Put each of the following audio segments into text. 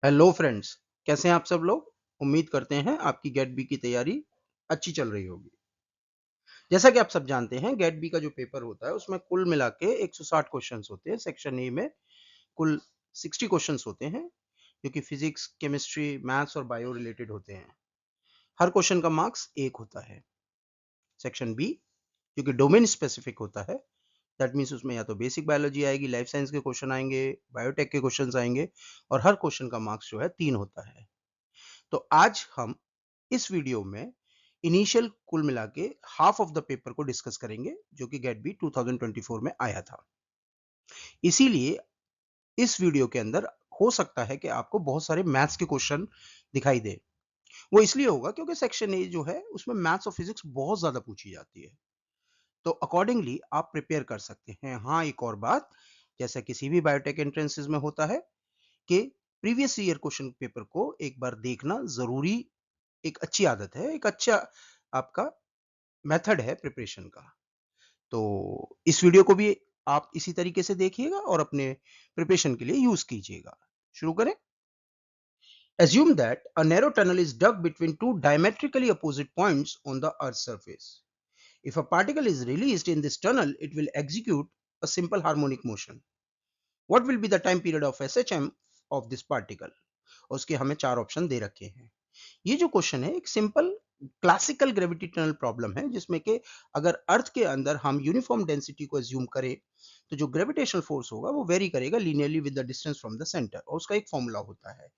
Hello friends, कैसे हैं आप सब लोग। उम्मीद करते हैं आपकी गेट बी की तैयारी अच्छी चल रही होगी। जैसा कि आप सब जानते हैं, गेट बी का जो पेपर होता है उसमें कुल मिला के 160 क्वेश्चंस होते हैं। सेक्शन ए में कुल 60 क्वेश्चंस होते हैं, जो कि फिजिक्स, केमिस्ट्री, मैथ्स और बायो रिलेटेड होते हैं। हर क्वेश्चन का मार्क्स 1 होता है। सेक्शन बी जो कि डोमेन स्पेसिफिक होता है, दैट मीन्स उसमें या तो बेसिक बायोलॉजी आएगी, लाइफ साइंस के क्वेश्चन आएंगे, बायोटेक के क्वेश्चन आएंगे, और हर क्वेश्चन का मार्क्स जो है 3 होता है। तो आज हम इस वीडियो में इनिशियल कुल मिला के हाफ ऑफ द पेपर को डिस्कस करेंगे, जो कि गेट बी 2024 में आया था। इसीलिए इस वीडियो के अंदर हो सकता है कि आपको बहुत सारे मैथ्स के क्वेश्चन दिखाई दे। वो इसलिए होगा क्योंकि सेक्शन ए जो है उसमें मैथ्स और फिजिक्स बहुत ज्यादा पूछी जाती है। तो अकॉर्डिंगली आप प्रिपेयर कर सकते हैं। हाँ, एक और बात, जैसा किसी भी बायोटेक एंट्रेंसेस में होता है कि प्रीवियस ईयर क्वेश्चन पेपर को एक बार देखना जरूरी, एक अच्छी आदत है, एक अच्छा आपका मेथड है प्रिपरेशन का। तो इस वीडियो को भी आप इसी तरीके से देखिएगा और अपने प्रिपरेशन के लिए यूज कीजिएगा। शुरू करें। Assume that a narrow tunnel is dug between two diametrically opposite points on the Earth's surface. If a particle is released in this tunnel, it will execute a simple harmonic motion. What will be the time period of SHM of this particle? उसके हमें चार option दे रखे हैं। ये जो question है एक simple classical gravitational problem है, जिसमें कि अगर अर्थ के अंदर हम यूनिफॉर्म डेंसिटी को एज्यूम करें तो जो ग्रेविटेशनल फोर्स होगा वो वेरी करेगा linearly with the distance from the centre, और उसका एक फॉर्मूला होता है।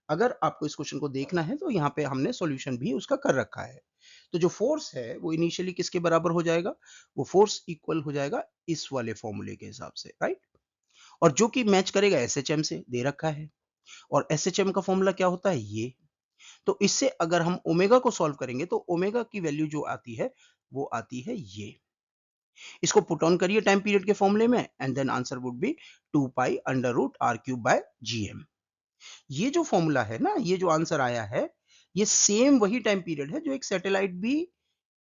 अगर आपको इस क्वेश्चन को देखना है तो यहाँ पे हमने सॉल्यूशन भी उसका कर रखा है। तो जो फोर्स है वो इनिशियली किसके बराबर हो जाएगा, वो फोर्स इक्वल हो जाएगा इस वाले फॉर्मूले के हिसाब से, राइट। और जो कि मैच करेगा एसएचएम से, दे रखा है। और एसएचएम का फॉर्मूला क्या होता है, ये। तो इससे अगर हम ओमेगा को सॉल्व करेंगे तो ओमेगा की वैल्यू जो आती है वो आती है ये। इसको पुट ऑन करिए टाइम पीरियड के फॉर्मूले में, and then answer would be 2 pi under root R cube by GM. ये जो फॉर्मूला है ना, ये जो आंसर आया है, ये सेम वही टाइम पीरियड है जो एक सैटेलाइट भी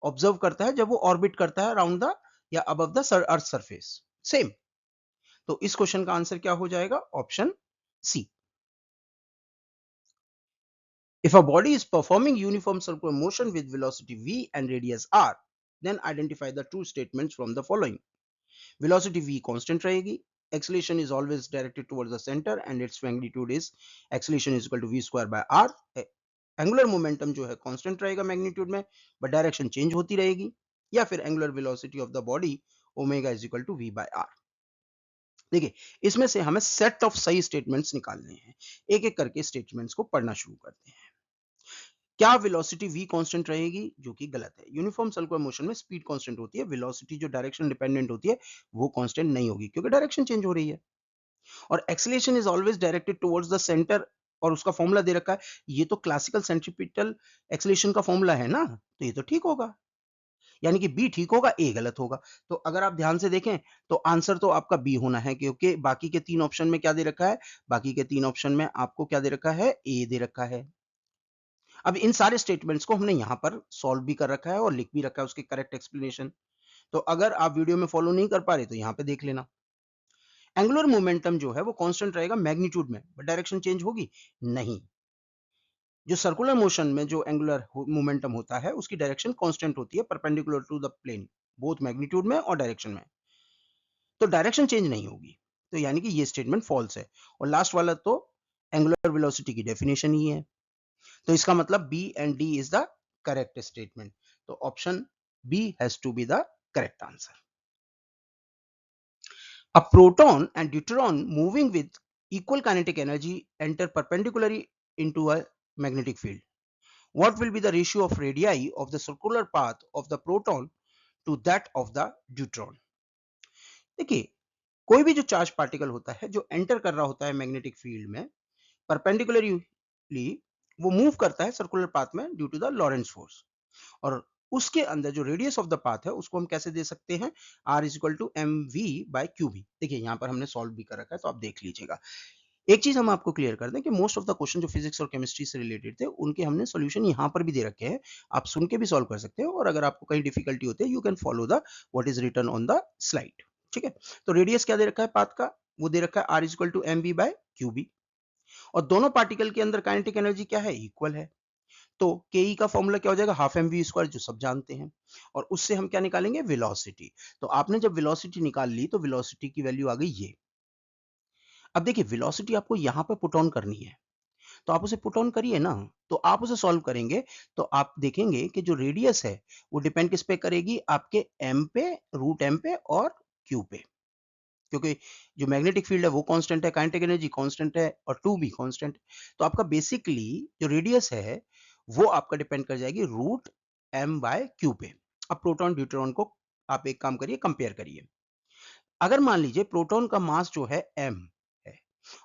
ऑब्जर्व करता है जब वो ऑर्बिट करता है अराउंड द या above the earth surface, same. तो इस क्वेश्चन का आंसर क्या हो जाएगा, option C. If a body is performing uniform circular motion with velocity v and radius r, then identify the true statements from the following. Velocity v constant रहेगी, acceleration is always directed towards the center and its magnitude is acceleration is equal to v square by r. Angular momentum जो है constant रहेगा magnitude में, but direction change होती रहेगी, या फिर angular velocity of the body omega is equal to v by r. देखिए, इसमें से हमें सेट ऑफ सही स्टेटमेंट्स निकालने हैं। एक एक करके स्टेटमेंट्स को पढ़ना शुरू करते हैं। क्या वेलोसिटी v कांस्टेंट रहेगी, जो कि गलत है। यूनिफॉर्म सर्कुलर मोशन में स्पीड कांस्टेंट होती है, वेलोसिटी जो डायरेक्शन डिपेंडेंट होती है वो कांस्टेंट नहीं होगी, क्योंकि डायरेक्शन चेंज हो रही है। और acceleration is always directed towards the centre, और उसका फॉर्मूला दे रखा है। ये तो क्लासिकल सेंट्रीपिटल एक्सीलरेशन का फॉर्मूला है ना, तो ये तो ठीक होगा। यानी कि बी ठीक होगा, ए गलत होगा। तो अगर आप ध्यान से देखें तो आंसर तो आपका बी होना है, क्योंकि बाकी के तीन ऑप्शन में क्या दे रखा है, बाकी के तीन ऑप्शन में आपको क्या दे रखा है, ए दे रखा है। अब इन सारे स्टेटमेंट्स को हमने यहां पर सॉल्व भी कर रखा है और लिख भी रखा है उसकी करेक्ट एक्सप्लेनेशन। तो अगर आप वीडियो में फॉलो नहीं कर पा रहे तो यहां पे देख लेना। एंगुलर मोमेंटम जो है वो कांस्टेंट रहेगा मैग्नीट्यूड में, बट डायरेक्शन चेंज होगी नहीं। जो सर्कुलर मोशन में जो एंगुलर मोमेंटम होता है उसकी डायरेक्शन कांस्टेंट होती है, perpendicular to the plane, both magnitude में और डायरेक्शन में। तो डायरेक्शन चेंज नहीं होगी, तो यानी कि ये स्टेटमेंट फॉल्स है। और लास्ट वाला तो एंगुलर वेलोसिटी की डेफिनेशन ही है, तो इसका मतलब B and D is the correct statement. तो option B has to be the correct answer. A proton and deuteron moving with equal kinetic energy enter perpendicularly into a magnetic field. What will be the ratio of radii of the circular path of the proton to that of the deuteron? देखिए, कोई भी जो charge particle होता है जो enter कर रहा होता है मैग्नेटिक फील्ड में, परपेंडिकुलरली वो मूव करता है सर्कुलर पाथ में due to the Lorentz force. और उसके अंदर जो रेडियस ऑफ द पाथ है उसको हम कैसे दे सकते हैं, R is equal to M V by Q B. देखिए यहाँ पर हमने सॉल्व भी कर रखा है, तो आप देख लीजिएगा। एक चीज हम आपको क्लियर कर दें कि मोस्ट ऑफ द क्वेश्चन जो फिजिक्स और केमिस्ट्री से रिलेटेड थे उनके हमने सॉल्यूशन यहाँ पर भी दे रखे हैं। आप सुन के भी सॉल्व कर सकते हो, और अगर आपको कहीं डिफिकल्टी होती है you can follow the what is written on the slide. ठीक है। तो रेडियस क्या दे रखा है पाथ का, वो दे रखा है R is equal to M B by Q B. और दोनों पार्टिकल के अंदर काइनेटिक एनर्जी क्या है, इक्वल है। तो के का फॉर्मूला क्या हो जाएगा, हाफ एम वी स्क्वायर, जो सब जानते हैं। और उससे हम क्या निकालेंगे, वेलोसिटी। तो आपने जब वेलोसिटी निकाल ली तो वेलोसिटी की वैल्यू आ गई ये। अब देखिए वेलोसिटी आपको यहां पर पुट ऑन करनी है, तो आप उसे पुट ऑन करिए ना। तो आप उसे सॉल्व करेंगे तो आप देखेंगे कि जो रेडियस है वो डिपेंड किस पे करेगी, आपके एम पे, रूट एम पे और क्यू पे। क्योंकि जो मैग्नेटिक फील्ड है वो कांस्टेंट है, काइनेटिक एनर्जी कांस्टेंट है और टू भी कांस्टेंट। तो आपका बेसिकली जो रेडियस है वो आपका डिपेंड कर जाएगी रूट एम बाय क्यू पे। अब प्रोटॉन ड्यूट्रॉन को आप एक काम करिए, कंपेयर करिए। अगर मान लीजिए प्रोटॉन का मास जो है m है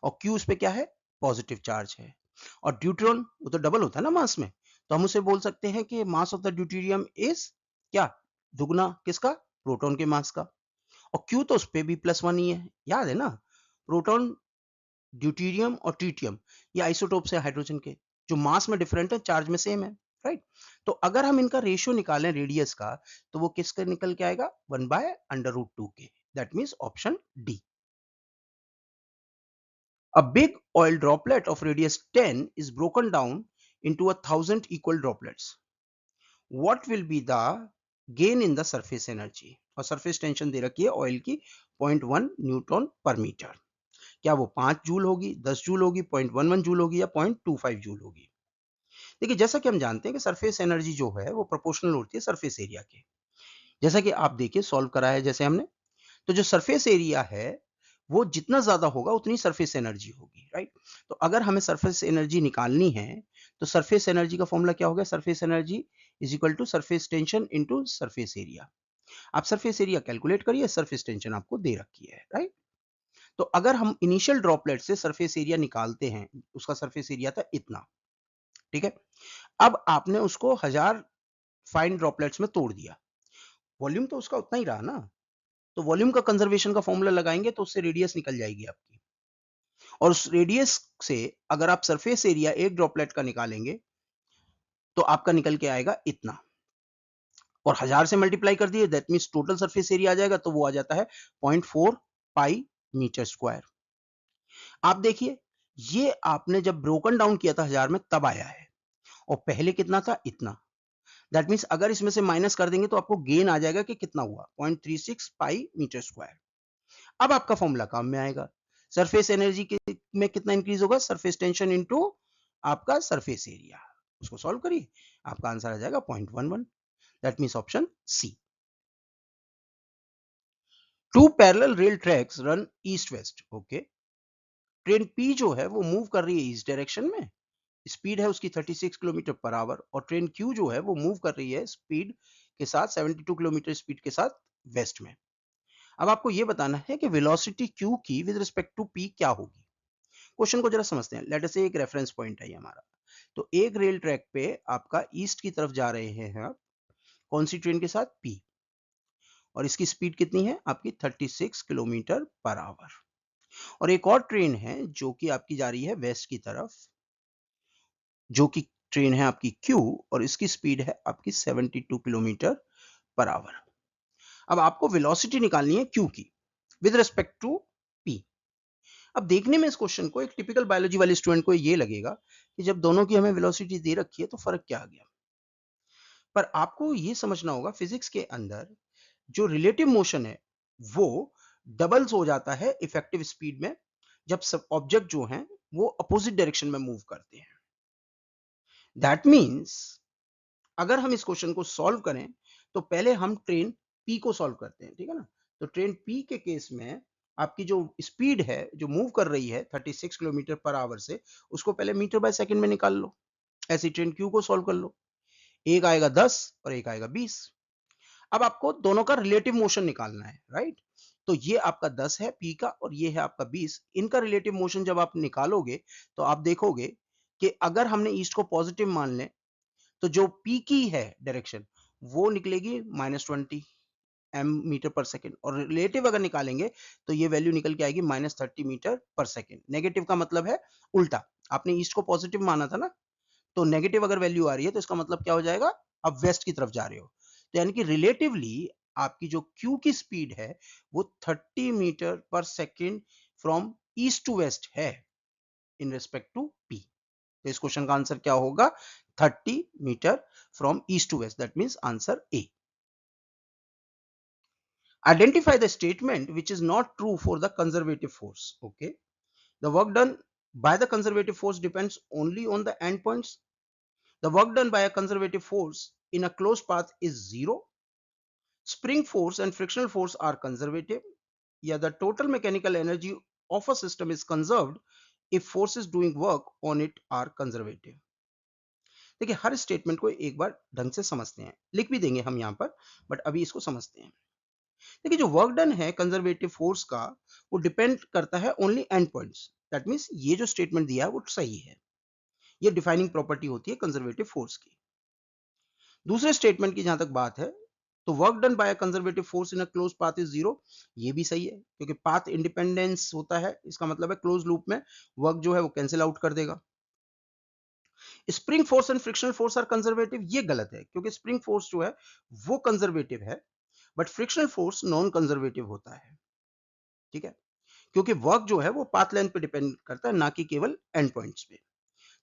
और q उस पे क्या है, पॉजिटिव चार्ज है, और ड्यूट्रॉन वो तो डबल होता है ना मास में, तो हम उसे बोल सकते हैं कि mass of the deuterium is क्या, दुगना किसका, प्रोटॉन के मास का। और q तो उस पे भी +1 ही है, याद है ना। प्रोटॉन, ड्यूटेरियम और ट्रिटियम ये आइसोटोप्स है हाइड्रोजन के, जो मास में डिफरेंट है, चार्ज में सेम है, राइट। तो अगर हम इनका रेशियो निकालें रेडियस का, तो वो किसका निकल के आएगा, 1/√2 के। That means option D. A big oil droplet of radius 10 is broken down into 1,000 equal droplets. What will be the gain in the surface energy? और surface tension दे रखी है ऑयल की 0.1 न्यूटन पर मीटर। क्या वो 5 जूल होगी, 10 joule होगी, 0.11 joule होगी या 0.25 जूल होगी? देखिए जैसा कि हम जानते हैं कि सरफेस एनर्जी जो है वो प्रोपोर्शनल होती है सरफेस एरिया के। जैसा कि आप देखिए सॉल्व करा है जैसे हमने, तो जो सरफेस एरिया है वो जितना ज्यादा होगा उतनी सरफेस एनर्जी होगी, राइट। तो अगर हमें सरफेस एनर्जी निकालनी है तो सरफेस एनर्जी का फॉर्मूला क्या होगा, surface energy is equal to surface tension into surface area. आप सरफेस एरिया कैलकुलेट करिए, सरफेस टेंशन आपको दे रखी है, राइट। तो अगर हम इनिशियल ड्रॉपलेट से सरफेस एरिया निकालते हैं, उसका सरफेस एरिया था इतना, ठीक है। अब आपने उसको 1000 फाइन ड्रॉपलेट्स में तोड़ दिया, वॉल्यूम तो उसका उतना ही रहा ना। तो वॉल्यूम का कंजर्वेशन का फॉर्मूला लगाएंगे तो उससे रेडियस निकल जाएगी आपकी, और उस रेडियस से अगर आप सरफेस एरिया एक ड्रॉपलेट का निकालेंगे तो आपका निकल के आएगा इतना, और 1000 से मल्टीप्लाई कर दिए, that means total surface area आ जाएगा, तो वो आ जाता है 0.4 पाई मीटर स्क्वायर। आप देखिए ये आपने जब ब्रोकन डाउन किया था 1000 में तब आया है, और पहले कितना था, इतना। दैट मींस अगर इसमें से माइनस कर देंगे तो आपको गेन आ जाएगा कि कितना हुआ, 0.36 पाई मीटर स्क्वायर। अब आपका फॉर्मूला काम में आएगा, सरफेस एनर्जी में कितना इंक्रीज होगा, सरफेस टेंशन इनटू आपका सरफेस एरिया। उसको सॉल्व करिए, आपका आंसर आ जाएगा 0.11। That means option C. Two parallel rail tracks run east west, okay. Train P जो है वो मूव कर रही है ईस्ट डायरेक्शन में, स्पीड है उसकी 36 किलोमीटर पर आवर, और ट्रेन क्यू जो है वो मूव कर रही है स्पीड के साथ 72 किलोमीटर स्पीड के साथ वेस्ट में। अब आपको ये बताना है कि वेलोसिटी क्यू की विद रिस्पेक्ट टू पी क्या होगी। क्वेश्चन को जरा समझते हैं। लेट अस से एक रेफरेंस पॉइंट है ये हमारा, तो एक रेल ट्रैक पे आपका ईस्ट की तरफ जा रहे हैं आप, कौन सी ट्रेन के साथ, पी, और इसकी स्पीड कितनी है आपकी 36 किलोमीटर पर आवर। और एक और ट्रेन है जो कि आपकी जा रही है वेस्ट की तरफ, जो कि ट्रेन है आपकी क्यू, और इसकी स्पीड है आपकी 72 किलोमीटर पर आवर। अब आपको वेलोसिटी निकालनी है क्यू की विद रिस्पेक्ट टू पी। अब देखने में इस क्वेश्चन को एक टिपिकल बायोलॉजी वाले स्टूडेंट को ये लगेगा कि जब दोनों की हमें वेलोसिटी दे रखी है तो फर्क क्या आ गया। पर आपको ये समझना होगा फिजिक्स के अंदर जो रिलेटिव मोशन है वो डबल्स हो जाता है इफेक्टिव स्पीड में, जब सब ऑब्जेक्ट जो हैं वो अपोजिट डायरेक्शन में मूव करते हैं। दैट मीन्स अगर हम इस क्वेश्चन को सॉल्व करें तो पहले हम ट्रेन पी को सॉल्व करते हैं, ठीक है ना। तो ट्रेन पी के केस में आपकी जो स्पीड है जो मूव कर रही है 36 किलोमीटर पर आवर से, उसको पहले मीटर बाय सेकंड में निकाल लो। ऐसी ट्रेन क्यू को सॉल्व कर लो, एक आएगा 10 और एक आएगा 20। अब आपको दोनों का रिलेटिव मोशन निकालना है, राइट। तो ये आपका 10 है पी का और ये है आपका 20। इनका रिलेटिव मोशन जब आप निकालोगे तो आप देखोगे कि अगर हमने ईस्ट को पॉजिटिव मान लें तो जो पी की है डायरेक्शन वो निकलेगी -20 एम मीटर पर सेकेंड, और रिलेटिव अगर निकालेंगे तो ये वैल्यू निकल के आएगी -30 मीटर पर सेकेंड। नेगेटिव का मतलब है उल्टा, आपने ईस्ट को पॉजिटिव माना था ना, तो नेगेटिव अगर वैल्यू आ रही है तो इसका मतलब क्या हो जाएगा, अब वेस्ट की तरफ जा रहे हो। तो यानी कि रिलेटिवली आपकी जो क्यू की स्पीड है वो 30 meter per second from east to west है। In respect to P। तो इस क्वेश्चन का आंसर क्या होगा? 30 meter from east to west, that means answer A। Identify the statement which is not true for the conservative force. Okay, the work done by the conservative force depends only on the endpoints. The work done by a conservative force in a closed path is zero. Spring force and frictional force are conservative. Yeah, the total mechanical energy of a system is conserved if forces doing work on it are conservative. देखिए, हर statement को एक बार ढंग से समझते हैं, लिख भी देंगे हम यहाँ पर, बट अभी इसको समझते हैं। देखिए, जो वर्क डन है कंजर्वेटिव फोर्स का, वो डिपेंड करता है only and points. That means ये जो स्टेटमेंट दिया है वो सही है, ये डिफाइनिंग प्रॉपर्टी होती है कंजर्वेटिव फोर्स की। दूसरे स्टेटमेंट की जहां तक बात है, तो work done by conservative force in a close path is zero, ये भी सही है, क्योंकि पाथ इंडिपेंडेंस होता है, इसका मतलब है क्लोज लूप में वर्क जो है वो कैंसिल आउट कर देगा। Spring force and frictional force are conservative, ये गलत है, क्योंकि स्प्रिंग फोर्स जो है वो कंजर्वेटिव है, but frictional force non conservative होता है। ठीक है, क्योंकि वर्क जो है वो पाथ लेंथ पे डिपेंड करता है, ना कि केवल एंड पॉइंट्स पे।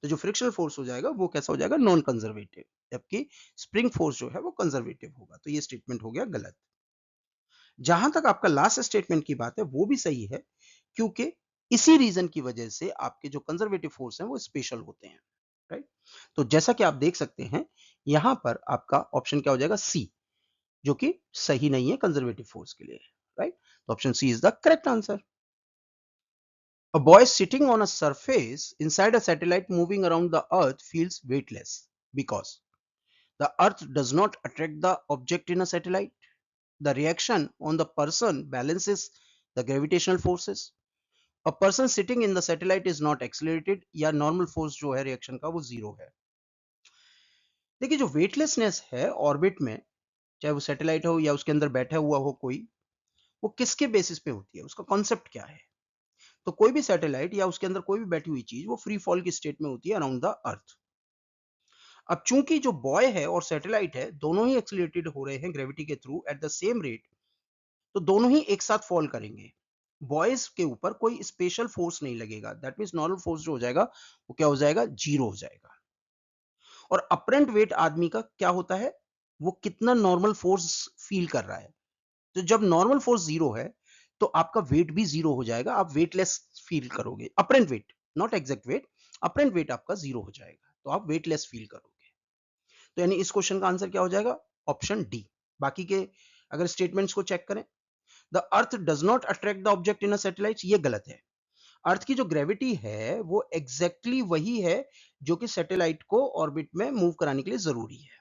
तो जो फ्रिक्शनल फोर्स हो जाएगा वो कैसा हो जाएगा? नॉन कंजर्वेटिव, जबकि स्प्रिंग फोर्स जो है वो कंजर्वेटिव होगा। तो ये स्टेटमेंट हो गया गलत। जहां तक आपका लास्ट स्टेटमेंट की बात है वो भी सही है, क्योंकि इसी रीजन की वजह से आपके जो कंजर्वेटिव फोर्स हैं वो स्पेशल होते हैं। राइट, तो जैसा कि आप देख सकते हैं, यहां पर आपका ऑप्शन क्या हो जाएगा? सी, जो कि सही नहीं है कंजर्वेटिव फोर्स के लिए। राइट, तो option C is the correct answer. A boy sitting on a surface inside a satellite moving around the earth feels weightless because the earth does not attract the object in a satellite. The reaction on the person balances the gravitational forces. A person sitting in the satellite is not accelerated, या normal force जो है reaction का वो zero है। देखिए, जो weightlessness है orbit में, चाहे वो सैटेलाइट हो या उसके अंदर बैठा हुआ हो कोई, वो किसके बेसिस पे होती है, उसका कॉन्सेप्ट क्या है? तो कोई भी सैटेलाइट या उसके अंदर कोई भी बैठी हुई चीज वो फ्री फॉल की स्टेट में होती है अराउंड द अर्थ। अब चूंकि जो बॉय है और सैटेलाइट है दोनों ही एक्सीलरेटेड हो रहे हैं ग्रेविटी के through at the same rate, तो दोनों ही एक साथ फॉल करेंगे। बॉयज के ऊपर कोई स्पेशल फोर्स नहीं लगेगा, दैट मीन्स नॉर्मल फोर्स जो हो जाएगा वो क्या हो जाएगा? जीरो हो जाएगा। और अपरेंट वेट आदमी का क्या होता है? वो कितना नॉर्मल फोर्स फील कर रहा है। तो जब नॉर्मल फोर्स जीरो है तो आपका वेट भी जीरो हो जाएगा, आप वेटलेस फील करोगे। Apparent wait, not exact wait, apparent wait आपका जीरो हो जाएगा, तो आप वेटलेस फील करोगे। तो यानी इस क्वेश्चन का आंसर क्या हो जाएगा? Option D. बाकी के अगर स्टेटमेंट्स को चेक करें, the earth does not attract the object in a satellite, ये गलत है। अर्थ की जो ग्रेविटी है वो एग्जैक्टली वही है जो कि सैटेलाइट को ऑर्बिट में मूव कराने के लिए जरूरी है।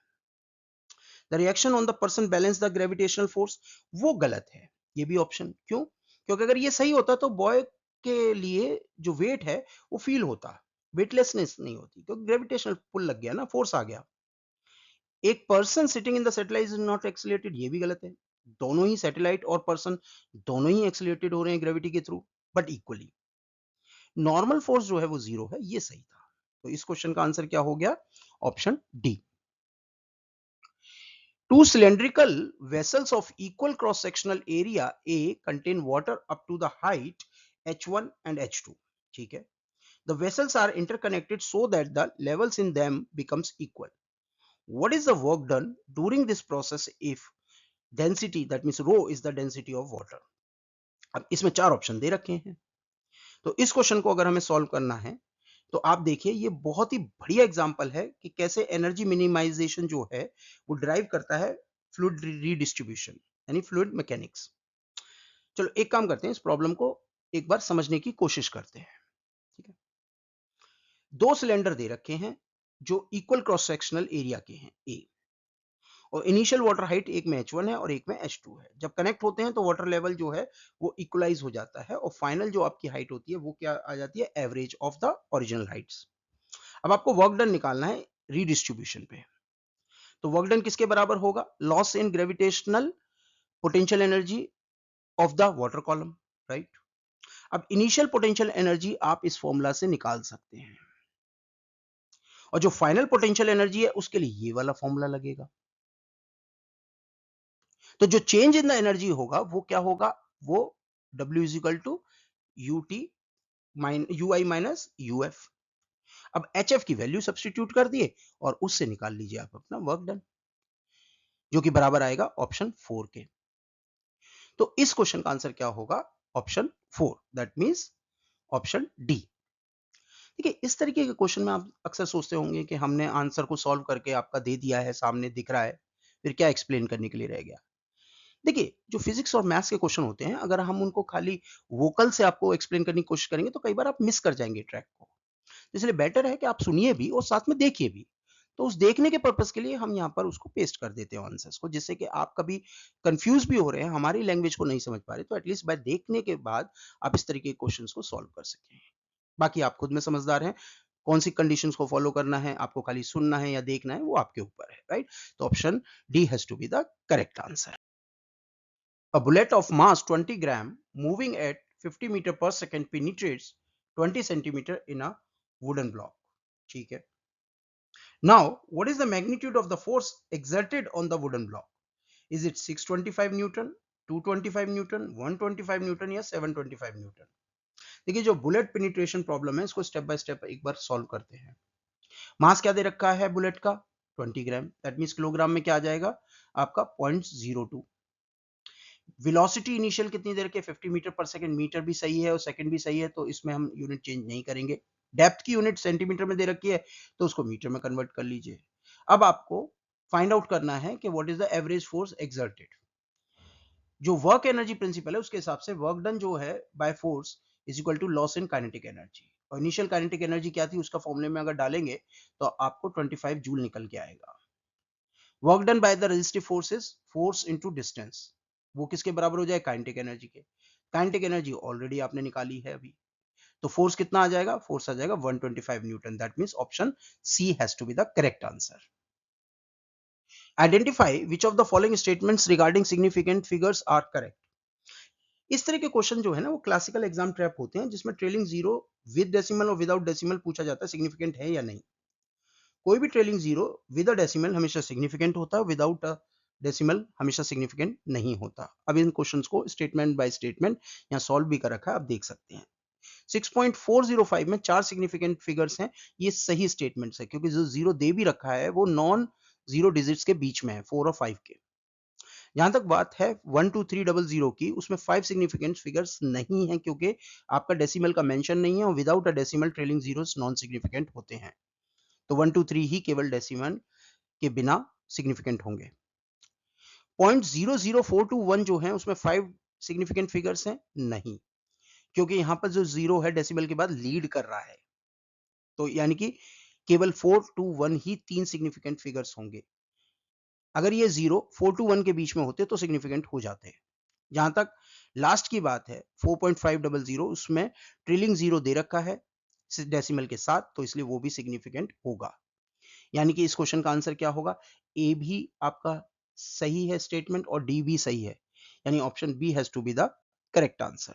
The reaction on the person balance the gravitational force, वो गलत है। ये भी ऑप्शन क्यों? क्योंकि अगर ये सही होता तो बॉय के लिए जो वेट है वो फील होता, वेटलेसनेस नहीं होती, क्योंकि ग्रेविटेशनल पुल लग गया ना, फोर्स आ गया। एक person sitting in the satellite is not accelerated, ये भी गलत है। दोनों ही सैटेलाइट और पर्सन दोनों ही एक्सीलरेटेड हो रहे हैं ग्रेविटी के through, but equally. Normal force जो है वो जीरो है, ये सही था। तो इस क्वेश्चन का आंसर क्या हो गया? Option D. Two cylindrical vessels of equal cross-sectional area A contain water up to the height H1 and H2. ठीक है, the vessels are interconnected so that the levels in them becomes equal. What is the work done during this process if density, that means rho, is the density of water? अब इसमें चार option दे रखे हैं, तो इस question को अगर हमें सॉल्व करना है तो आप देखिए, ये बहुत ही बढ़िया एग्जांपल है कि कैसे एनर्जी मिनिमाइजेशन जो है वो ड्राइव करता है फ्लूइड रीडिस्ट्रीब्यूशन, यानी फ्लूइड मैकेनिक्स। चलो एक काम करते हैं, इस प्रॉब्लम को एक बार समझने की कोशिश करते हैं। ठीक है, दो सिलेंडर दे रखे हैं जो इक्वल क्रॉस सेक्शनल एरिया के हैं ए, और इनिशियल वाटर हाइट एक में H1 है और एक में H2 है। जब कनेक्ट होते हैं तो वाटर लेवल जो है वो इक्वलाइज हो जाता है, और फाइनल जो आपकी हाइट होती है वो क्या आ जाती है? Average of the original Heights. अब आपको वर्क डन निकालना है रीडिस्ट्रीब्यूशन पे, तो वर्क डन किसके बराबर होगा? Loss in gravitational potential energy of the water column. Right, अब इनिशियल पोटेंशियल एनर्जी आप इस फॉर्मूला से निकाल सकते हैं, और जो फाइनल पोटेंशियल एनर्जी है उसके लिए ये वाला फॉर्मूला लगेगा। तो जो चेंज इन द एनर्जी होगा वो क्या होगा? वो W is equal to UT U I minus U F. अब एच एफ की वैल्यू सब्सटीट्यूट कर दिए और उससे निकाल लीजिए आप अपना वर्क डन, जो कि बराबर आएगा ऑप्शन 4 के। तो इस क्वेश्चन का आंसर क्या होगा? Option 4, that means option D. देखिए, इस तरीके के क्वेश्चन में आप अक्सर सोचते होंगे कि हमने आंसर को सॉल्व करके आपका दे दिया है, सामने दिख रहा है, फिर क्या एक्सप्लेन करने के लिए रह गया। देखिए, जो फिजिक्स और मैथ्स के क्वेश्चन होते हैं, अगर हम उनको खाली वोकल से आपको एक्सप्लेन करने की कोशिश करेंगे तो कई बार आप मिस कर जाएंगे ट्रैक को। इसलिए बेटर है कि आप सुनिए भी और साथ में देखिए भी। तो उस देखने के पर्पस के लिए हम यहाँ पर उसको पेस्ट कर देते हैं आंसर्स को, जिससे कि आप कभी कंफ्यूज भी हो रहे हैं, हमारी लैंग्वेज को नहीं समझ पा रहे, तो एटलीस्ट बाय देखने के बाद आप इस तरीके के क्वेश्चंस को सॉल्व कर सकें। बाकी आप खुद में समझदार हैं, कौन सी कंडीशंस को फॉलो करना है, आपको खाली सुनना है या देखना है, वो आपके ऊपर है, राइट? तो option D has to be the correct answer. A bullet of mass 20 gram moving at 50 meter per second penetrates 20 centimeter in a wooden block. ठीक है। Now, what is the magnitude of the force exerted on the wooden block? Is it 625 Newton, 225 Newton, 125 Newton या 725 Newton? देखिए, जो bullet penetration problem है, इसको step by step एक बार solve करते हैं। मास क्या दे रखा है बुलेट का? 20 ग्राम, दैट मीन्स किलोग्राम में क्या आ जाएगा आपका? 0.02। वेलोसिटी इनिशियल कितनी देर के? 50 मीटर पर सेकंड। मीटर भी सही है और सेकंड भी सही है, तो इसमें हम यूनिट चेंज नहीं करेंगे। डेप्थ की यूनिट सेंटीमीटर में दे रखी है, तो उसको मीटर में कन्वर्ट कर लीजिए। अब आपको फाइंड आउट करना है कि what is the average force exerted. जो वर्क एनर्जी प्रिंसिपल है उसके हिसाब से वर्क डन जो है by force is equal to loss in kinetic energy. और इनिशियल काइनेटिक एनर्जी क्या थी, उसका फॉर्मूले में अगर डालेंगे तो आपको 25 जूल निकल के आएगा। Work done by the resistive forces, force into distance, वो किसके बराबर हो जाए? काइनेटिक एनर्जी के। काइनेटिक एनर्जी ऑलरेडी आपने निकाली है अभी, तो फोर्स कितना आ जाएगा? फोर्स आ जाएगा 125 newton. That means option C has to be the correct answer. Identify which of the following statements regarding significant figures are correct. इस तरह के क्वेश्चन जो है ना, वो क्लासिकल एग्जाम ट्रैप होते हैं, जिसमें ट्रेलिंग जीरो विद डेसिमल और विदाउट डेसिमल पूछा जाता है सिग्निफिकेंट है या नहीं। कोई भी trailing zero with a decimal हमेशा सिग्निफिकेंट होता है, विदाउट अ डेसिमल हमेशा सिग्निफिकेंट नहीं होता। अब इन क्वेश्चंस को स्टेटमेंट बाय स्टेटमेंट यहाँ सॉल्व भी कर रखा है, आप देख सकते हैं। 6.405 में 4 सिग्निफिकेंट फिगर्स हैं, ये सही स्टेटमेंट्स है, क्योंकि जो जीरो दे भी रखा है वो नॉन जीरो डिजिट्स के बीच में है, 4 और 5 के। जहां तक बात है 12300 की, उसमें 5 सिग्निफिकेंट फिगर्स नहीं है, क्योंकि आपका डेसिमल का मेंशन नहीं है, और without a decimal trailing zeros non significant होते हैं। तो 1 2 3 ही केवल डेसिमल के बिना सिग्निफिकेंट होंगे। 0.00421 जो है उसमें 5 सिग्निफिकेंट फिगर्स हैं नहीं, क्योंकि यहां पर जो जीरो है डेसिमल के बाद लीड कर रहा है, तो यानी कि केवल 4 to 1 ही 3 सिग्निफिकेंट फिगर्स होंगे। अगर ये 0 4 to 1 के बीच में होते तो सिग्निफिकेंट हो जाते। जहां तक लास्ट की बात है 4.500, उसमें ट्रिलिंग जीरो दे रखा है डेसिमल के साथ, तो इसलिए वो भी सिग्निफिकेंट होगा। यानी कि इस क्वेश्चन का आंसर क्या होगा? ए भी आपका सही है स्टेटमेंट और डी भी सही है, यानी option B has to be the correct answer.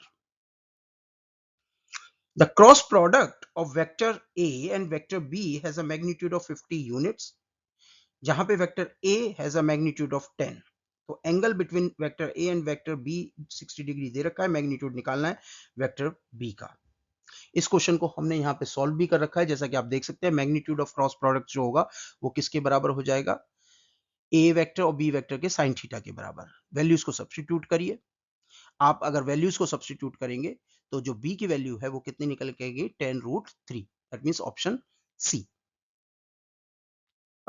The cross product of vector A and vector B has a magnitude of 50 units, जहां पे vector A has a magnitude of 10। तो angle between vector A and vector B 60 degree दे रखा है, magnitude निकालना है vector B का। इस क्वेश्चन को हमने यहाँ पे सॉल्व भी कर रखा है, जैसा कि आप देख सकते हैं। मैग्नीट्यूड ऑफ क्रॉस प्रोडक्ट जो होगा वो किसके बराबर हो जाएगा? ए वेक्टर और बी वेक्टर के साइन थीटा के बराबर। वैल्यूज को सब्स्टिट्यूट करिए। आप अगर वैल्यूज को सब्स्टिट्यूट करेंगे तो जो बी की वैल्यू है वो कितनी निकल के आएगी? 10√3। That means option C.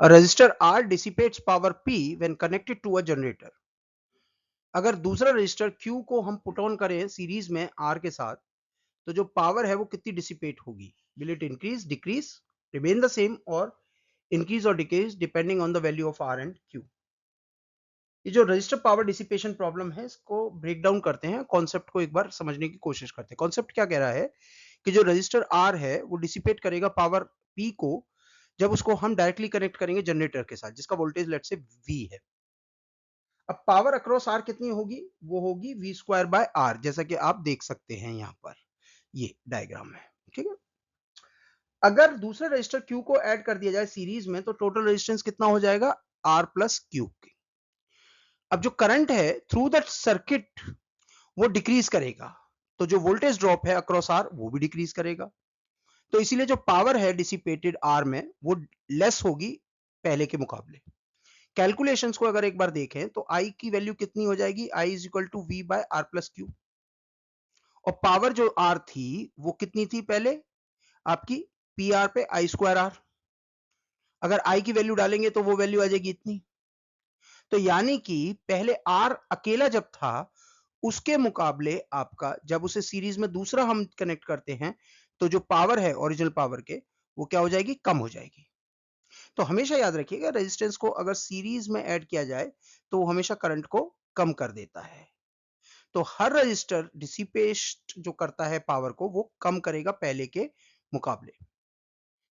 A resistor R dissipates power P when connected to a generator. अगर दूसरा रजिस्टर Q को हम पुट ऑन करें सीरीज में R के साथ, तो जो पावर है वो कितनी डिसिपेट होगी? Will it increase, decrease, remain the same, और इंक्रीज और decrease depending on the value of R and Q। ये जो रजिस्टर पावर डिसिपेशन प्रॉब्लम है, इसको ब्रेक डाउन करते हैं, कॉन्सेप्ट को एक बार समझने की कोशिश करते हैं। कॉन्सेप्ट क्या कह रहा है कि जो रजिस्टर R है वो डिसिपेट करेगा पावर P को जब उसको हम डायरेक्टली कनेक्ट करेंगे जनरेटर के साथ, जिसका वोल्टेज लेट्स से V है। अब पावर अक्रॉस आर कितनी होगी? वो होगी वी स्क्वायर बाय आर, जैसा कि आप देख सकते हैं यहाँ पर ये डायग्राम में। ठीक है। अगर दूसरे रजिस्टर क्यू को ऐड कर दिया जाए सीरीज में, तो टोटल रेजिस्टेंस कितना हो जाएगा? R plus Q. अब जो करंट है थ्रू दैट सर्किट वो डिक्रीज करेगा, तो जो वोल्टेज ड्रॉप है अक्रॉस आर वो भी डिक्रीज करेगा। तो इसीलिए जो पावर है डिसिपेटेड आर में वो लेस होगी पहले के मुकाबले। कैलकुलेशंस को अगर एक बार देखें तो आई की वैल्यू कितनी हो जाएगी, I is equal to V by R plus Q. और पावर जो आर थी वो कितनी थी पहले आपकी, पी आर पे आई स्क्वायर आर। अगर आई की वैल्यू डालेंगे तो वो वैल्यू आ जाएगी इतनी। तो यानी कि पहले आर अकेला जब था उसके मुकाबले आपका जब उसे सीरीज में दूसरा हम कनेक्ट करते हैं तो जो पावर है ओरिजिनल पावर के वो क्या हो जाएगी, कम हो जाएगी। तो हमेशा याद रखिएगा रेजिस्टेंस को अगर सीरीज में ऐड किया जाए तो वो हमेशा करंट को कम कर देता है। तो हर रजिस्टर डिसिपेट जो करता है पावर को वो कम करेगा पहले के मुकाबले।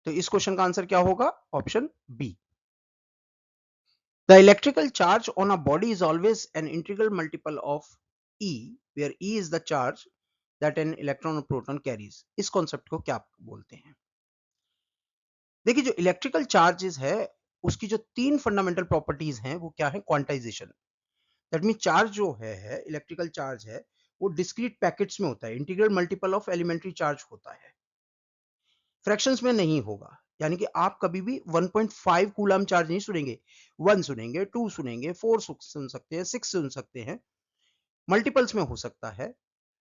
तो इस क्वेश्चन का आंसर क्या होगा, option B. The electrical charge on a body is always an integral multiple of E, where E is the charge that an electron or proton carries. इस कॉन्सेप्ट को क्या बोलते हैं? देखिए जो इलेक्ट्रिकल चार्जेस है उसकी जो तीन फंडामेंटल प्रॉपर्टीज हैं वो क्या है, क्वांटाइजेशन। दैट मीन चार्ज जो है इलेक्ट्रिकल चार्ज है वो डिस्क्रीट पैकेट्स में होता है, integral multiple of elementary charge होता है, फ्रैक्शंस में नहीं होगा। यानी कि आप कभी भी 1.5 कूलम चार्ज नहीं सुनेंगे, 1 सुनेंगे, 2 सुनेंगे, 4 सुन सकते हैं, 6 सुन सकते हैं, मल्टीपल्स में हो सकता है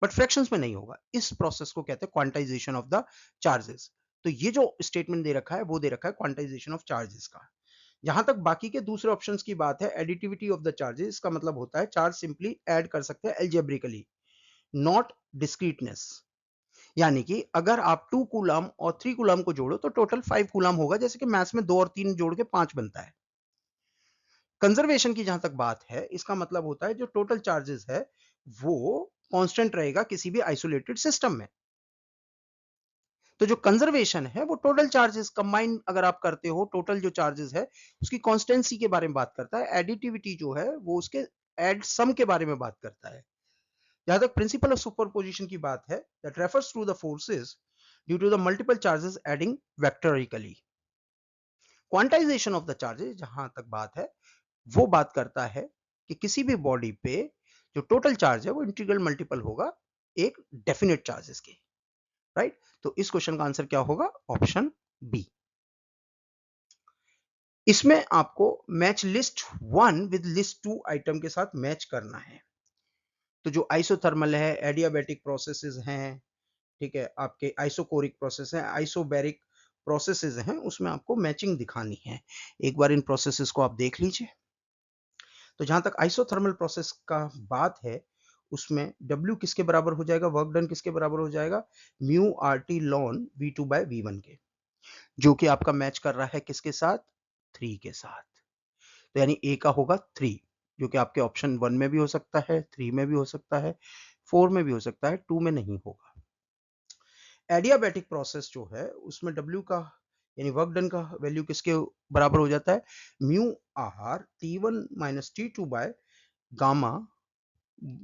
बट फ्रैक्शंस में नहीं होगा। इस प्रोसेस को कहते हैं क्वांटाइजेशन ऑफ द चार्जेस। तो ये जो स्टेटमेंट दे रखा है वो दे रखा है क्वांटाइजेशन ऑफ चार्जेस का। जहां तक बाकी के दूसरे ऑप्शंस की बात है, एडिटिविटी ऑफ द चार्जेस का मतलब होता है चार्ज सिंपली ऐड कर सकते हैं एल्जेब्रिकली, नॉट डिस्क्रीटनेस। यानी कि अगर आप 2 कूलम और 3 कूलम को जोड़ो तो टोटल 5 कूलम होगा, जैसे कि मैथ्स में 2 और 3 जोड़ के 5 बनता है। कंजर्वेशन की जहां तक बात है इसका मतलब होता है जो टोटल चार्जेस है वो कांस्टेंट रहेगा किसी भी आइसोलेटेड सिस्टम में। तो जो कंजर्वेशन है वो टोटल चार्जेस कंबाइन अगर आप करते हो, टोटल जो चार्जेस है उसकी कांस्टेंसी के बारे में बात करता है। एडिटिविटी जो है वो उसके एड सम के बारे में बात करता है। जहां तक प्रिंसिपल ऑफ सुपरपोजिशन की बात है, that refers to the forces due to the multiple charges adding vectorically. Quantization of the charges जहां तक बात है वो बात करता है कि किसी भी बॉडी पे जो टोटल चार्ज है वो इंटीग्रल मल्टीपल होगा एक डेफिनेट चार्जेस के, राइट। तो इस क्वेश्चन का आंसर क्या होगा, ऑप्शन बी। इसमें आपको match list 1 with list 2 item के साथ मैच करना है। तो जो आइसोथर्मल है, एडियाबैटिक प्रोसेसेस हैं, ठीक है, आपके आइसोकोरिक प्रोसेस है, आइसोबैरिक प्रोसेसेस हैं, उसमें आपको मैचिंग दिखानी है। एक बार इन प्रोसेसेस को आप देख लीजिए। तो जहां तक आइसोथर्मल प्रोसेस का बात है उसमें W किसके बराबर हो जाएगा, वर्क डन किसके बराबर हो जाएगा, mu R T ln V2 by V1 के, जो कि आपका मैच कर रहा है किसके साथ, 3 के साथ। तो यानी ए का होगा 3, जो कि आपके ऑप्शन 1 में भी हो सकता है, 3 में भी हो सकता है, 4 में भी हो सकता है, 2 में नहीं होगा। एडियाबैटिक प्रोसेस जो है उसमें W का यानी वर्क डन का वैल्यू किसके बराबर हो जाता है, mu R T1 minus T2 by gamma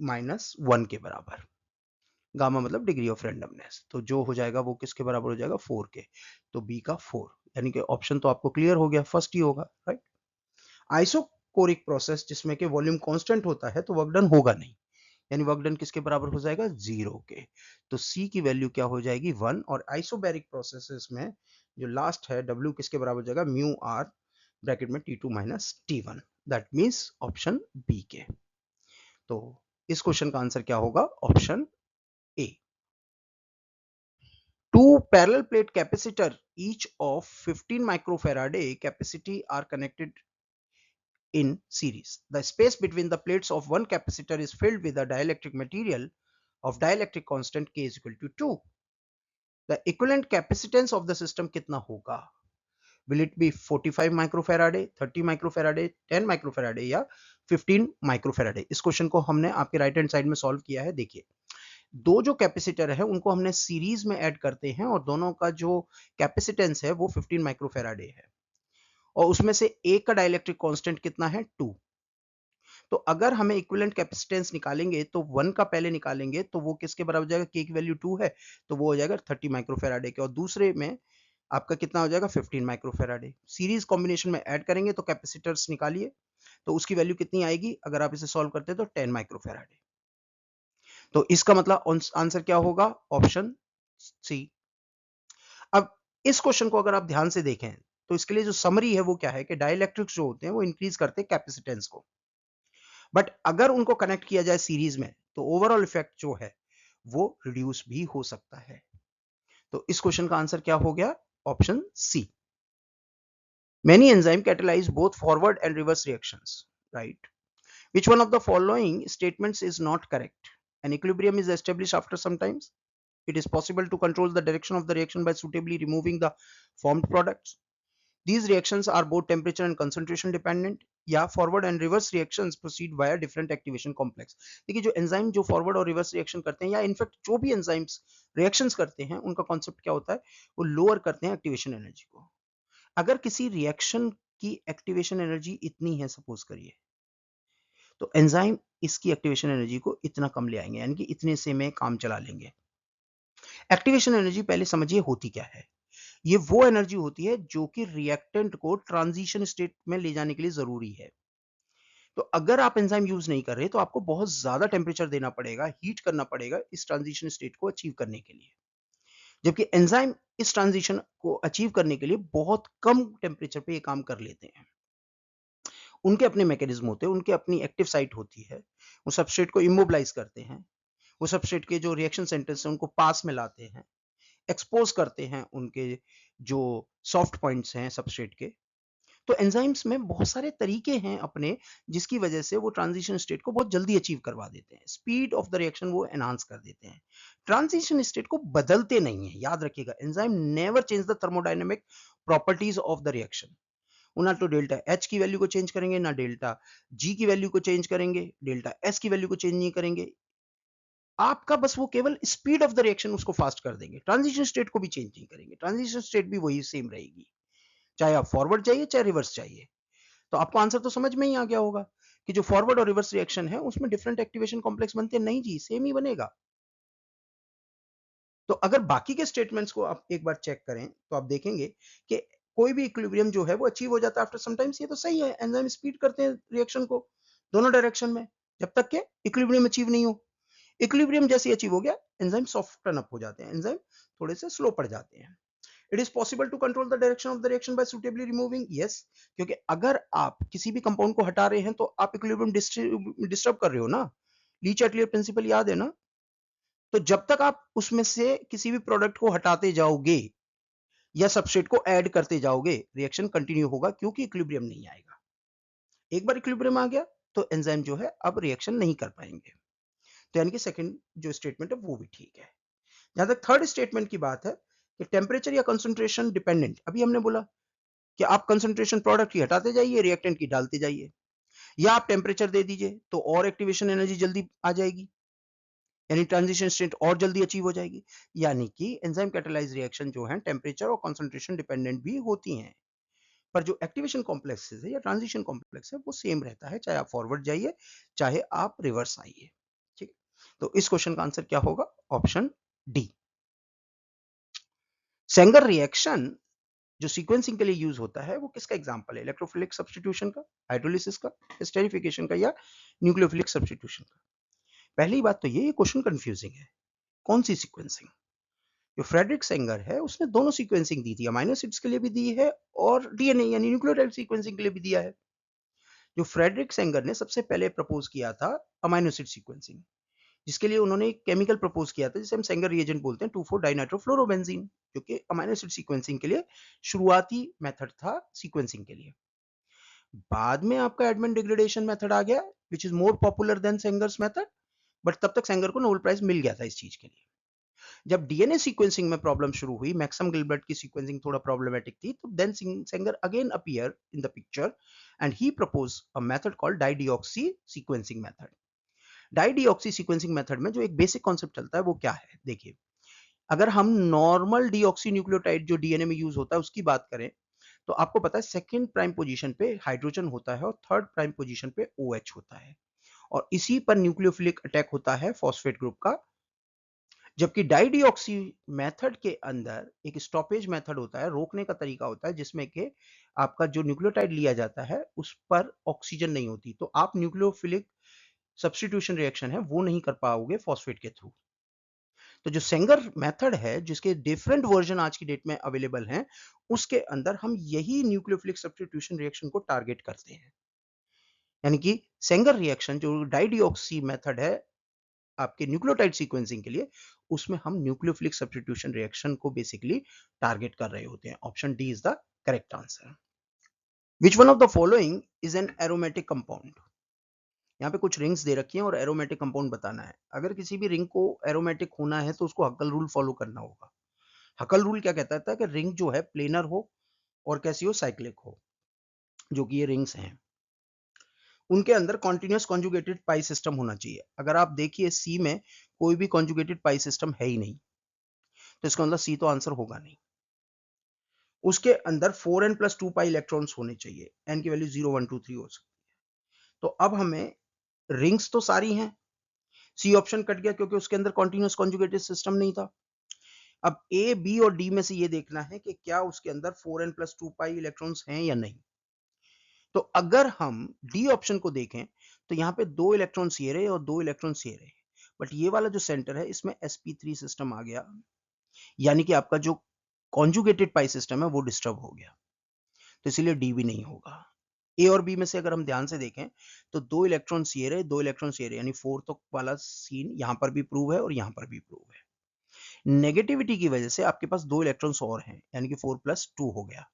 minus 1 के बराबर। गामा मतलब डिग्री ऑफ रैंडमनेस, तो जो हो जाएगा वो किसके बराबर हो जाएगा, 4 के। तो बी का 4, यानी कि ऑप्शन तो आपको क्लियर हो गया, फर्स्ट ही होगा, राइट। आइसोकोरिक प्रोसेस जिसमें कि वॉल्यूम कांस्टेंट होता है तो वर्क डन होगा नहीं, यानी वर्क डन किसके बराबर हो जाएगा, 0 के। तो सी की वैल्यू क्या हो जाएगी, 1। और आइसोबैरिक प्रोसेसेस में जो लास्ट है W किसके बराबर हो जाएगा, म्यू आर ब्रैकेट में T2 minus T1, that means option B के। तो इस क्वेश्चन का आंसर क्या होगा, option A. Two parallel plate capacitor each of 15 microfarad capacity are connected in series. The space between the plates of one capacitor is filled with a dielectric material of dielectric constant K is equal to 2. The equivalent capacitance of the system कितना होगा? Will it be 45 microfarad, 30 microfarad, 10 microfarad या 15 microfarad? इस question को हमने आपके right hand side में solve किया है। देखिए दो जो कैपेसिटर है उनको हमने सीरीज में ऐड करते हैं और दोनों का जो कैपेसिटेंस है वो 15 माइक्रोफेराडे है और उसमें से एक का डाइलेक्ट्रिक कांस्टेंट कितना है, 2। तो अगर हमें इक्विवेलेंट कैपेसिटेंस निकालेंगे तो 1 का पहले निकालेंगे तो वो किसके बराबर हो जाएगा, के की वैल्यू 2 है तो वो हो जाएगा 30 माइक्रोफेराडे के, और दूसरे में आपका कितना हो जाएगा, 15 माइक्रोफेराडे। सीरीज कॉम्बिनेशन में ऐड करेंगे तो कैपेसिटर्स निकालिए तो उसकी वैल्यू कितनी आएगी, अगर आप इसे सॉल्व करते हैं तो 10 माइक्रोफेराडे। तो इसका मतलब आंसर क्या होगा? Option C. अब इस क्वेश्चन को अगर आप ध्यान से देखें तो इसके लिए जो समरी है वो क्या है कि डाइलेक्ट्रिक्स जो होते हैं वो इंक्रीज करते हैं कैपेसिटेंस को, बट अगर उनको कनेक्ट किया जाए सीरीज में तो ओवरऑल इफेक्ट जो है वो रिड्यूस भी हो सकता है। तो इस क्वेश्चन का आंसर क्या हो गया? Option C. Many enzymes catalyze both forward and reverse reactions, right? Which one of the following statements is not correct? An equilibrium is established after some time. It is possible to control the direction of the reaction by suitably removing the formed products. These reactions are both temperature and concentration dependent. या forward and reverse reactions proceed via different activation complex. देखिए जो enzyme जो forward और reverse reaction करते हैं या in fact जो भी एंजाइम्स रिएक्शंस करते हैं उनका कॉन्सेप्ट क्या होता है? वो लोअर करते हैं एक्टिवेशन एनर्जी को। अगर किसी रिएक्शन की एक्टिवेशन एनर्जी इतनी है सपोज करिए, तो एंजाइम इसकी एक्टिवेशन एनर्जी को इतना कम ले आएंगे, यानी कि इतने से में काम चला लेंगे। एक्टिवेशन एनर्जी पहले समझिए होती क्या है। ये वो एनर्जी होती है जो कि रिएक्टेंट को ट्रांजिशन स्टेट में ले जाने के लिए जरूरी है। तो अगर आप एंजाइम यूज नहीं कर रहे तो आपको बहुत ज्यादा टेम्परेचर देना पड़ेगा, हीट करना पड़ेगा इस ट्रांजिशन स्टेट को अचीव करने के लिए, जबकि एंजाइम इस ट्रांजिशन को अचीव करने के लिए बहुत कम टेम्परेचर पे ये काम कर लेते हैं। उनके अपने मैकेनिज्म होते हैं, उनके अपनी एक्टिव साइट होती है, वो सबस्ट्रेट को इमोबिलाइज करते हैं, वो सबस्ट्रेट के जो रिएक्शन सेंटर्स हैं उनको पास में लाते हैं, एक्सपोज करते हैं उनके जो सॉफ्ट पॉइंट्स हैं सबस्ट्रेट के। तो एंजाइम्स में बहुत सारे तरीके हैं अपने, जिसकी वजह से वो ट्रांजिशन स्टेट को बहुत जल्दी अचीव करवा देते हैं, स्पीड ऑफ द रिएक्शन वो एनहांस कर देते हैं। ट्रांजिशन स्टेट को बदलते नहीं है, याद रखिएगा, enzyme never change the thermodynamic properties of the reaction. वो ना तो डेल्टा एच की वैल्यू को चेंज करेंगे, ना डेल्टा जी की वैल्यू को चेंज करेंगे, डेल्टा एस की वैल्यू को चेंज नहीं करेंगे। आपका बस वो केवल स्पीड ऑफ द रिएक्शन उसको फास्ट कर देंगे, ट्रांजिशन स्टेट को भी चेंज नहीं करेंगे, ट्रांजिशन स्टेट भी वही सेम रहेगी, चाहे आप फॉरवर्ड चाहिए चाहे रिवर्स चाहिए। तो आपको आंसर तो समझ में ही आ गया होगा कि जो फॉरवर्ड और रिवर्स रिएक्शन है उसमें डिफरेंट एक्टिवेशन कॉम्प्लेक्स बनते नहीं जी, सेम ही बनेगा। तो अगर बाकी के स्टेटमेंट्स को आप एक बार चेक करें तो आप देखेंगे कि कोई भी इक्विलिब्रियम जो है वो अचीव हो जाता है आफ्टर सम टाइम्स, ये तो सही है, एंजाइम स्पीड करते हैं रिएक्शन को दोनों डायरेक्शन में, जब तक के इक्विलिब्रियम अचीव नहीं हो। इक्विलिब्रियम जैसे अचीव हो गया, एंजाइम सॉफ्टन अप हो जाते हैं, एंजाइम थोड़े से स्लो पड़ जाते हैं। It is possible to control the direction of the reaction by suitably removing, yes, क्योंकि अगर आप किसी भी कंपाउंड को हटा रहे हैं तो आप इक्विलिब्रियम डिस्टर्ब कर रहे हो ना। ली चैटलियर प्रिंसिपल याद है ना? तो जब तक आप उसमें से किसी भी प्रोडक्ट को हटाते जाओगे या सबस्ट्रेट को ऐड करते जाओगे, रिएक्शन कंटिन्यू होगा, क्योंकि इक्विलिब्रियम नहीं आएगा। एक बार इक्विलिब्रियम आ गया तो एंजाइम जो है अब रिएक्शन नहीं कर पाएंगे। तो यानी कि सेकंड जो स्टेटमेंट है वो भी ठीक है। जहां तक थर्ड स्टेटमेंट की बात है कि टेम्परेचर या कंसंट्रेशन डिपेंडेंट, अभी हमने बोला कि आप कंसंट्रेशन प्रोडक्ट की हटाते जाइए, रिएक्टेंट की डालते जाइए, या आप टेम्परेचर दे दीजिए तो और एक्टिवेशन एनर्जी जल्दी आ जाएगी, यानी ट्रांजिशन स्टेट और जल्दी अचीव हो जाएगी। यानी कि एंजाइम कैटालाइज रिएक्शन जो है टेम्परेचर और कंसंट्रेशन डिपेंडेंट भी होती हैं, पर जो एक्टिवेशन कॉम्प्लेक्स है या ट्रांजिशन कॉम्प्लेक्स है वो सेम रहता है, चाहे आप फॉरवर्ड जाइए चाहे आप रिवर्स आइए। ठीक, तो इस क्वेश्चन का आंसर क्या होगा? Option D. सेंगर रिएक्शन जो सीक्वेंसिंग के लिए यूज होता है वो किसका एग्जांपल है? इलेक्ट्रोफिलिक सब्स्टिट्यूशन का, हाइड्रोलिसिस का, स्टेरिफिकेशन का, या न्यूक्लियोफिलिक सब्स्टिट्यूशन का? पहली बात तो ये क्वेश्चन कंफ्यूजिंग है। कौन सी सीक्वेंसिंग? जो फ्रेडरिक सेंगर है उसने दोनों सीक्वेंसिंग दी थी, अमाइनो एसिड्स के लिए भी दी है और डीएनए यानी न्यूक्लियोटाइड सीक्वेंसिंग के लिए भी दिया है। जो फ्रेडरिक सेंगर ने सबसे पहले प्रपोज किया था अमाइनो एसिड सीक्वेंसिंग, जिसके लिए उन्होंने एक केमिकल प्रपोज किया था जिसे हम सेंगर रिएजेंट बोलते हैं, 2,4 डाइनाइट्रोफ्लोरोबेंजीन, जो कि अमाइनो एसिड सीक्वेंसिंग के लिए शुरुआती मेथड था सीक्वेंसिंग के लिए। बाद में आपका एडमंड डिग्रेडेशन मेथड आ गया which is more popular than Sanger's method, but तब तक सेंगर को नोबेल प्राइज मिल गया था इस चीज के लिए। जब डीएनए सीक्वेंसिंग में प्रॉब्लम शुरू हुई, मैक्सम गिलबर्ट की सीक्वेंसिंग थोड़ा प्रॉब्लमेटिक थी, तो then Sanger again appear in the picture and he propose a method called dideoxy sequencing method. Dideoxy sequencing method में जो एक बेसिक कॉन्सेप्ट चलता है वो क्या है? देखिए, अगर हम नॉर्मल डीऑक्सी न्यूक्लियोटाइड जो डीएनए में यूज होता है उसकी बात करें तो आपको पता है सेकंड प्राइम पोजीशन पे हाइड्रोजन होता है और थर्ड प्राइम पोजीशन पे OH होता है, और इसी पर न्यूक्लियोफिलिक अटैक होता है फॉस्फेट ग्रुप का। जबकि डाइडिऑक्सी मेथड के अंदर एक स्टॉपेज मेथड होता है, रोकने का तरीका होता है, जिसमें कि आपका जो न्यूक्लियोटाइड लिया जाता है उस पर ऑक्सीजन नहीं होती, तो आप न्यूक्लियोफिलिक सब्स्टिट्यूशन रिएक्शन है वो नहीं कर पाओगे फॉस्फेट के थ्रू। तो जो सेंगर मेथड है, जिसके डिफरेंट वर्जन आज की डेट में अवेलेबल हैं, उसके अंदर हम यही न्यूक्लियोफिलिक सब्स्टिट्यूशन रिएक्शन को टारगेट करते हैं। यानी कि सेंगर रिएक्शन जो डाइडिऑक्सी मेथड है आपके न्यूक्लियोटाइड सीक्वेंसिंग के लिए, उसमें हम न्यूक्लियोफिलिक सब्स्टिट्यूशन रिएक्शन को बेसिकली टारगेट कर रहे होते हैं। Option D is the correct answer. Which one of the following is an aromatic compound? यहाँ पे कुछ रिंग्स दे रखी हैं और एरोमेटिक कंपाउंड बताना है। अगर किसी भी रिंग को एरोमेटिक होना है तो उसको हक्कल रूल फॉलो करना होगा। हक्कल रूल क्या कहता था कि रिंग जो है प्लेनर हो और कैसी हो, साइक्लिक हो, जो कि ये रिंग्स हैं। उनके अंदर कॉन्टिन्यूअस कॉन्जुगेटेड पाई सिस्टम होना चाहिए। अगर आप देखिए सी में कोई भी कॉन्जुगेटेड पाई सिस्टम है ही नहीं, तो इसका मतलब सी तो आंसर होगा नहीं। उसके अंदर 4n + 2 पाई इलेक्ट्रॉन्स होने चाहिए। n की वैल्यू 0 1 2 3 हो सकती है। तो अब हमें रिंग्स तो सारी हैं, सी ऑप्शन कट गया क्योंकि उसके अंदर कॉन्टिन्यूअस कॉन्जुगेटेड सिस्टम नहीं था। अब ए, बी और डी में से ये देखना है कि क्या उसके अंदर 4n + 2 पाई इलेक्ट्रॉन्स हैं या नहीं। तो अगर हम डी ऑप्शन को देखें तो यहाँ पे 2 इलेक्ट्रॉन्स ये रहे और 2 इलेक्ट्रॉन्स ये रहे, बट ये वाला जो सेंटर है इसमें sp3 सिस्टम आ गया, यानी कि आपका जो कॉन्जुगेटेड पाई सिस्टम है वो डिस्टर्ब हो गया, तो इसीलिए डी भी नहीं होगा। ए और बी में से अगर हम ध्यान से देखें तो 2 इलेक्ट्रॉन्स ये रहे, 2 इलेक्ट्रॉन्स ये रहे, यानी फोर्थ वाला सीन यहाँ पर भी प्रूव है और यहाँ पर भी प्रूव है। नेगेटिविटी की वजह से आपके पास 2 इलेक्ट्रॉन्स और हैं, यानी कि 4 + 2 हो गया,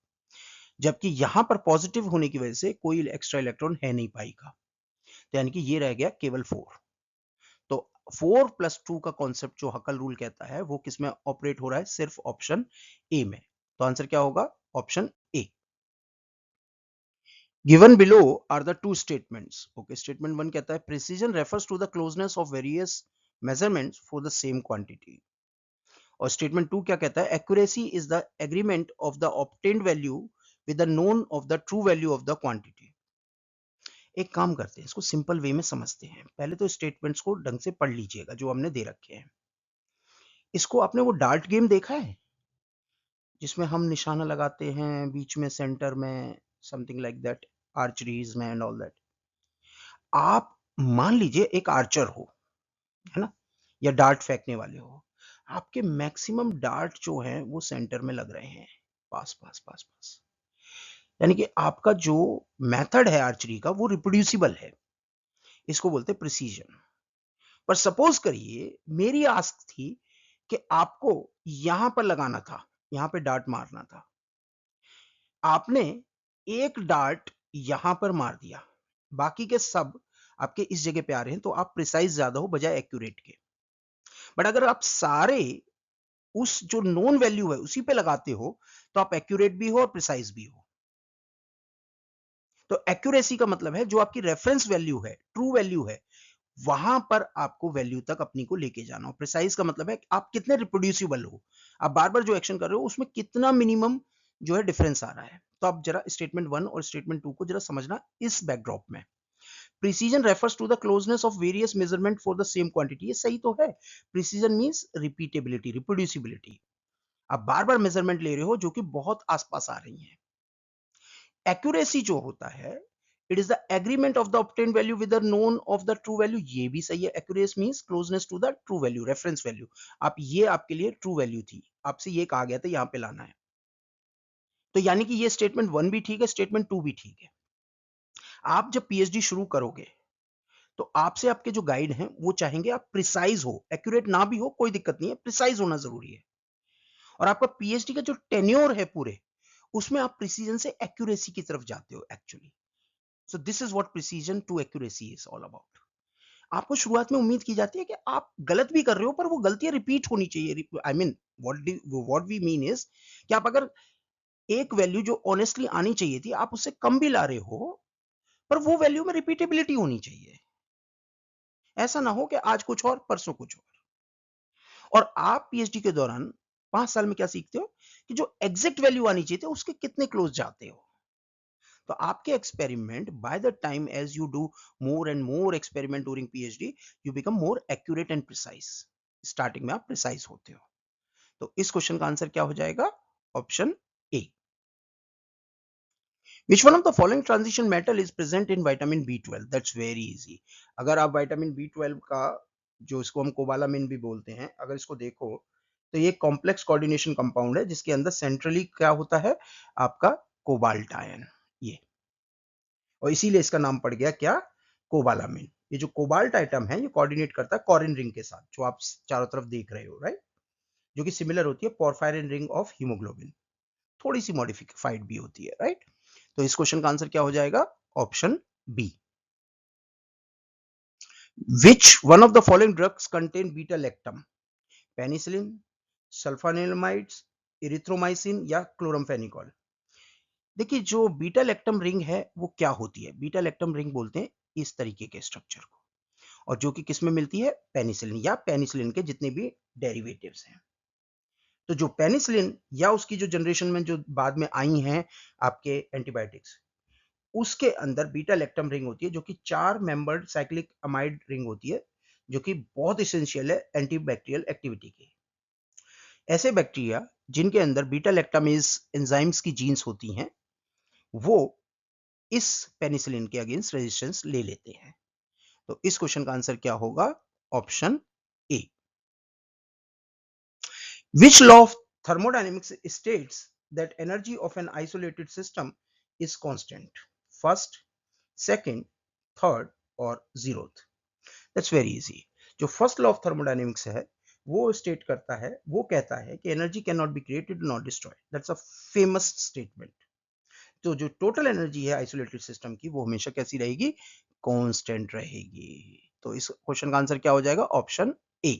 जबकि यहां पर पॉजिटिव होने की वजह से कोई एक्स्ट्रा इलेक्ट्रॉन है नहीं पाई का, तो यानी कि ये रह गया केवल 4। तो 4 + 2 का कॉन्सेप्ट जो हकल रूल कहता है वो किसमें ऑपरेट हो रहा है, सिर्फ ऑप्शन ए में। तो आंसर क्या होगा, option A. Given below are the two statements. Okay, statement 1 कहता है precision refers to the closeness of various measurements for the same quantity. और स्टेटमेंट 2 क्या कहता है, accuracy is the agreement of the obtained value with the known of the true value of the quantity. एक काम करते हैं, इसको simple way में समझते हैं। पहले तो स्टेटमेंट्स को ढंग से पढ़ लीजिएगा जो हमने दे रखे हैं। इसको आपने वो डार्ट गेम देखा है जिसमें हम निशाना लगाते हैं बीच में सेंटर में, समथिंग लाइक दैट, आर्चरीज में एंड ऑल दैट। आप मान लीजिए एक आर्चर हो, है ना, या डार्ट फेंकने वाले हो, आपके मैक्सिमम डार्ट जो हैं वो सेंटर में लग रहे हैं, पास पास पास पास, यानी कि आपका जो मेथड है आर्चरी का वो रिप्रोड्यूसिबल है, इसको बोलते हैं प्रिसीजन। पर सपोज करिए मेरी आस्क थी कि आपको यहां पर लगाना था, यहां पे डार्ट मारना था, आपने एक डार्ट यहां पर मार दिया, बाकी के सब आपके इस जगह पे आ रहे हैं, तो आप प्रिसाइज ज्यादा हो बजाय एक्यूरेट के। बट अगर आप सारे उस जो नोन वैल्यू है उसी पे लगाते हो तो आप एक्यूरेट भी हो और प्रिसाइज भी हो। तो एक्यूरेसी का मतलब है जो आपकी रेफरेंस वैल्यू है, ट्रू वैल्यू है, वहां पर आपको वैल्यू तक अपनी को लेके जाना हो। प्रिसाइज का मतलब है आप कितने रिप्रोड्यूसिबल हो, आप बार बार जो एक्शन कर रहे हो उसमें कितना मिनिमम जो है डिफरेंस आ रहा है। तो आप जरा स्टेटमेंट 1 और स्टेटमेंट 2 को जरा समझना इस बैकड्रॉप में। Precision refers to the closeness of various measurement for the same quantity, ये सही तो है। प्रिसीजन मींस रिपीटेबिलिटी, रिप्रोड्यूसिबिलिटी, आप बार बार मेजरमेंट ले रहे हो जो कि बहुत आसपास आ रही हैं। एक्यूरेसी जो होता है, it is the agreement of the obtained value with the known of the true value, ये भी सही है। Accuracy means closeness to the true value, reference value. आप ये आपके लिए ट्रू वैल्यू थी, आपसे ये कहा गया था यहां पे लाना है, तो यानी कि ये स्टेटमेंट 1 भी ठीक है, स्टेटमेंट 2 भी ठीक है। आप जब पीएचडी शुरू करोगे तो आपसे आपके जो गाइड हैं वो चाहेंगे आप प्रिसाइज हो, एक्यूरेट ना भी हो कोई दिक्कत नहीं है, प्रिसाइज होना जरूरी है। और आपका पीएचडी का जो टेन्योर है पूरे, उसमें आप प्रिसीजन से एक्यूरेसी की तरफ जाते हो actually. So this is what precision to accuracy is all about. आपको शुरुआत में उम्मीद की जाती है कि आप गलत भी कर रहे हो पर वो गलतियां रिपीट होनी चाहिए। I mean what we mean is कि आप अगर एक वैल्यू जो ऑनेस्टली आनी चाहिए थी आप उससे कम भी ला रहे हो, पर वो वैल्यू में रिपीटेबिलिटी होनी चाहिए। ऐसा ना हो कि आज कुछ और परसों कुछ और आप पीएचडी के दौरान 5 साल में क्या सीखते हो कि जो एग्जैक्ट वैल्यू आनी चाहिए थी उसके कितने क्लोज जाते हो। तो आपके experiment by the time as you do more and more experiment during PhD, you become more accurate and precise. Starting में आप प्रिसाइज होते हो। तो इस क्वेश्चन का आंसर क्या हो जाएगा, option A. Which one of the following transition metal is present in vitamin B12? That's very easy. अगर आप vitamin B12 का जो इसको हम कोबालामिन भी बोलते हैं, अगर इसको देखो तो ये कॉम्प्लेक्स कोऑर्डिनेशन कंपाउंड है जिसके अंदर सेंट्रली क्या होता है आपका कोबाल्ट आयन, ये, और इसीलिए इसका नाम पड़ गया क्या, कोबालामिन। ये जो कोबाल्ट आइटम है ये कोऑर्डिनेट करता है कॉरिन रिंग के साथ जो आप चारों तरफ देख रहे हो, राइट, जो कि सिमिलर होती है पोरफायरिन रिंग ऑफ हीमोग्लोबिन, थोड़ी सी मॉडिफाइड भी होती है, राइट। तो इस क्वेश्चन का आंसर क्या हो जाएगा, option B. Which one of the following drugs contain beta lactam? Penicillin, sulfanilamides, erythromycin या क्लोरमफेनिकॉल? देखिए जो बीटा लैक्टम रिंग है वो क्या होती है, बीटा लैक्टम रिंग बोलते हैं इस तरीके के स्ट्रक्चर को, और जो कि किस में मिलती है, पेनिसिलिन या पेनिसिलिन के जितने भी डेरिवेटिव्स हैं। तो जो पेनिसिलिन या उसकी जो जनरेशन में जो बाद में आई हैं आपके एंटीबायोटिक्स, उसके अंदर बीटा लैक्टम रिंग होती है जो कि 4 मेंबर्ड साइक्लिक अमाइड रिंग होती है, जो कि बहुत इसेंशियल है एंटीबैक्टीरियल एक्टिविटी के। ऐसे बैक्टीरिया जिनके अंदर बीटा लैक्टामेज एंजाइम्स की जीन्स होती हैं, वो इस पेनिसिलिन के अगेंस्ट रेजिस्टेंस ले लेते हैं। तो इस क्वेश्चन का आंसर क्या होगा, option A. Which law of thermodynamics states that energy of an isolated system is constant? First, second, third और zeroth? That's very easy. जो फर्स्ट लॉ ऑफ थर्मोडायनेमिक्स है वो स्टेट करता है, वो कहता है कि energy can not be created not destroyed. That's a famous statement. तो जो टोटल एनर्जी है आइसोलेटेड सिस्टम की वो हमेशा कैसी रहेगी, कांस्टेंट रहेगी। तो इस क्वेश्चन का आंसर क्या हो जाएगा, option A.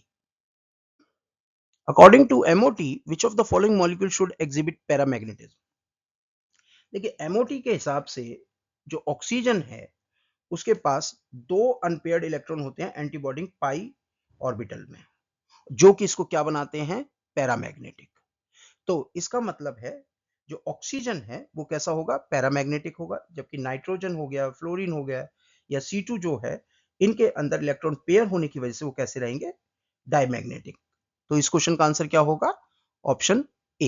According to MOT, which of the following molecule should exhibit paramagnetism? देखिए MOT के हिसाब से जो ऑक्सीजन है उसके पास 2 अनपेयर्ड इलेक्ट्रॉन होते हैं एंटीबॉडी पाई ऑर्बिटल में, जो कि इसको क्या बनाते हैं, पैरामैग्नेटिक। तो इसका मतलब है जो ऑक्सीजन है वो कैसा होगा, पैरामैग्नेटिक होगा, जबकि नाइट्रोजन हो गया, फ्लोरीन हो गया या C2 जो है, इनके अंदर इलेक्ट्रॉन पेयर होने की वजह से वो कैसे रहेंगे, डायमैग्नेटिक। तो इस क्वेश्चन का आंसर क्या होगा, option A.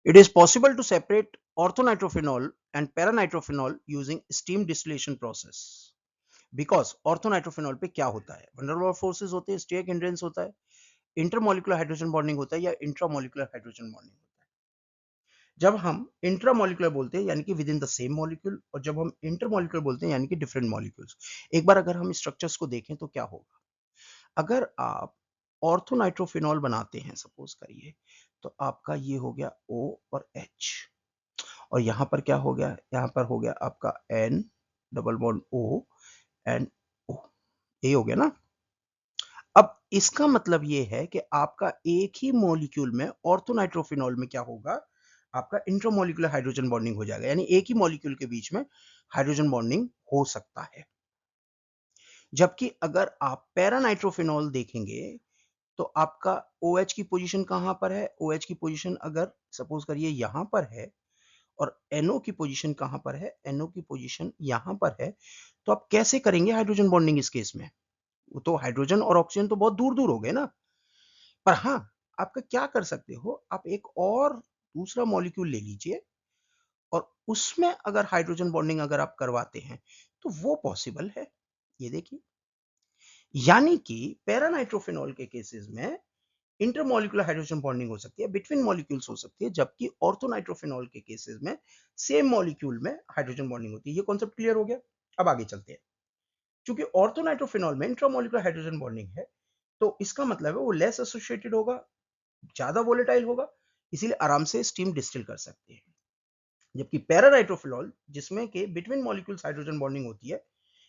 It is possible to separate orthonitrophenol and paranitrophenol using steam distillation process because orthonitrophenol पे क्या होता है, van der Waals forces होते हैं, steric hindrance होता है, इंटरमोलिकुलर हाइड्रोजन बॉन्डिंग होता है या इंट्रामोलिकुलर हाइड्रोजन बॉन्डिंग होता है। जब हम इंट्रामोलिकुलर बोलते हैं यानी कि with in the same molecule, और जब हम इंटरमोलिकुलर बोलते हैं यानी कि डिफरेंट मॉलिक्यूल्स। एक बार अगर हम स्ट्रक्चर्स को देखें तो क्या होगा, अगर आप ऑर्थोनाइट्रोफिनॉल बनाते हैं सपोज करिए, तो आपका ये हो गया O और H, और यहां पर क्या हो गया, यहां पर हो गया आपका N double bond O and O, ये हो गया ना। अब इसका मतलब ये है कि आपका एक ही मॉलिक्यूल में ऑर्थोनाइट्रोफिनॉल में क्या होगा, आपका इंट्रामोलिकुलर हाइड्रोजन बॉन्डिंग हो जाएगा, यानी एक ही मॉलिक्यूल के बीच में हाइड्रोजन बॉन्डिंग हो सकता है। जबकि अगर आप पैरानाइट्रोफिनॉल देखेंगे तो आपका OH की पोजीशन कहां पर है, OH की पोजीशन अगर सपोज करिए यहां पर है, और NO की पोजीशन कहां पर है, NO की पोजीशन यहां पर है, तो आप कैसे करेंगे हाइड्रोजन बॉन्डिंग इस केस में, वो तो हाइड्रोजन और ऑक्सीजन तो बहुत दूर दूर हो गए ना। पर हाँ, आपका क्या कर सकते हो, आप एक और दूसरा मॉलिक्यूल ले लीजिए और उसमें अगर हाइड्रोजन बॉन्डिंग अगर आप करवाते हैं तो वो पॉसिबल है। ये देखिए, यानी कि पैरानाइट्रोफिनॉल के केसेस में इंटरमॉलिक्यूलर हाइड्रोजन बॉन्डिंग हो सकती है, बिटवीन मॉलिक्यूल्स हो सकती है, जबकि ऑर्थोनाइट्रोफिनॉल के केसेस में सेम मॉलिक्यूल में हाइड्रोजन बॉन्डिंग होती है। ये कॉन्सेप्ट क्लियर हो गया। अब आगे चलते हैं। क्योंकि ऑर्थोनाइट्रोफिनॉल में इंट्रामॉलिक्यूलर हाइड्रोजन बॉन्डिंग है, तो इसका मतलब है वो लेस एसोसिएटेड होगा, ज्यादा वोलेटाइल होगा, इसीलिए आराम से स्टीम डिस्टिल कर सकते हैं। जबकि पैरानाइट्रोफिनॉल जिसमें के बिटवीन मॉलिक्यूल्स हाइड्रोजन बॉन्डिंग होती है,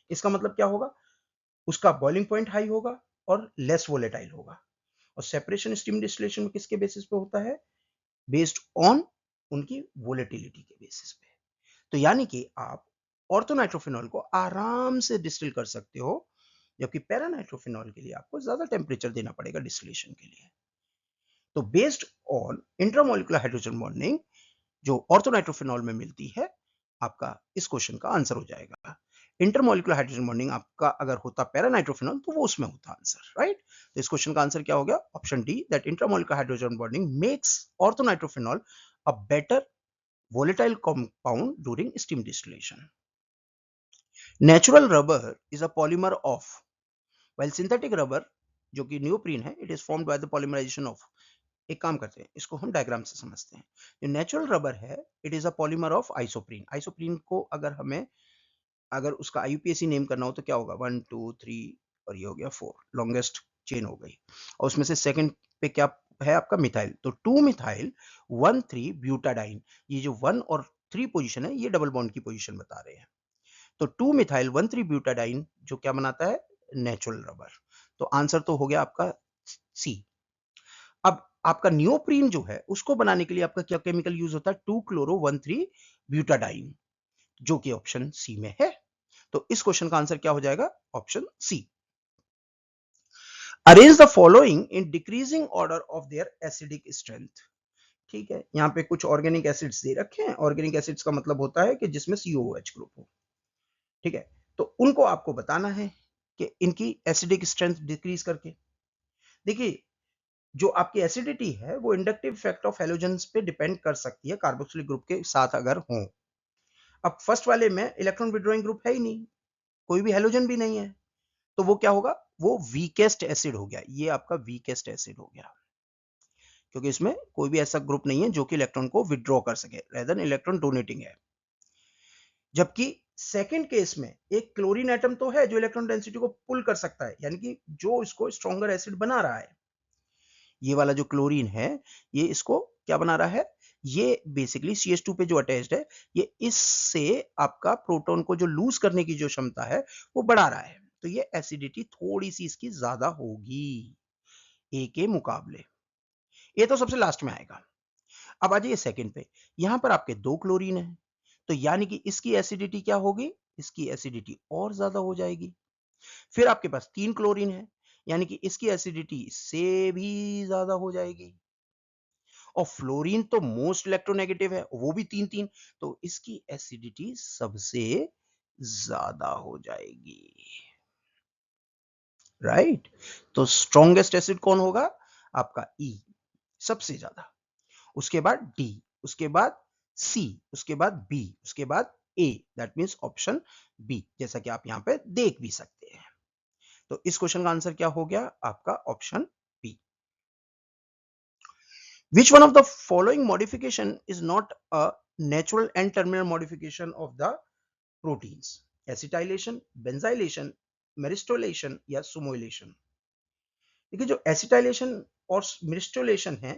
इसका मतलब क्या होगा, उसका बॉइलिंग पॉइंट हाई होगा और लेस वोलेटाइल होगा। और सेपरेशन स्टीम डिस्टिलेशन में किसके बेसिस पे होता है, बेस्ड ऑन उनकी वोलेटिलिटी के बेसिस पे। तो यानी कि आप ऑर्थोनाइट्रोफिनॉल को आराम से डिस्टिल कर सकते हो, जबकि पैरानाइट्रोफिनॉल के लिए आपको ज्यादा टेम्परेचर देना पड़ेगा डिस्टिलेशन के लिए। तो based on intramolecular hydrogen bonding जो ऑर्थोनाइट्रोफिनॉल में मिलती है, आपका इस क्वेश्चन का आंसर हो जाएगा। इंटरमोलिकुलर हाइड्रोजन बॉन्डिंग आपका अगर होता पैरानाइट्रोफिनॉल तो वो उसमें होता आंसर, राइट। तो इस क्वेश्चन का आंसर क्या हो गया, option D, that intermolecular hydrogen bonding makes orthonitrophenol a better volatile compound during steam distillation. Natural rubber is a polymer of, while synthetic rubber जो कि नियोप्रीन है, it is formed by the polymerization of. एक काम करते हैं, इसको हम diagram से समझते हैं. जो नेचुरल रबर है, it is a polymer of isoprene. Isoprene को अगर उसका आईयूपीएसी नेम करना हो तो क्या होगा, 1 2 3 और ये हो गया 4, लॉन्गेस्ट चेन हो गई. और उसमें से सेकंड पे क्या है आपका, मिथाइल. तो 2 मिथाइल 1 3 ब्यूटाडाइन. ये जो 1 और 3 पोजीशन है, ये डबल बॉन्ड की पोजीशन बता रहे हैं. तो 2 मिथाइल 1 3 ब्यूटाडाइन जो क्या बनाता है, नेचुरल रबर. तो आंसर तो हो गया आपका सी. अब आपका नियोप्रीन जो है उसको बनाने के लिए आपका क्या केमिकल यूज होता है, 2 क्लोरो 1 3 ब्यूटाडाइन, जो कि ऑप्शन सी में है. तो इस क्वेश्चन का आंसर क्या हो जाएगा, option C. Arrange the following in decreasing order of their acidic strength. ठीक है, यहां पे कुछ ऑर्गेनिक एसिड्स दे रखे हैं. ऑर्गेनिक एसिड्स का मतलब होता है कि जिसमें COOH ग्रुप हो. ठीक है, तो उनको आपको बताना है कि इनकी एसिडिक स्ट्रेंथ डिक्रीज करके. देखिए, जो आपकी एसिडिटी है वो इंडक्टिव इफेक्ट ऑफ हैलोजेंस पे डिपेंड कर सकती है कार्बोक्सिलिक ग्रुप के साथ अगर हो. अब फर्स्ट वाले में इलेक्ट्रॉन विड्रॉइंग ग्रुप है ही नहीं, कोई भी हैलोजन भी नहीं है, तो वो क्या होगा, वो वीकेस्ट एसिड हो गया. ये आपका वीकेस्ट एसिड हो गया, क्योंकि इसमें कोई भी ऐसा ग्रुप नहीं है जो कि इलेक्ट्रॉन को विड्रॉ कर सके, रेदर देन इलेक्ट्रॉन डोनेटिंग है. जबकि सेकेंड केस में एक क्लोरीन एटम तो है जो इलेक्ट्रॉन डेंसिटी को पुल कर सकता है, यानी कि जो इसको स्ट्रॉन्गर एसिड बना रहा है. ये वाला जो क्लोरीन है, ये इसको क्या बना रहा है, ये बेसिकली CH2 पे जो अटैच्ड है, ये इससे आपका प्रोटॉन को जो लूज करने की जो क्षमता है वो बढ़ा रहा है. तो ये एसिडिटी थोड़ी सी इसकी ज्यादा होगी ए के मुकाबले. ये तो सबसे लास्ट में आएगा. अब आ जाइए सेकंड पे. यहां पर आपके 2 क्लोरीन है, तो यानी कि इसकी एसिडिटी क्या होगी, इसकी एसिडिटी और ज्यादा हो जाएगी. फिर आपके पास 3 क्लोरीन है, यानी कि इसकी एसिडिटी से भी ज्यादा हो जाएगी. और फ्लोरीन तो मोस्ट इलेक्ट्रोनेगेटिव है, वो भी 3 3, तो इसकी एसिडिटी सबसे ज्यादा हो जाएगी. राइट. तो स्ट्रॉन्गेस्ट एसिड कौन होगा, आपका ई, सबसे ज्यादा. उसके बाद डी, उसके बाद सी, उसके बाद बी, उसके बाद ए. दैट मींस ऑप्शन बी, जैसा कि आप यहां पे देख भी सकते हैं. तो इस क्वेश्चन का आंसर क्या हो गया आपका, option B. Which one of the following modification is not a natural N-terminal modification of the proteins? Acetylation, benzylation, myristoylation या सुमोइलेशन. देखिए, जो एसिटाइलेशन और मेरिस्टोलेशन है,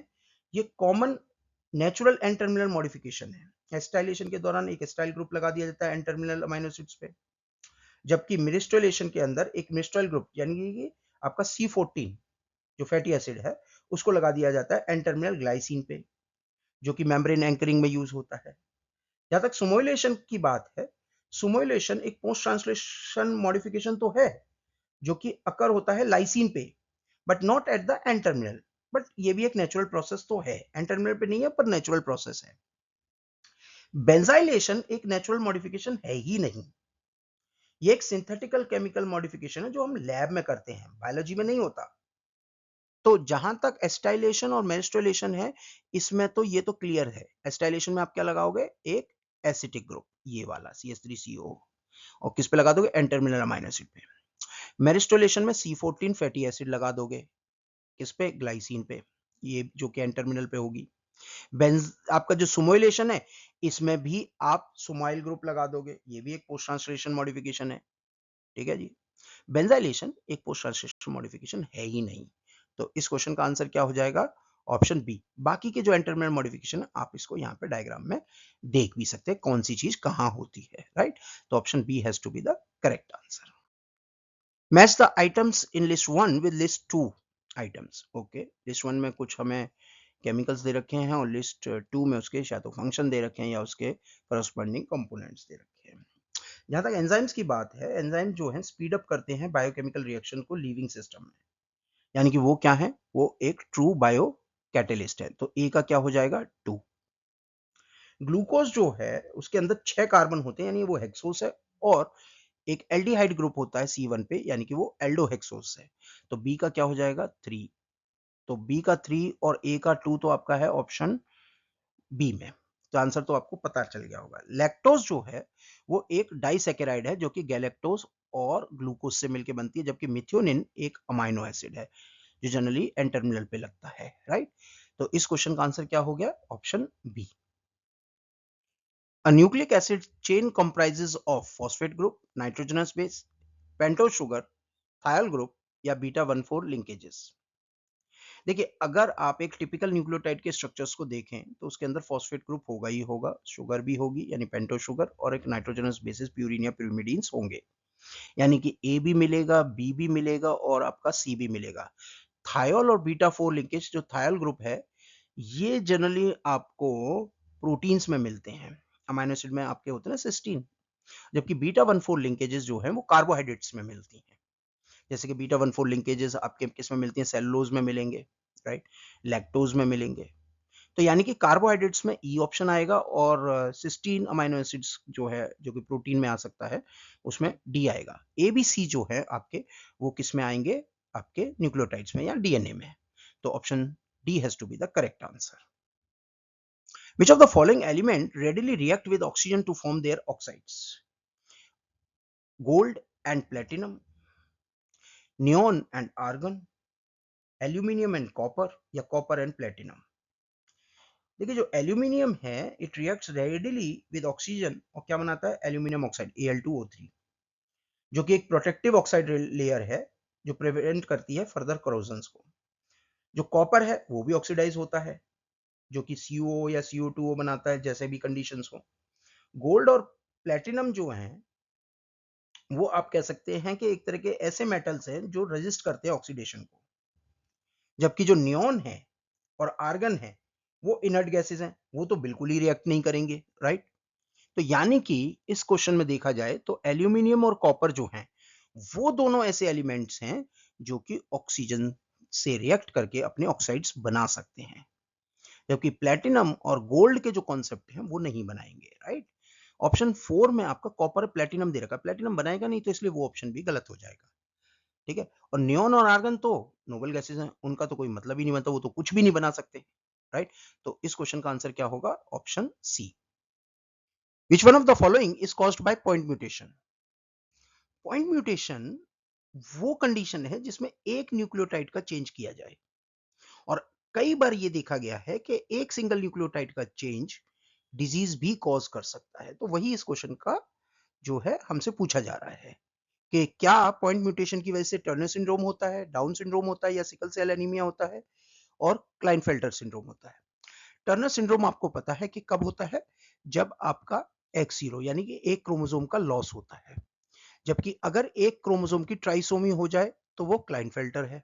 ये common natural N terminal modification है. एसिटाइलेशन के दौरान एक एसिटाइल ग्रुप लगा दिया जाता है एन टर्मिनल अमीनो एसिड्स पे, जबकि मेरिस्टोलेशन के अंदर एक मेरिस्टोइल ग्रुप यानी कि आपका C14 जो फैटी एसिड है उसको लगा दिया जाता है एन टर्मिनल ग्लाइसिन पे, जो कि मेम्ब्रेन एंकरिंग में यूज होता है. जहां तक सुमोइलेशन की बात है, सुमोइलेशन एक पोस्ट ट्रांसलेशन मॉडिफिकेशन तो है जो कि अकर होता है लाइसिन पे, but not at the N terminal. But ये भी एक नेचुरल प्रोसेस तो है, एन टर्मिनल पे नहीं है पर नेचुरल प्रोसेस है. बेंजाइलेशन एक नेचुरल मॉडिफिकेशन है ही नहीं, ये एक सिंथेटिकल केमिकल मॉडिफिकेशन है जो हम लैब में करते हैं, बायोलॉजी में नहीं होता. तो जहां तक एस्टाइलेशन और मेरिस्टोलेशन है, इसमें तो ये तो क्लियर है. एस्टाइलेशन में आप क्या लगाओगे, एक एसिटिक ग्रुप, ये वाला CH3CO, और किस पे लगा दोगे, एन टर्मिनल अमीनो एसिड पे. मेरिस्टोलेशन में C14 फैटी एसिड लगा दोगे, किस पे, ग्लाइसिन पे, ये जो कि एन टर्मिनल पे होगी. बेंज आपका जो सुमोइलेशन है, इसमें भी आप सुमाइल ग्रुप लगा दोगे, ये भी एक पोस्ट ट्रांसलेशन मॉडिफिकेशन है. ठीक है जी. बेंजाइलेशन एक पोस्ट ट्रांसलेशन मॉडिफिकेशन है ही नहीं. तो इस क्वेश्चन का आंसर क्या हो जाएगा, ऑप्शन बी. बाकी के जो एन टर्मिनल मॉडिफिकेशन आप इसको यहाँ पे डायग्राम में देख भी सकते हैं कौन सी चीज कहां होती है. राइट. तो option B has to be the correct answer. Match the items in list 1 with list 2 items. Okay, list 1 में कुछ हमें केमिकल्स दे रखे हैं और लिस्ट 2 में उसके शायद तो फंक्शन दे रखे हैं या उसके करस्पॉन्डिंग कंपोनेंट्स दे रखे हैं. जहां तक एंजाइम्स की बात है, एंजाइम जो है स्पीड अप करते हैं बायोकेमिकल रिएक्शन को लिविंग सिस्टम में, यानी कि वो क्या है, वो एक ट्रू बायो कैटेलिस्ट है. तो ए का क्या हो जाएगा, 2. ग्लूकोज जो है उसके अंदर 6 कार्बन होते हैं, यानी वो हेक्सोस है, और एक एल्डिहाइड ग्रुप होता है C1 पे, यानी कि वो एल्डोहेक्सोस है. तो बी का क्या हो जाएगा, 3. तो बी का 3 और ए का 2 तो आपका है ऑप्शन बी में. तो आंसर तो आपको पता चल गया होगा। लैक्टोज जो है वो एक डाइसैकेराइड है जो कि गैलेक्टोज और ग्लूकोज से मिलकर बनती है, जबकि मिथ्योनिन एक अमाइनो एसिड है जो जनरली एन टर्मिनल पे लगता है, राइट। तो इस क्वेश्चन का आंसर क्या हो गया? Option B. A nucleic acid chain comprises of phosphate group, nitrogenous base, pentose sugar, thiol group या बीटा 1,4 लिंकेजेस। देखिए, अगर आप एक टिपिकल न्यूक्लियोटाइड के स्ट्रक्चर्स को देखें तो उसके अंदर फॉस्फेट ग्रुप होगा ही होगा, शुगर भी होगी यानी पेंटोस शुगर, और एक नाइट्रोजनस बेसिस प्यूरिन या pyrimidines होंगे। यानी कि ए भी मिलेगा, बी भी मिलेगा और आपका सी भी मिलेगा। थायोल और बीटा 4 लिंकेज जो थायोल ग्रुप है, ये जनरली आपको प्रोटीन्स में मिलते हैं। अमाइनो एसिड में आपके होते हैं ना सिस्टीन, जबकि बीटा 1,4 लिंकेजेस जो हैं वो कार्बोहाइड्रेट्स में मिलती हैं। जैसे कि बीटा 1,4 लिंकेजेस आपके किस में मिलती हैं? सेलुलोज में मिलेंगे, राइट, लैक्टोज में मिलेंगे। तो यानी कि कार्बोहाइड्रेट्स में ई ऑप्शन आएगा और सिस्टीन अमाइनो एसिड्स जो है जो कि प्रोटीन में आ सकता है उसमें डी आएगा। ए बी सी जो है आपके वो किस में आएंगे? आपके न्यूक्लियोटाइड्स में या डीएनए में। तो option D has to be the correct answer. Which of the following element readily react with oxygen to form their oxides? Gold and platinum, neon and argon, aluminium and copper या copper and platinum। देखिए, जो aluminium है it reacts readily with oxygen और क्या बनाता है? Aluminium oxide Al2O3, जो कि एक प्रोटेक्टिव ऑक्साइड लेयर है जो प्रिवेंट करती है फर्दर करोजन को। जो कॉपर है वो भी ऑक्सीडाइज होता है जो कि CO या CO2O बनाता है जैसे भी कंडीशंस हो। गोल्ड और प्लेटिनम जो हैं वो आप कह सकते हैं कि एक तरह के ऐसे मेटल्स हैं जो रेजिस्ट करते हैं ऑक्सीडेशन को, जबकि जो नियॉन है और आर्गन है वो इनर्ट गैसेस हैं, वो तो बिल्कुल ही रिएक्ट नहीं करेंगे, राइट। तो यानी कि इस क्वेश्चन में देखा जाए तो एल्यूमिनियम और कॉपर जो हैं वो दोनों ऐसे एलिमेंट्स हैं जो कि ऑक्सीजन से रिएक्ट करके अपने ऑक्साइड्स बना सकते हैं, जबकि प्लेटिनम और गोल्ड के जो कॉन्सेप्ट हैं वो नहीं बनाएंगे, राइट। ऑप्शन 4 में आपका कॉपर प्लेटिनम दे रखा है, प्लेटिनम बनाएगा नहीं तो इसलिए वो ऑप्शन भी गलत हो जाएगा, ठीक है। और नियॉन और आर्गन तो नोबल गैसेस हैं, उनका तो कोई मतलब ही नहीं बनता, वो तो कुछ भी नहीं बना सकते, राइट। तो इस क्वेश्चन का आंसर क्या होगा? Option C. Which one of the following is caused by point mutation? Point mutation वो कंडीशन है जिसमें एक न्यूक्लियोटाइड का चेंज किया जाए, और कई बार ये देखा गया है कि एक सिंगल न्यूक्लियोटाइड का चेंज डिजीज भी कॉज कर सकता है। तो वही इस क्वेश्चन का जो है हमसे पूछा जा रहा है कि क्या पॉइंट म्यूटेशन की वजह से टर्नर सिंड्रोम होता है, डाउन सिंड्रोम होता है या सिकल सेल एनीमिया होता है और क्लाइनफेल्टर सिंड्रोम होता है। टर्नर सिंड्रोम आपको पता है कि कब होता है? जब आपका X0 यानी कि एक क्रोमोसोम का लॉस होता है, जबकि अगर एक क्रोमोसोम की ट्राइसोमी हो जाए तो वो क्लाइनफेल्टर है।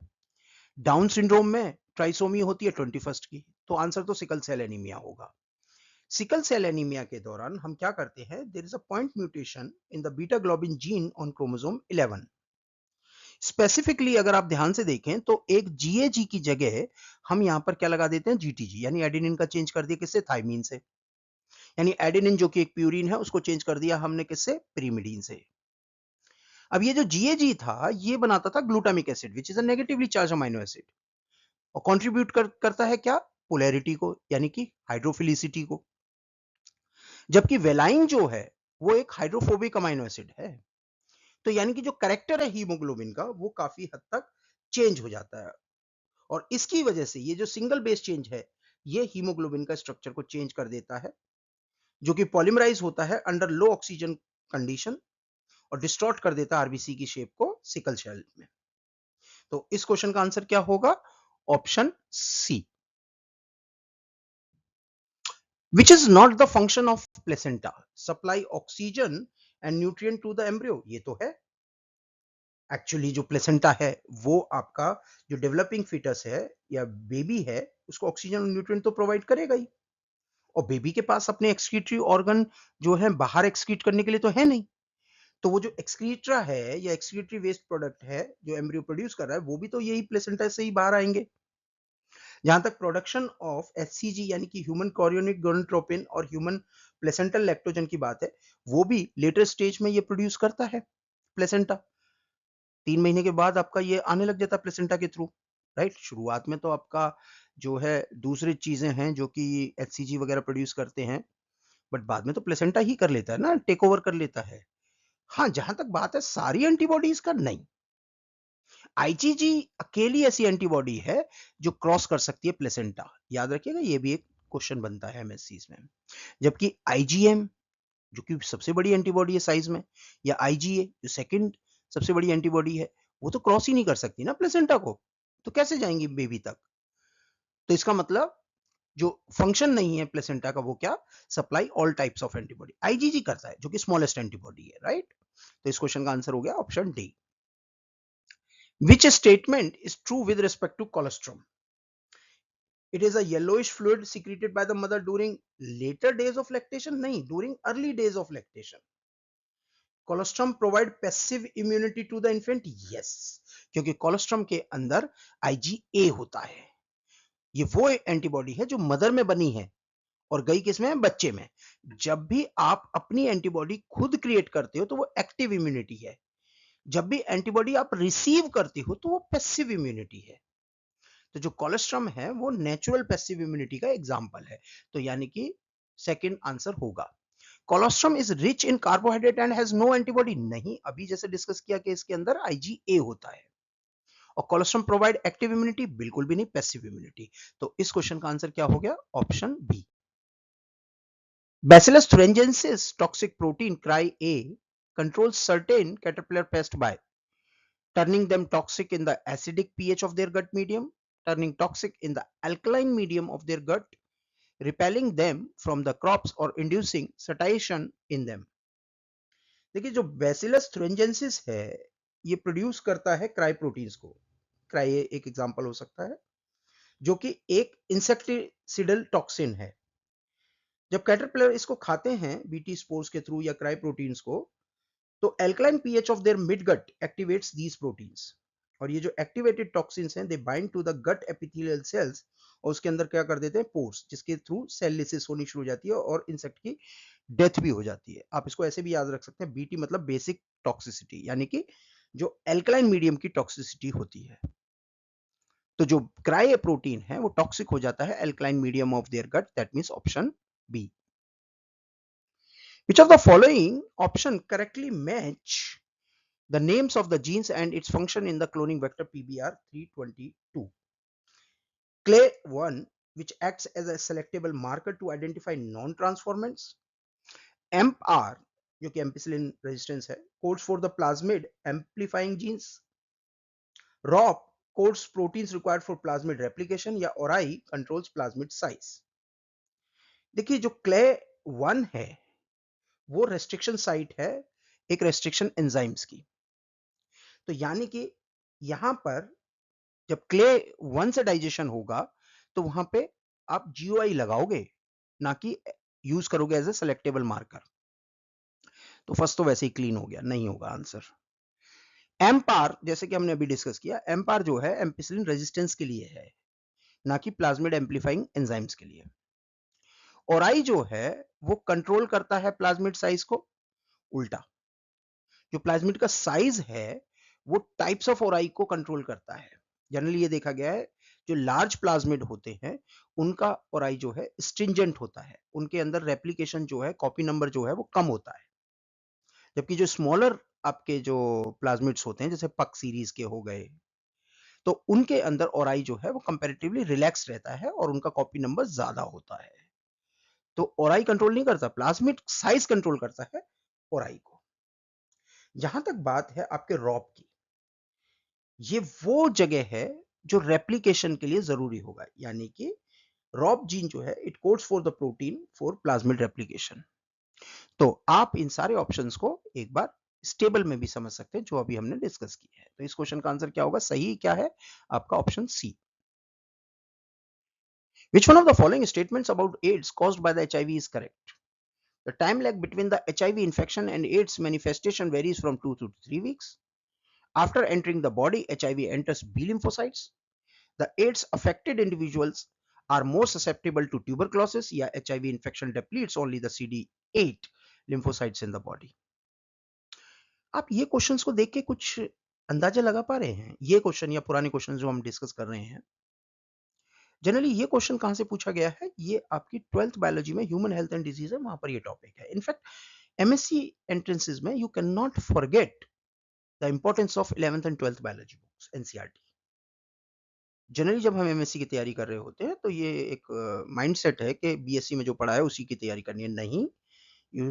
डाउन सिंड्रोम में ट्राइसोमी होती है 21 की, तो आंसर तो सिकल सेल एनीमिया होगा। सिकल सेल एनीमिया के दौरान हम क्या करते हैं? There is a point mutation in the beta globin gene on chromosome 11। Specifically अगर आप ध्यान से देखें तो एक GAG की जगह हम यहां पर क्या लगा देते हैं? GTG, यानी एडेनिन का चेंज कर दिया किससे? थाइमीन से। यानी एडेनिन जो कि एक प्यूरिन है उसको चेंज कर दिया हमने किससे? pyrimidine से। अब ये जो GAG था ये बनाता था glutamic acid which is a negatively charge amino acid, और कंट्रीब्यूट करता है क्या? पोलैरिटी को, यानी कि हाइड्रोफिलिसिटी को। जबकि वेलाइन जो है वो एक हाइड्रोफोबिक अमाइनो एसिड है, तो यानी कि जो करेक्टर है हीमोग्लोबिन का वो काफी हद तक चेंज हो जाता है, और इसकी वजह से ये जो सिंगल बेस चेंज है ये हीमोग्लोबिन का स्ट्रक्चर को चेंज कर देता है, जो कि पॉलीमराइज होता है अंडर लो ऑक्सीजन कंडीशन और डिस्टॉर्ट कर देता है आरबीसी की शेप को सिकल सेल में। तो इस क्वेश्चन का आंसर क्या होगा? Option C. Which is not the function of placenta? Supply oxygen and nutrient to the embryo। ये तो है एक्चुअली जो प्लेसेंटा है वो आपका जो डेवलपिंग फीटस है या बेबी है उसको ऑक्सीजन और न्यूट्रिएंट तो प्रोवाइड करेगा ही, और बेबी के पास अपने एक्सक्रीटरी ऑर्गन जो है बाहर एक्सक्रीट करने के लिए तो है नहीं, तो वो जो एक्सक्रीट्रा है या एक्सक्रीटरी वेस्ट प्रोडक्ट है जो एम्ब्रियो प्रोड्यूस कर रहा है वो भी तो यही प्लेसेंटा से ही बाहर आएंगे। जहां तक प्रोडक्शन ऑफ HCG यानी कि ह्यूमन कोरियोनिक गोनाडोट्रोपिन और ह्यूमन प्लेसेंटल लैक्टोजन की बात है, वो भी लेटर स्टेज में ये प्रोड्यूस करता है प्लेसेंटा। 3 महीने के बाद आपका ये आने लग जाता है प्लेसेंटा के थ्रू, राइट। शुरुआत में तो आपका जो है दूसरी चीजें हैं जो कि HCG वगैरह प्रोड्यूस करते हैं, बट बाद में तो प्लेसेंटा ही कर लेता है ना, टेक ओवर कर लेता है। हाँ, जहां तक बात है सारी एंटीबॉडीज का, नहीं। आईजीजी अकेली ऐसी एंटीबॉडी है जो क्रॉस कर सकती है प्लेसेंटा, याद रखिएगा, ये भी एक क्वेश्चन बनता है एमएससी में। जबकि आईजीएम जो कि सबसे बड़ी एंटीबॉडी है साइज में, या आईजीए जो सेकंड सबसे बड़ी एंटीबॉडी है, वो तो क्रॉस ही नहीं कर सकती ना प्लेसेंटा को, तो कैसे जाएंगी बेबी तक? तो इसका मतलब जो फंक्शन नहीं है प्लेसेंटा का वो क्या, supply all types of antibody, IgG करता है जो कि स्मॉलेस्ट एंटीबॉडी है, राइट। तो इस क्वेश्चन का आंसर हो गया option D. Which statement is true with respect to colostrum? It is a yellowish fluid secreted by the mother during later days of lactation. नहीं, during early days of lactation. Colostrum provide passive immunity to the infant. Yes, क्योंकि colostrum के अंदर IgA होता है। ये वो antibody है जो मदर में बनी है और गई किसमें, बच्चे में। जब भी आप अपनी एंटीबॉडी खुद क्रिएट करते हो तो वो एक्टिव इम्यूनिटी है, जब भी एंटीबॉडी आप रिसीव करते हो तो वो पैसिव इम्यूनिटी है। तो जो कोलेस्ट्रम है वो नेचुरल पैसिव इम्यूनिटी का एग्जांपल है, तो यानी कि सेकंड आंसर होगा। Colostrum is rich in carbohydrate and has no antibody, नहीं, अभी जैसे डिस्कस किया कि इसके अंदर आईजीए होता है। और कोलेस्ट्रम प्रोवाइड एक्टिव इम्यूनिटी, बिल्कुल भी नहीं, पैसिव इम्यूनिटी। तो इस क्वेश्चन का आंसर क्या हो गया, option B. Bacillus thuringiensis toxic protein cry-A controls certain caterpillar pest by turning them toxic in the acidic pH of their gut medium, turning toxic in the alkaline medium of their gut, repelling them from the crops or inducing satiation in them. देखिए जो bacillus thuringiensis है ये produce करता है cry proteins को, cry एक example हो सकता है, जो कि एक इंसेक्टिसिडल टॉक्सिन है। जब कैटरपिलर इसको खाते हैं बीटी स्पोर्स के थ्रू या क्राई प्रोटीन्स को, तो alkaline pH of their mid gut activates these proteins, और ये जो एक्टिवेटेड टॉक्सिन्स हैं they bind to the gut epithelial cells, और उसके अंदर क्या कर देते हैं, पोर्स, जिसके थ्रू सेल लिसिस होनी शुरू हो जाती है और इंसेक्ट की डेथ भी हो जाती है। आप इसको ऐसे भी याद रख सकते हैं, बीटी मतलब बेसिक टॉक्सिसिटी, यानी कि जो एल्कलाइन मीडियम की टॉक्सिसिटी होती है। तो जो क्राई प्रोटीन है वो टॉक्सिक हो जाता है alkaline medium of their gut, that means option B. Which of the following option correctly match the names of the genes and its function in the cloning vector PBR322? CLE1, which acts as a selectable marker to identify non-transformants. EMP-R, जो कि ampicillin resistance है, codes for the plasmid amplifying genes. ROP codes proteins required for plasmid replication, या ORAI controls plasmid size. देखिए जो CLE1 है वो restriction site है एक रेस्ट्रिक्शन एंजाइम्स की, तो यानी कि यहां पर जब क्ले 1 से डाइजेशन होगा तो वहां पे आप जीओआई लगाओगे, ना कि यूज करोगे एज ए सेलेक्टेबल मार्कर। तो फर्स्ट तो वैसे ही क्लीन हो गया, नहीं होगा आंसर। एम्पार, जैसे कि हमने अभी डिस्कस किया, एम्पार जो है एम्पिसिलिन रेजिस्टेंस के लिए है, ना कि प्लाज्मिड एम्पलीफाइंग एंजाइम्स के लिए। ओराई जो है वो कंट्रोल करता है प्लाज्मिड साइज को, उल्टा। जो प्लाज्मिड का साइज है वो टाइप्स ऑफ ओराई को कंट्रोल करता है। जनरली ये देखा गया है जो लार्ज प्लाज्मिड होते हैं उनका ओराई जो है स्ट्रिंजेंट होता है, उनके अंदर रेप्लिकेशन जो है, कॉपी नंबर जो है वो कम होता है। जबकि जो स्मॉलर आपके जो प्लाज्मिड्स होते हैं जैसे पक सीरीज के हो गए, तो उनके अंदर ओराई जो है वो कंपैरेटिवली रिलैक्स रहता है और उनका कॉपी नंबर ज्यादा होता है। तो ओराई कंट्रोल नहीं करता, प्लाज्मिड साइज कंट्रोल करता है ओराई को। जहां तक बात है आपके रॉप की, ये वो जगह है जो रेप्लिकेशन के लिए जरूरी होगा, यानी कि रॉप जीन जो है it codes for the protein for plasmid replication. तो आप इन सारे ऑप्शंस को एक बार स्टेबल में भी समझ सकते हैं जो अभी हमने डिस्कस किया है। तो इस क्वेश्चन का आंसर क्या होगा, सही क्या है आपका option C. Which one of the following statements about AIDS caused by the HIV is correct? The time lag between the HIV infection and AIDS manifestation varies from 2 to 3 weeks. After entering the body, HIV enters B lymphocytes. The AIDS affected individuals are more susceptible to tuberculosis, या HIV infection depletes only the CD8 lymphocytes in the body. आप ये questions को देख के कुछ अंदाजा लगा पा रहे हैं? ये क्वेश्चन या पुराने क्वेश्चन जो हम डिस्कस कर रहे हैं, जनरली ये क्वेश्चन कहाँ से पूछा गया है? ये आपकी 12th बायोलॉजी में ह्यूमन हेल्थ एंड डिजीज है, वहां पर ये टॉपिक है। इनफैक्ट एमएससी एंट्रेंसेस में you can not forget the importance of 11th and 12th biology books, NCERT. Generally जब हम एमएससी की तैयारी कर रहे होते हैं तो ये एक माइंडसेट है कि बीएससी में जो पढ़ा है उसी की तैयारी करनी है। नहीं, you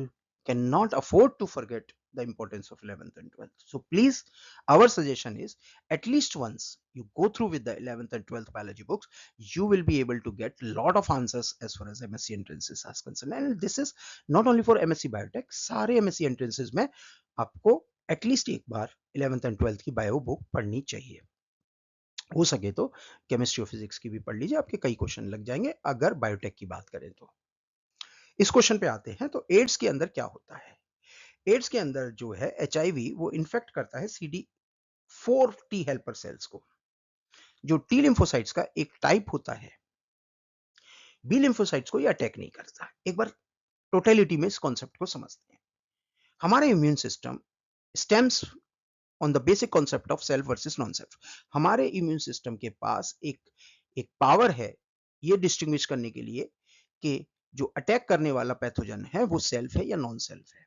cannot afford to forget the importance of 11th and 12th. So please, our suggestion is at least once you go through with the 11th and 12th biology books, you will be able to get a lot of answers as far as MSc entrances are concerned. And this is not only for MSc Biotech, सारे MSc entrances में आपको at least एक बार 11th and 12th की bio book पढ़नी चाहिए। हो सके तो केमिस्ट्री और फिजिक्स की भी पढ़ लीजिए, आपके कई क्वेश्चन लग जाएंगे अगर बायोटेक की बात करें तो। इस क्वेश्चन पे आते हैं, तो एड्स के अंदर क्या होता है? एड्स के अंदर जो है एचआईवी, वो इन्फेक्ट करता है CD4 टी हेल्पर सेल्स को, जो टी लिम्फोसाइट्स का एक टाइप होता है। बी लिम्फोसाइट्स को ये अटैक नहीं करता। एक बार टोटलिटी में इस कॉन्सेप्ट को समझते हैं। हमारे immune system stems on the basic concept of self versus non self. हमारे इम्यून सिस्टम के पास एक पावर है ये डिस्टिंग्विश करने के लिए कि जो अटैक करने वाला पैथोजन है वो सेल्फ है या नॉन सेल्फ है।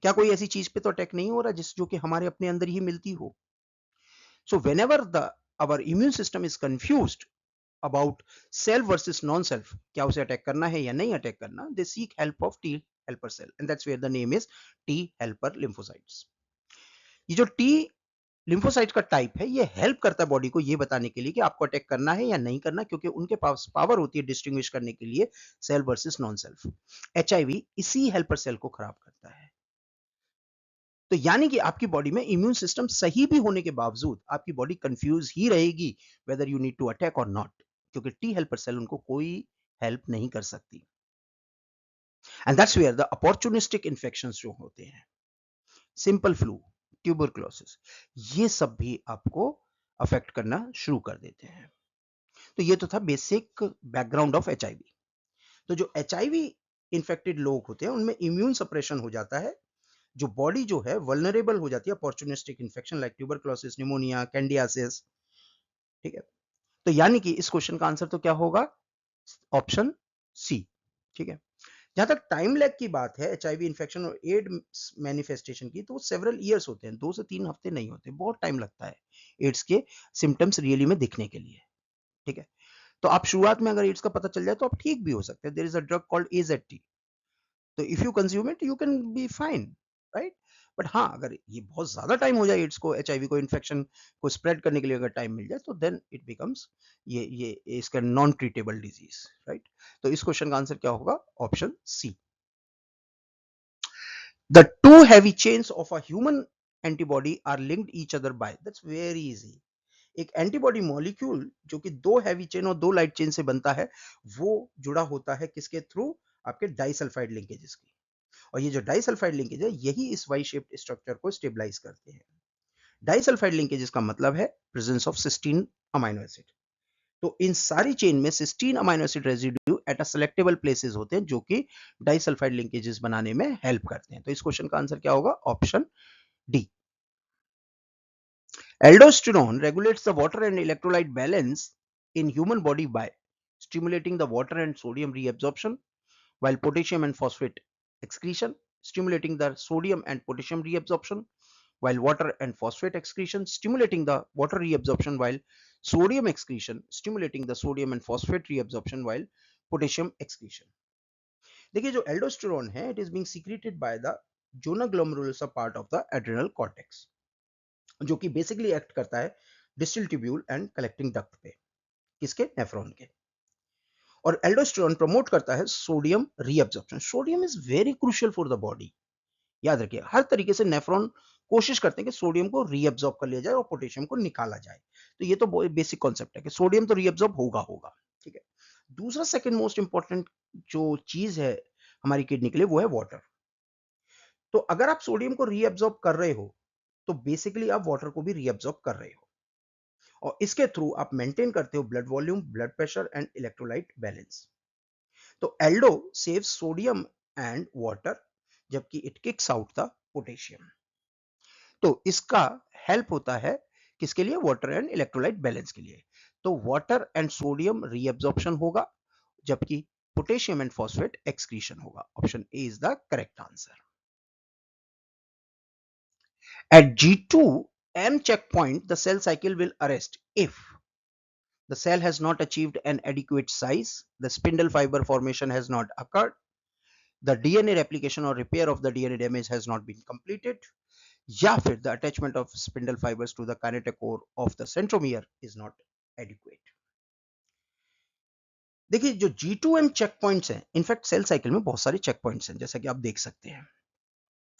क्या कोई ऐसी चीज पे तो अटैक नहीं हो रहा जिस जो कि हमारे अपने अंदर ही मिलती हो? So whenever the our immune system is confused about self versus non self, क्या उसे अटैक करना है या नहीं अटैक करना, they seek help of T helper cell, and that's where the name is T helper lymphocytes. ये जो T lymphocyte का टाइप है ये हेल्प करता है बॉडी को ये बताने के लिए कि आपको अटैक करना है या नहीं करना, क्योंकि उनके पास पावर होती है डिस्टिंग्विश करने के लिए self versus non self. HIV इसी हेल्पर सेल को खराब करता है। तो यानी कि आपकी बॉडी में इम्यून सिस्टम सही भी होने के बावजूद आपकी बॉडी कंफ्यूज ही रहेगी whether you need to attack और नॉट, क्योंकि टी हेल्पर सेल उनको कोई हेल्प नहीं कर सकती। And that's where the opportunistic infections जो होते हैं, सिंपल फ्लू, ट्यूबरक्लोसिस, ये सब भी आपको अफेक्ट करना शुरू कर देते हैं। तो ये तो था बेसिक बैकग्राउंड ऑफ एचआईवी। तो जो एचआईवी इन्फेक्टेड लोग होते हैं उनमें इम्यून सप्रेशन हो जाता है, जो बॉडी जो है वल्नरेबल हो जाती है opportunistic infection like tuberculosis, pneumonia, candidiasis. ठीक है, तो यानी कि इस क्वेश्चन का आंसर तो क्या होगा? Option C. ठीक है, जहां तक टाइम लैग की बात है एचआईवी इन्फेक्शन और एड्स मैनिफेस्टेशन की, तो वो सेवरल ईयर्स होते हैं, 2 से 3 हफ्ते नहीं होते, बहुत टाइम लगता है एड्स के सिम्टम्स रियली में दिखने के लिए। ठीक है, तो आप शुरुआत में अगर एड्स का पता चल जाए तो आप ठीक भी हो सकते हैं। There is a drug called AZT, तो if you consume it you can be fine, right? But हाँ, अगर ये बहुत ज्यादा टाइम हो जाए एड्स को, एचआईवी को इन्फेक्शन को स्प्रेड करने के लिए अगर टाइम मिल जाए, तो देन इट बिकम्स ये इसका नॉन ट्रीटेबल डिजीज, राइट? तो इस क्वेश्चन का आंसर क्या होगा? Option C. The two heavy chains of a human antibody are linked each other by, that's very easy. एक एंटीबॉडी मॉलिक्यूल जो कि 2 हैवी चेन और 2 लाइट चेन से बनता है, वो जुड़ा होता है किसके थ्रू? आपके डाइसल्फाइड लिंकेजेस की। और ये जो डाइसल्फाइड लिंकेज है यही इस वाई शेप्ड स्ट्रक्चर को स्टेबलाइज करते हैं। डाइसल्फाइड लिंकेजेस का मतलब है presence of cysteine amino acid. तो इन सारी चेन में cysteine amino acid residue at a selectable places होते हैं जो कि डाइसल्फाइड लिंकेजेस बनाने में हेल्प करते हैं। तो इस क्वेश्चन का आंसर क्या होगा? Option D. Aldosterone regulates the water and electrolyte balance in human body by stimulating the water and sodium reabsorption, while potassium and phosphate excretion, stimulating the sodium and potassium reabsorption, while water and phosphate excretion, stimulating the water reabsorption, while sodium excretion, stimulating the sodium and phosphate reabsorption, while potassium excretion. देखिए, जो aldosterone है, it is being secreted by the zona glomerulus part of the adrenal cortex, जो कि basically act करता है distal tubule and collecting duct पे, किसके? Nephron के। और एल्डोस्टेरोन प्रमोट करता है sodium reabsorption. Sodium is very crucial for the body. याद रखिए, हर तरीके से नेफ्रॉन कोशिश करते हैं कि सोडियम को रीअब्जॉर्ब कर लिया जाए और पोटेशियम को निकाला जाए। तो ये तो बेसिक कॉन्सेप्ट है कि सोडियम तो रीअब्जॉर्ब होगा। ठीक है, दूसरा सेकंड मोस्ट इंपॉर्टेंट जो चीज है हमारी किडनी के लिए वो है वाटर। तो अगर आप सोडियम को रीअब्जॉर्ब कर रहे हो तो बेसिकली आप वाटर को भी रीअब्जॉर्ब कर रहे हो, और इसके थ्रू आप मेंटेन करते हो blood volume, blood pressure and electrolyte balance. तो aldo saves sodium and water, जबकि it kicks out the potassium. तो इसका हेल्प होता है किसके लिए? वाटर एंड इलेक्ट्रोलाइट बैलेंस के लिए। तो वाटर एंड सोडियम रीअब्जॉर्प्शन होगा, जबकि पोटेशियम एंड फॉस्फेट एक्सक्रीशन होगा। Option A is the correct answer. At G2M checkpoint, the cell cycle will arrest if the cell has not achieved an adequate size, the spindle fiber formation has not occurred, the DNA replication or repair of the DNA damage has not been completed, या फिर the attachment of spindle fibers to the kinetochore of the centromere is not adequate। देखिए जो G2M check points हैं, in fact cell cycle में बहुत सारे check points हैं, जैसा कि आप देख सकते हैं।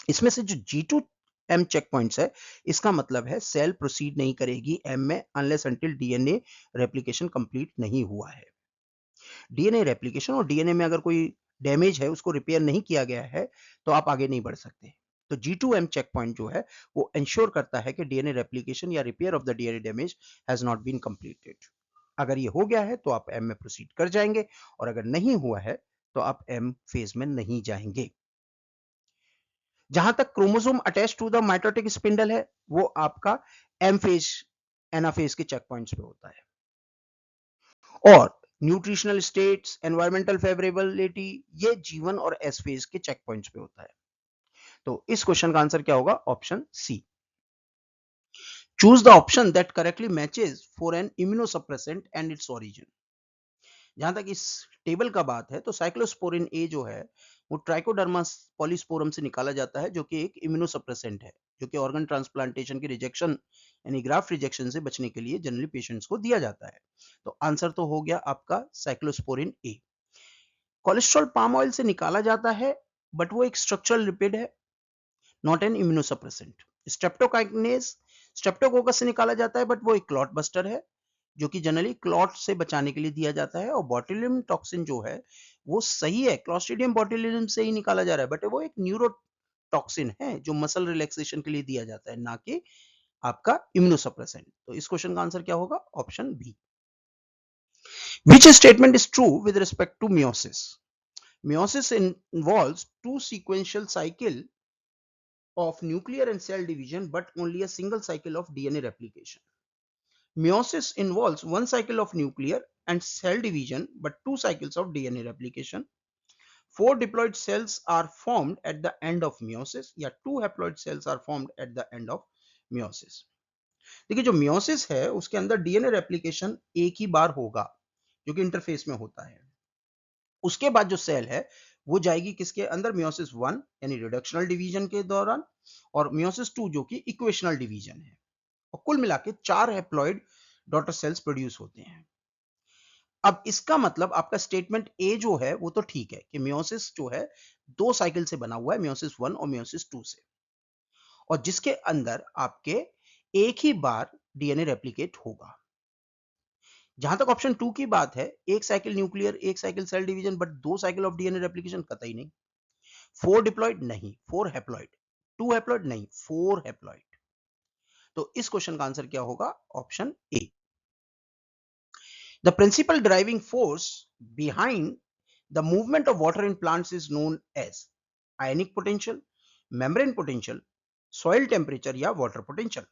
इसमें से जो G2M चेक पॉइंट्स है, इसका मतलब है सेल प्रोसीड नहीं करेगी M में unless until DNA replication complete नहीं हुआ है। डीएनए रेप्लिकेशन और डीएनए में अगर कोई डैमेज है, उसको रिपेयर नहीं किया गया है, तो आप आगे नहीं बढ़ सकते। तो G2M चेक पॉइंट जो है वो इंश्योर करता है कि डीएनए रेप्लिकेशन या repair of the DNA damage has not been completed. अगर ये हो गया है तो आप M में प्रोसीड कर जाएंगे, और अगर नहीं हुआ है तो आप M फेज में नहीं जाएंगे। जहां तक chromosome attach to the mitotic spindle है, वो आपका एम फेज एनाफेज के चेक पॉइंट्स पे होता है, और न्यूट्रिशनल स्टेट्स, एनवायरमेंटल फेवरेबिलिटी, ये G1 और एस फेज के चेक पॉइंट्स पे होता है। तो इस क्वेश्चन का आंसर क्या होगा? Option C. Choose the option that correctly matches for an immunosuppressant and its origin. जहां तक इस टेबल का बात है, तो साइक्लोस्पोरिन ए जो है वो ट्राइकोडर्मा पॉलीस्पोरम से निकाला जाता है, जो कि एक इम्यूनोसप्रेसेंट है, जो कि ऑर्गन ट्रांसप्लांटेशन की रिजेक्शन यानी ग्राफ्ट रिजेक्शन से बचने के लिए जनरली पेशेंट्स को दिया जाता है। तो आंसर तो हो गया आपका साइक्लोस्पोरिन ए। कोलेस्ट्रॉल पाम ऑयल से निकाला जाता है, बट वो एक स्ट्रक्चरल लिपिड है, not an immunosuppressant. Streptokinase Streptococcus से निकाला जाता है, बट वो एक क्लॉट बस्टर है, जो कि जनरली क्लॉट से बचाने के लिए दिया जाता है। और बॉटुलिज्म टॉक्सिन जो है वो सही है, क्लॉस्ट्रिडियम बॉटुलिज्म से ही निकाला जा रहा है, बट वो एक न्यूरोटॉक्सिन है जो मसल रिलैक्सेशन के लिए दिया जाता है, ना कि आपका इम्यूनोसप्रेसेंट। तो इस क्वेश्चन का आंसर क्या होगा? Option B. Which statement is true with respect to meiosis? Meiosis involves two sequential cycle of nuclear and cell division, but only a single cycle of DNA replication. Meiosis involves one cycle of nuclear and cell division, but two cycles of DNA replication. Four diploid cells are formed at the end of meiosis, या two haploid cells are formed at the end of meiosis। देखिए जो meiosis है उसके अंदर DNA replication एक ही बार होगा, जो कि इंटरफेस में होता है। उसके बाद जो सेल है वो जाएगी किसके अंदर? meiosis 1 यानी रिडक्शनल डिवीजन के दौरान, और meiosis 2 जो कि इक्वेशनल डिवीजन है। और कुल मिला के 4 हैप्लॉइड डॉटर सेल्स प्रोड्यूस होते हैं। अब इसका मतलब आपका स्टेटमेंट ए जो है वो तो ठीक है कि मियोसिस जो है दो साइकिल से बना हुआ है, मियोसिस 1 और मियोसिस 2 से, और जिसके अंदर आपके एक ही बार डीएनए रेप्लिकेट होगा। जहां तक ऑप्शन 2 की बात है, एक साइकिल न्यूक्लियर, एक साइकिल सेल डिवीजन, बट दो साइकिल ऑफ डीएनए रेप्लिकेशन, कतई नहीं। 4 डिप्लॉइड नहीं, 4 हैप्लॉइड। 2 हैप्लॉइड नहीं, 4 हैप्लॉइड। तो इस क्वेश्चन का आंसर क्या होगा? Option A. The principal driving force behind the movement of water in plants is known as ionic potential, membrane potential, soil temperature या water potential।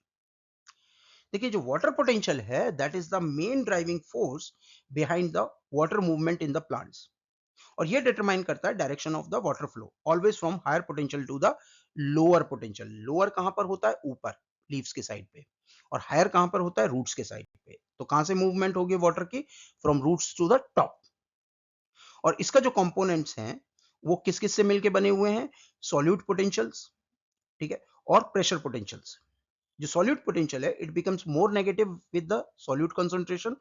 देखिए जो water potential है that is the main driving force behind the water movement in the plants, और ये determine करता है direction of the water flow always from higher potential to the lower potential। lower कहां पर होता है? ऊपर लीव्स के साइड पे, और हायर कहां पर होता है? रूट्स के साइड पे। तो कहां से मूवमेंट होगी वाटर की? From roots to the top. और इसका जो कंपोनेंट्स हैं वो किस किस से मिलके बने हुए हैं? सॉल्यूट पोटेंशियल्स, ठीक है, और प्रेशर पोटेंशियल्स। जो सॉल्यूट पोटेंशियल है it becomes more negative with the solute concentration,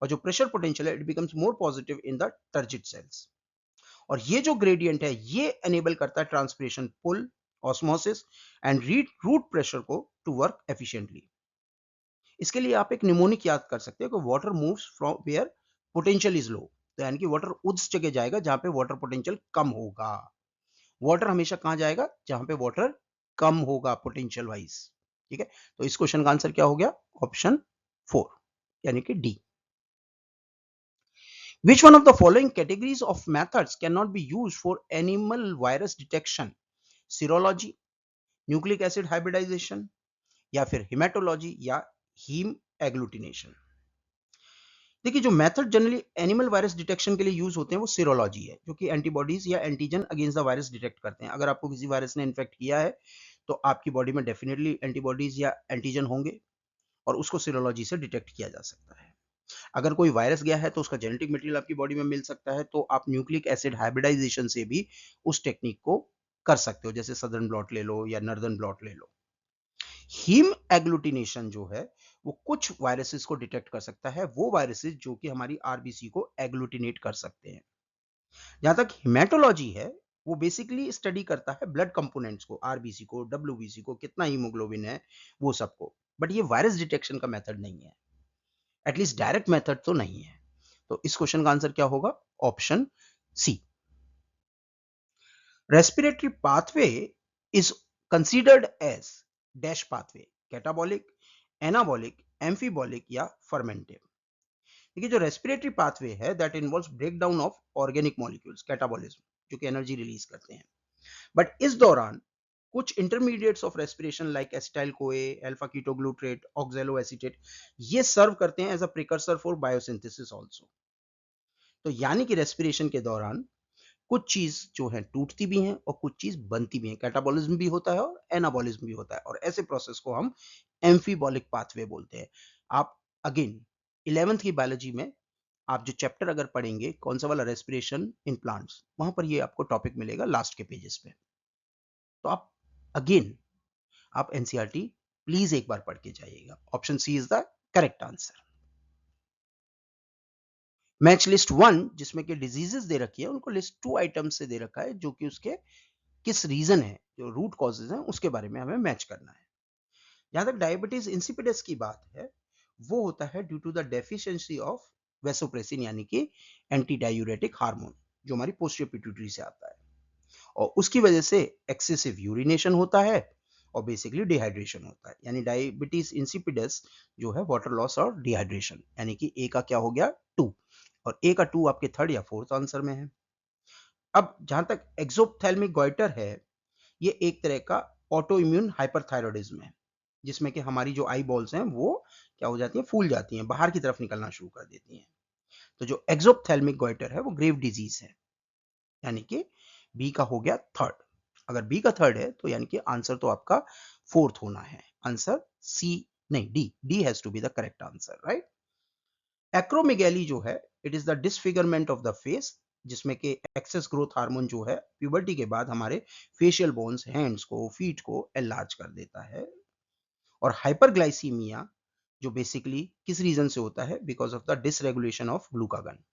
और जो प्रेशर पोटेंशियल है it becomes more positive in the turgid cells. और ये जो ग्रेडियंट है ये एनेबल करता है transpiration, pull, osmosis and root pressure को टू वर्क एफिशिएंटली। इसके लिए आप एक निमोनिक याद कर सकते हो कि water moves from where potential is low. तो यानी कि वाटर उस जगह जाएगा जहां पे वाटर पोटेंशियल कम होगा। वाटर हमेशा कहां जाएगा? जहां पे वाटर कम होगा पोटेंशियल वाइज। ठीक है, तो इस क्वेश्चन का आंसर क्या हो गया? ऑप्शन 4 यानी कि D. Which one of the following categories of methods cannot be used for animal virus detection? Serology, nucleic acid hybridisation, या फिर हेमेटोलॉजी या हीम एग्लूटिनेशन। देखिए, जो method generally animal virus detection के लिए यूज होते हैं वो सीरोलॉजी है, जो कि एंटीबॉडीज या antigen against the virus detect करते हैं। अगर आपको किसी वायरस ने इन्फेक्ट किया है तो आपकी बॉडी में डेफिनेटली एंटीबॉडीज या एंटीजन होंगे और उसको सीरोलॉजी से डिटेक्ट किया जा सकता है। अगर कोई वायरस गया है तो उसका जेनेटिक मटेरियल आपकी बॉडी में मिल सकता है, तो आप न्यूक्लिक एसिड हाइब्रिडाइजेशन से भी उस टेक्निक को कर सकते हो, जैसे सदर्न ब्लॉट ले लो या नॉर्दर्न ब्लॉट ले लो। हीम एग्लूटिनेशन जो है वो कुछ वायरसेस को डिटेक्ट कर सकता है, वो वायरसेस जो कि हमारी आरबीसी को एग्लूटिनेट कर सकते हैं। जहां तक हिमेटोलॉजी है, वो बेसिकली स्टडी करता है ब्लड कंपोनेंट्स को, आरबीसी को, डब्ल्यूबीसी को, कितना हीमोग्लोबिन है, वो सबको। बट ये वायरस डिटेक्शन का मेथड नहीं है, एटलीस्ट डायरेक्ट मेथड तो नहीं है। तो इस क्वेश्चन का आंसर क्या होगा? Option C. Respiratory pathway is considered as dash pathway, catabolic, anabolic, amphibolic या फर्मेंटिव। देखिए, जो रेस्पिरेटरी पाथवे है that involves breakdown of organic molecules, catabolism, जो कि एनर्जी रिलीज करते हैं। बट इस दौरान कुछ intermediates of respiration like acetyl CoA, alpha ketoglutarate, oxaloacetate, ये सर्व करते हैं as a precursor for biosynthesis also. तो यानी कि रेस्पिरेशन के दौरान कुछ चीज जो है टूटती भी हैं और कुछ चीज बनती भी हैं, कैटाबॉलिज्म भी होता है और एनाबॉलिज्म भी होता है, और ऐसे प्रोसेस को हम एम्फीबॉलिक पाथवे बोलते हैं। आप अगेन 11th की बायोलॉजी में आप जो चैप्टर अगर पढ़ेंगे कौन सा वाला, रेस्पिरेशन इन प्लांट्स, वहां पर ये आपको टॉपिक मिलेगा लास्ट के पेजेस पे। तो आप अगेन आप एनसीईआरटी प्लीज एक बार पढ़ के जाइएगा। Option C is the correct answer. Match list 1 जिसमें कि डिजीजेस दे रखी है, उनको लिस्ट 2 आइटम से दे रखा है, जो कि उसके किस रीजन है, जो रूट कॉजेज हैं उसके बारे में हमें मैच करना है। जहां तक डायबिटीज इंसिपिडस की बात है, वो होता है due to the deficiency of vasopressin, यानी कि एंटी डायूरेटिक हार्मोन, जो हमारी पोस्टीरियर पिट्यूटरी से आता है, और उसकी वजह से एक्सेसिव यूरिनेशन होता है और बेसिकली डिहाइड्रेशन होता है। यानी डायबिटीज इंसिपिडस जो है वाटर लॉस और डिहाइड्रेशन, यानी कि ए का क्या हो गया? 2, और ए का 2 आपके थर्ड या फोर्थ आंसर में है। अब जहां तक एक्सोप्थेल्मिक गॉइटर है, ये एक तरह का ऑटो इम्यून हाइपरथायरॉयडिज्म है, जिसमें कि हमारी जो आई बॉल्स हैं वो क्या हो जाती हैं? फूल जाती हैं, बाहर की तरफ निकलना शुरू कर देती हैं। तो जो एक्सोप्थेल्मिक गॉइटर है वो ग्रेव डिजीज है, यानी कि बी का हो गया थर्ड। अगर बी का थर्ड है तो यानी कि आंसर तो आपका फोर्थ होना है। आंसर सी नहीं, D, D has to be the correct answer, right. Acromegaly जो है, it is the disfigurement of the face, जिसमें कि एक्सेस ग्रोथ हार्मोन जो है प्यूबर्टी के बाद हमारे फेशियल बोन्स, हैंड्स को, फीट को एनलार्ज कर देता है। और हाइपरग्लाइसीमिया जो बेसिकली किस रीजन से होता है? Because of the dysregulation of glucagon.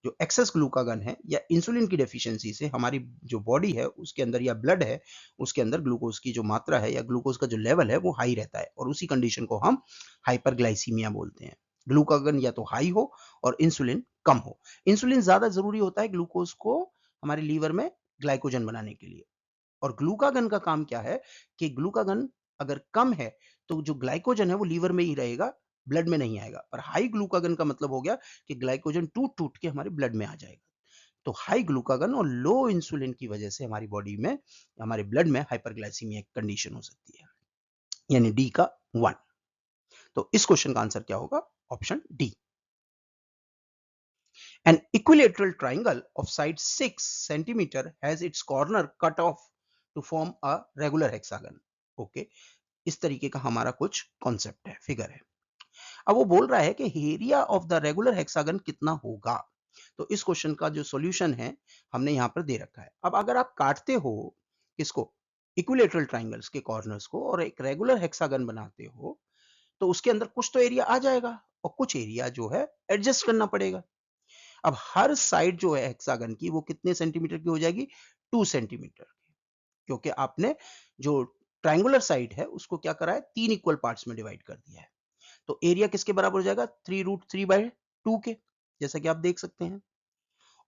जो एक्सेस ग्लूकागन है या इंसुलिन की डेफिशिएंसी से हमारी जो बॉडी है उसके अंदर या ब्लड है उसके अंदर ग्लूकोज की जो मात्रा है या ग्लूकोज का जो लेवल है वो हाई रहता है, और उसी कंडीशन को हम हाइपरग्लाइसीमिया बोलते हैं। ग्लूकागन या तो हाई हो और इंसुलिन कम हो। इंसुलिन ज्यादा जरूरी होता है ग्लूकोज को हमारे लीवर में ग्लाइकोजन बनाने के लिए, और ग्लूकागन का काम क्या है कि ग्लूकागन अगर कम है तो जो ग्लाइकोजन है वो लीवर में ही रहेगा, ब्लड में नहीं आएगा। और हाई ग्लूकागन का मतलब हो गया कि ग्लाइकोजन टूट टूट के हमारे ब्लड में आ जाएगा। तो हाई ग्लूकागन और लो इंसुलिन की वजह से हमारी बॉडी में, हमारे ब्लड में हाइपरग्लाइसीमिया कंडीशन हो सकती है, यानी डी का 1। तो इस क्वेश्चन का आंसर क्या होगा? Option D. An equilateral triangle of side 6 centimeter has its corner cut off to form a regular hexagon. Okay, इस तरीके का हमारा कुछ कॉन्सेप्ट है, फिगर है। अब वो बोल रहा है कि area of the regular hexagon कितना होगा। तो इस क्वेश्चन का जो सॉल्यूशन है हमने यहां पर दे रखा है। अब अगर आप काटते हो किसको? इक्विलेटरल ट्राइंगल्स के कॉर्नर्स को, और एक रेगुलर हेक्सागन बनाते हो, तो उसके अंदर कुछ तो एरिया आ जाएगा और कुछ एरिया जो है एडजस्ट करना पड़ेगा। अब हर साइड जो है हेक्सागन की वो कितने सेंटीमीटर की हो जाएगी? 2 सेंटीमीटर की, क्योंकि आपने जो ट्राइंगुलर साइड है उसको क्या करा है? 3 इक्वल पार्ट्स में डिवाइड कर दिया है। तो एरिया किसके बराबर हो जाएगा? 3√3/2 के, जैसा कि आप देख सकते हैं।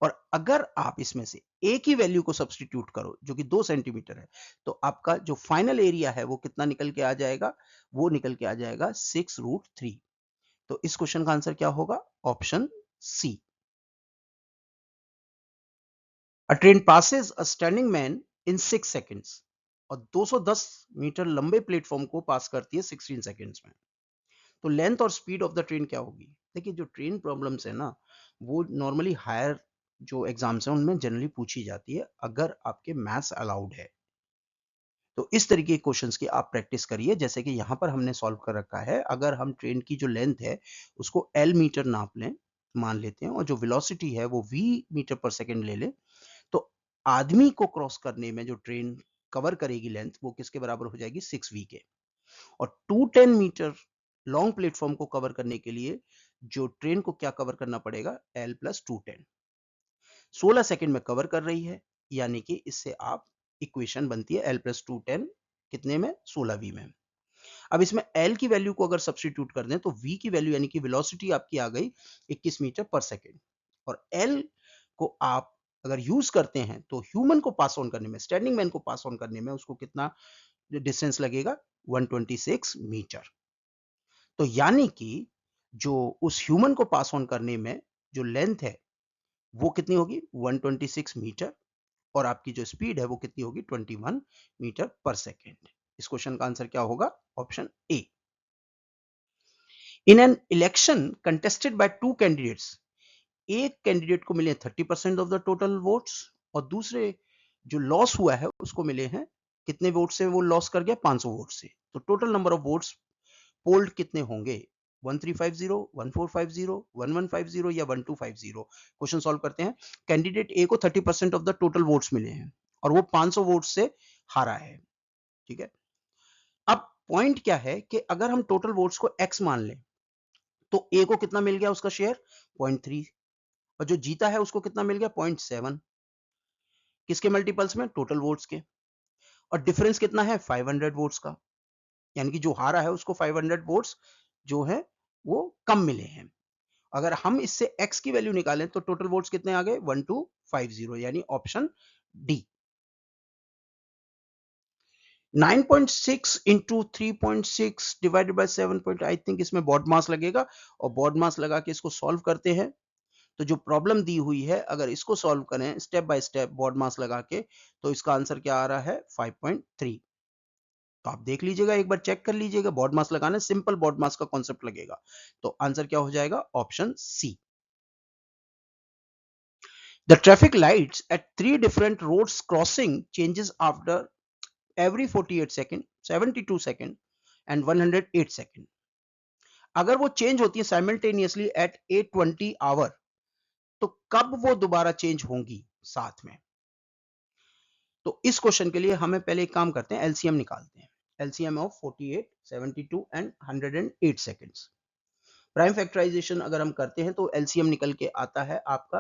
और अगर आप इसमें से ए की वैल्यू को सब्सटीट्यूट करो जो कि 2 सेंटीमीटर है, तो आपका जो फाइनल एरिया है वो कितना निकल के आ जाएगा? वो निकल के आ जाएगा 6√3। तो इस क्वेश्चन का आंसर क्या होगा? Option C. A train passes a standing man in 6 seconds, और 210 मीटर लंबे प्लेटफॉर्म को पास करती है 16 सेकंड्स में। तो लेंथ और स्पीड ऑफ द ट्रेन क्या होगी? देखिए जो ट्रेन प्रॉब्लम्स है ना, वो नॉर्मली हायर जो एग्जाम्स हैं उनमें जनरली पूछी जाती है अगर आपके मैथ्स अलाउड है। तो इस तरीके के क्वेश्चंस की आप प्रैक्टिस करिए, जैसे कि यहाँ पर हमने सॉल्व कर रखा है। अगर हम ट्रेन की जो लेंथ है उसको एल मीटर नाप लें, मान लेते हैं, और जो वेलोसिटी है वो वी मीटर पर सेकंड ले लें, तो आदमी को क्रॉस करने में जो ट्रेन कवर करेगी लेंथ, वो किसके बराबर हो जाएगी? 6v के। और 210 मीटर लॉन्ग प्लेटफॉर्म को कवर करने के लिए जो ट्रेन को क्या कवर करना पड़ेगा? L plus 210। 16 सेकंड में कवर कर रही है, यानी कि इससे आप इक्वेशन बनती है एल प्लस 210 कितने में? 16v में। अब इसमें एल की वैल्यू को अगर सब्स्टिट्यूट कर दें तो वी की वैल्यू यानी कि वेलोसिटी आपकी आ गई 21 मीटर पर सेकेंड। और एल को आप अगर यूज करते हैं तो ह्यूमन को पास ऑन करने में, स्टैंडिंग मैन को पास ऑन करने में उसको कितना डिस्टेंस लगेगा? 126 मीटर। तो यानी कि जो उस ह्यूमन को पास ऑन करने में जो लेंथ है वो कितनी होगी? 126 मीटर। और आपकी जो स्पीड है वो कितनी होगी? 21 मीटर पर सेकेंड। इस क्वेश्चन का आंसर क्या होगा? Option A. In an election contested by two candidates, एक कैंडिडेट को मिले 30% ऑफ द टोटल वोट्स, और दूसरे जो लॉस हुआ है उसको मिले हैं कितने वोट से? वो लॉस कर गया 500 वोट से। तो total number of votes polled कितने होंगे? 1350, 1450, 1150 या 1250? क्वेश्चन सॉल्व करते हैं। कैंडिडेट ए को 30% ऑफ द टोटल वोट्स मिले हैं और वो 500 वोट से हारा है, ठीक है। अब पॉइंट क्या है कि अगर हम टोटल वोट्स को एक्स मान लें तो ए को कितना मिल गया उसका शेयर? 0.3। और जो जीता है उसको कितना मिल गया? 0.7। किसके मल्टीपल्स में? टोटल वोट्स के। और डिफरेंस कितना है? 500 वोट्स का। यानी कि जो हारा है उसको 500 वोट्स जो है वो कम मिले हैं। अगर हम इससे x की वैल्यू निकालें तो टोटल वोट्स कितने आ गए? 1250, यानी option D. 9.6 into 3.6 divided by 7 point, I think इसमें बॉड मास लगेगा, और बॉड मास लगा के इसको सॉल्व करते हैं। तो जो प्रॉब्लम दी हुई है अगर इसको सॉल्व करें स्टेप बाय स्टेप बॉड मास लगा के, तो इसका आंसर क्या आ रहा है? 5.3। तो आप देख लीजिएगा, एक बार चेक कर लीजिएगा, बॉड मास लगाना, सिंपल बॉड मास का कॉन्सेप्ट लगेगा। तो आंसर क्या हो जाएगा? Option C. The traffic lights at three different roads crossing changes after every 48 second, 72 second and 108 second. अगर वो चेंज होती है साइमल्टेनियसली एट 820 आवर, तो कब वो दोबारा चेंज होंगी साथ में? तो इस क्वेश्चन के लिए हमें पहले एक काम करते हैं, एलसीएम निकालते हैं। LCM of 48, 72 and 108 seconds. Prime factorization अगर हम करते हैं तो एलसीएम निकल के आता है आपका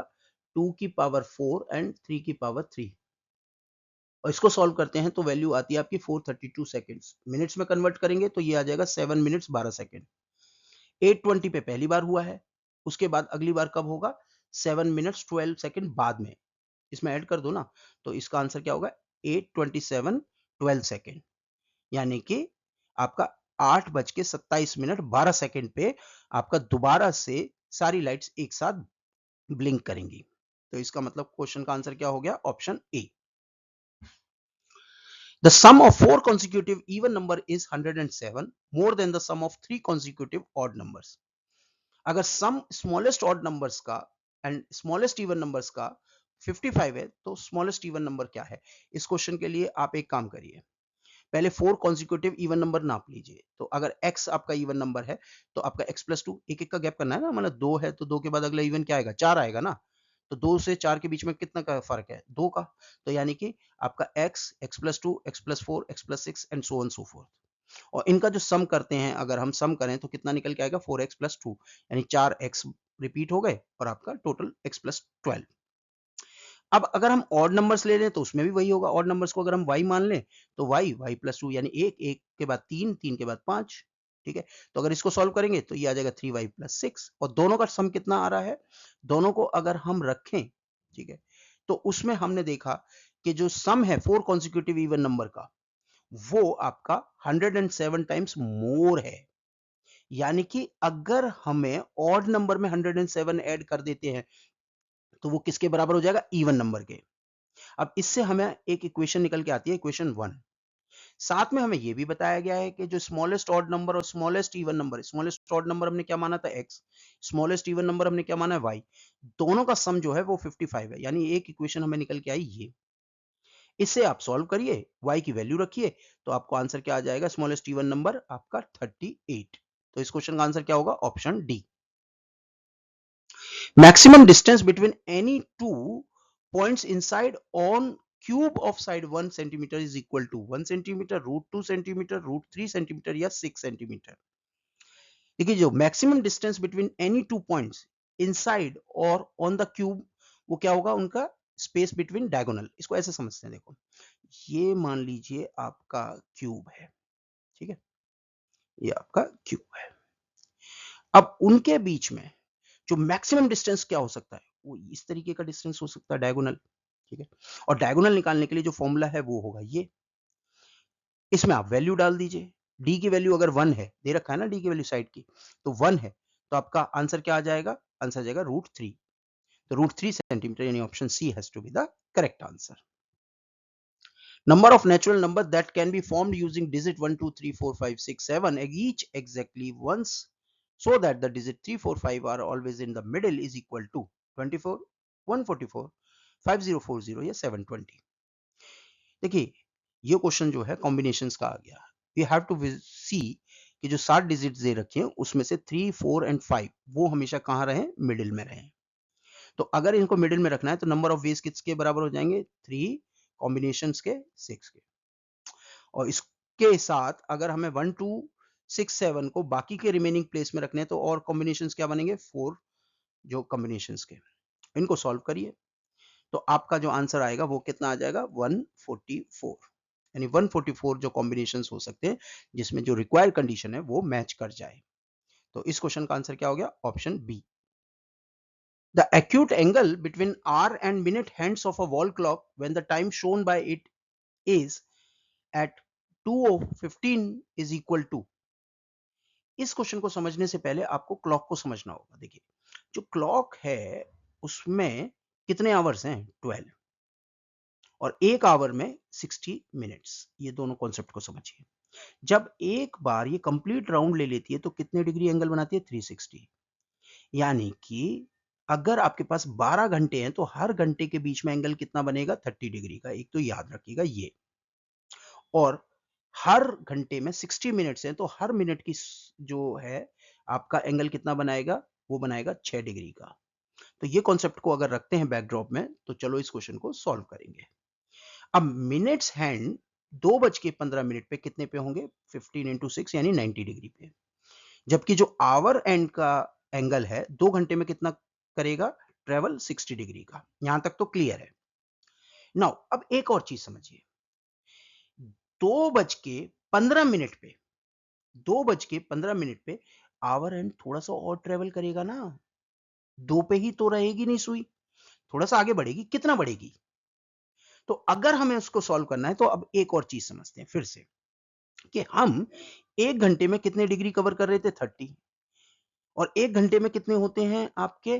2 की पावर 4 एंड 3 की पावर 3। और इसको सॉल्व करते हैं तो वैल्यू आती है आपकी 432 सेकेंड्स। मिनट्स में कन्वर्ट करेंगे तो ये आ जाएगा 7 मिनट्स 12 सेकेंड। 820 पे पहली बार हुआ है, उसके बाद अगली बार कब होगा? 7 मिनट्स 12 सेकेंड बाद में। इसमें ऐड कर दो ना, तो इसका आंसर क्या होगा? 827 12 सेकेंड, यानी कि आपका 8:27 12 सेकेंड पे आपका दोबारा से सारी लाइट्स एक साथ ब्लिंक करेंगी। तो इसका मतलब क्वेश्चन का आंसर क्या हो गया? Option A. The sum of four consecutive even number is 107 more than the sum of three consecutive odd numbers. अगर sum smallest odd numbers का and smallest even numbers का 55 है तो smallest even number क्या है? इस क्वेश्चन के लिए आप एक काम करिए, पहले 4 कॉन्सिक्यूटिव इवन नंबर नाप लीजिए। तो अगर x आपका इवन नंबर है तो आपका x प्लस 2, एक एक का गैप करना है ना, मतलब 2 है तो 2 के बाद अगला इवन क्या आएगा? 4 आएगा ना। तो 2 से 4 के बीच में कितना का फर्क है? 2 का। तो यानी कि आपका x, x plus 2, x plus 4, x plus 6 and so on so fourth. और इनका जो सम करते हैं, अगर हम सम करें तो कितना निकल के आएगा? 4x प्लस 2, यानी 4x रिपीट हो गए और आपका टोटल x प्लस 12। अब अगर हम ऑड नंबर्स ले लें तो उसमें भी वही होगा। ऑड नंबर्स को अगर हम y मान लें तो y प्लस 2, यानी 1, 1 के बाद 3, 3 के बाद 5, ठीक है। तो अगर इसको सॉल्व करेंगे तो ये आ जाएगा 3y प्लस 6, और दोनों का सम कितना आ रहा है? दोनों को अगर हम रखें, ठीक है, तो उसमें हमने देखा कि जो सम है 4 कॉन्सिक्यूटिव इवन नंबर का, वो आपका 107 टाइम्स मोर है। यानी कि अगर हमें ऑड नंबर में 107 ऐड कर देते हैं तो वो किसके बराबर हो जाएगा? इवन नंबर के। अब इससे हमें एक इक्वेशन निकल के आती है, इक्वेशन 1। साथ में हमें यह भी बताया गया है कि जो स्मॉलेस्ट ऑड नंबर और smallest even number, smallest odd number हमने क्या माना था x, स्मॉलेस्ट इवन नंबर हमने क्या माना है y, दोनों का सम जो है वो 55 है। यानी एक इक्वेशन हमें निकल के आई ये। इससे आप सॉल्व करिए, y की वैल्यू रखिए, तो आपको आंसर क्या आ जाएगा, स्मॉलेस्ट इवन नंबर आपका 38। तो इस क्वेश्चन का आंसर क्या होगा, option D. Maximum distance between any two points inside on cube of side 1 centimetre is equal to 1 centimetre, √2 centimetre, √3 centimetre या 6 सेंटीमीटर। देखिए जो maximum distance between any two points inside और ऑन द क्यूब, वो क्या होगा, उनका space between diagonal. इसको ऐसे समझते हैं, देखो ये मान लीजिए आपका क्यूब है, ठीक है, ये आपका क्यूब है। अब उनके बीच में जो मैक्सिमम डिस्टेंस क्या हो सकता है, वो इस तरीके का डिस्टेंस हो सकता है, डायगोनल, ठीक है। और डायगोनल निकालने के लिए जो फॉर्मूला है वो होगा ये। इसमें आप वैल्यू डाल दीजिए, डी की वैल्यू अगर 1 है, दे रखा है ना डी की वैल्यू साइड की, तो 1 है, तो आपका आंसर क्या आ जाएगा, आंसर आ जाएगा √3। तो √3 सेंटीमीटर, यानी option C has to be the correct answer. Number of natural numbers that can be formed using digit 1, 2, 3, 4, 5, 6, 7 each exactly once, so that the digit 3, 4, 5 are always in the middle is equal to 24, 144, 5040 या 720। देखिए ये question जो है combinations का आ गया। We have to सी कि जो 7 digits दे रखे हैं उसमें से 3, 4 एंड 5 वो हमेशा कहाँ रहे, मिडिल में रहे। तो अगर इनको मिडिल में रखना है तो नंबर ऑफ वेज किसके बराबर हो जाएंगे, 3 कॉम्बिनेशंस के 6 के। और इसके साथ अगर हमें 1, 2, 6, 7 को बाकी के रिमेनिंग प्लेस में रखने हैं तो और कॉम्बिनेशंस क्या बनेंगे, 4 जो कॉम्बिनेशंस के। इनको सॉल्व करिए तो आपका जो आंसर आएगा वो कितना आ जाएगा, 144। यानी 144 जो कॉम्बिनेशंस हो सकते हैं जिसमें जो रिक्वायर्ड कंडीशन है वो मैच कर जाए। तो इस क्वेश्चन का आंसर क्या हो गया, option B. The acute angle between hour and minute hands of a wall clock when the time shown by it is at 2:15 is equal to। इस क्वेश्चन को समझने से पहले आपको क्लॉक को समझना होगा। देखिए जो क्लॉक है उसमें कितने आवर्स हैं, 12, और एक आवर में 60 मिनट्स। ये दोनों कॉन्सेप्ट को समझिए। जब एक बार ये कंप्लीट राउंड ले लेती है तो कितने डिग्री एंगल बनाती है, 360। यानी कि अगर आपके पास 12 घंटे हैं तो हर घंटे के बीच में एंगल कितना बनेगा, 30 डिग्री का। एक तो याद रखिएगा ये। और हर घंटे में 60 मिनट्स हैं तो हर मिनट की जो है आपका एंगल कितना बनाएगा, वो बनाएगा 6 डिग्री का। तो ये कॉन्सेप्ट को अगर रखते हैं बैकड्रॉप में तो चलो इस क्वेश्चन को सॉल्व करेंगे। अब मिनट्स हैंड 2:15 पे कितने पे होंगे, 15 इंटू 6 यानी 90 डिग्री पे। जबकि जो आवर एंड का एंगल है 2 घंटे में कितना करेगा, ट्रेवल 60 डिग्री का। यहां तक तो क्लियर है। नाउ अब एक और चीज समझिए, 2:15 पे 2:15 पे आवर एंड थोड़ा सा और ट्रेवल करेगा ना, 2 पे ही तो रहेगी नहीं सुई, थोड़ा सा आगे बढ़ेगी, कितना बढ़ेगी। तो अगर हमें उसको सॉल्व करना है तो अब एक और चीज समझते हैं फिर से, कि हम एक घंटे में कितने डिग्री कवर कर रहे थे, 30, और एक घंटे में कितने होते हैं आपके,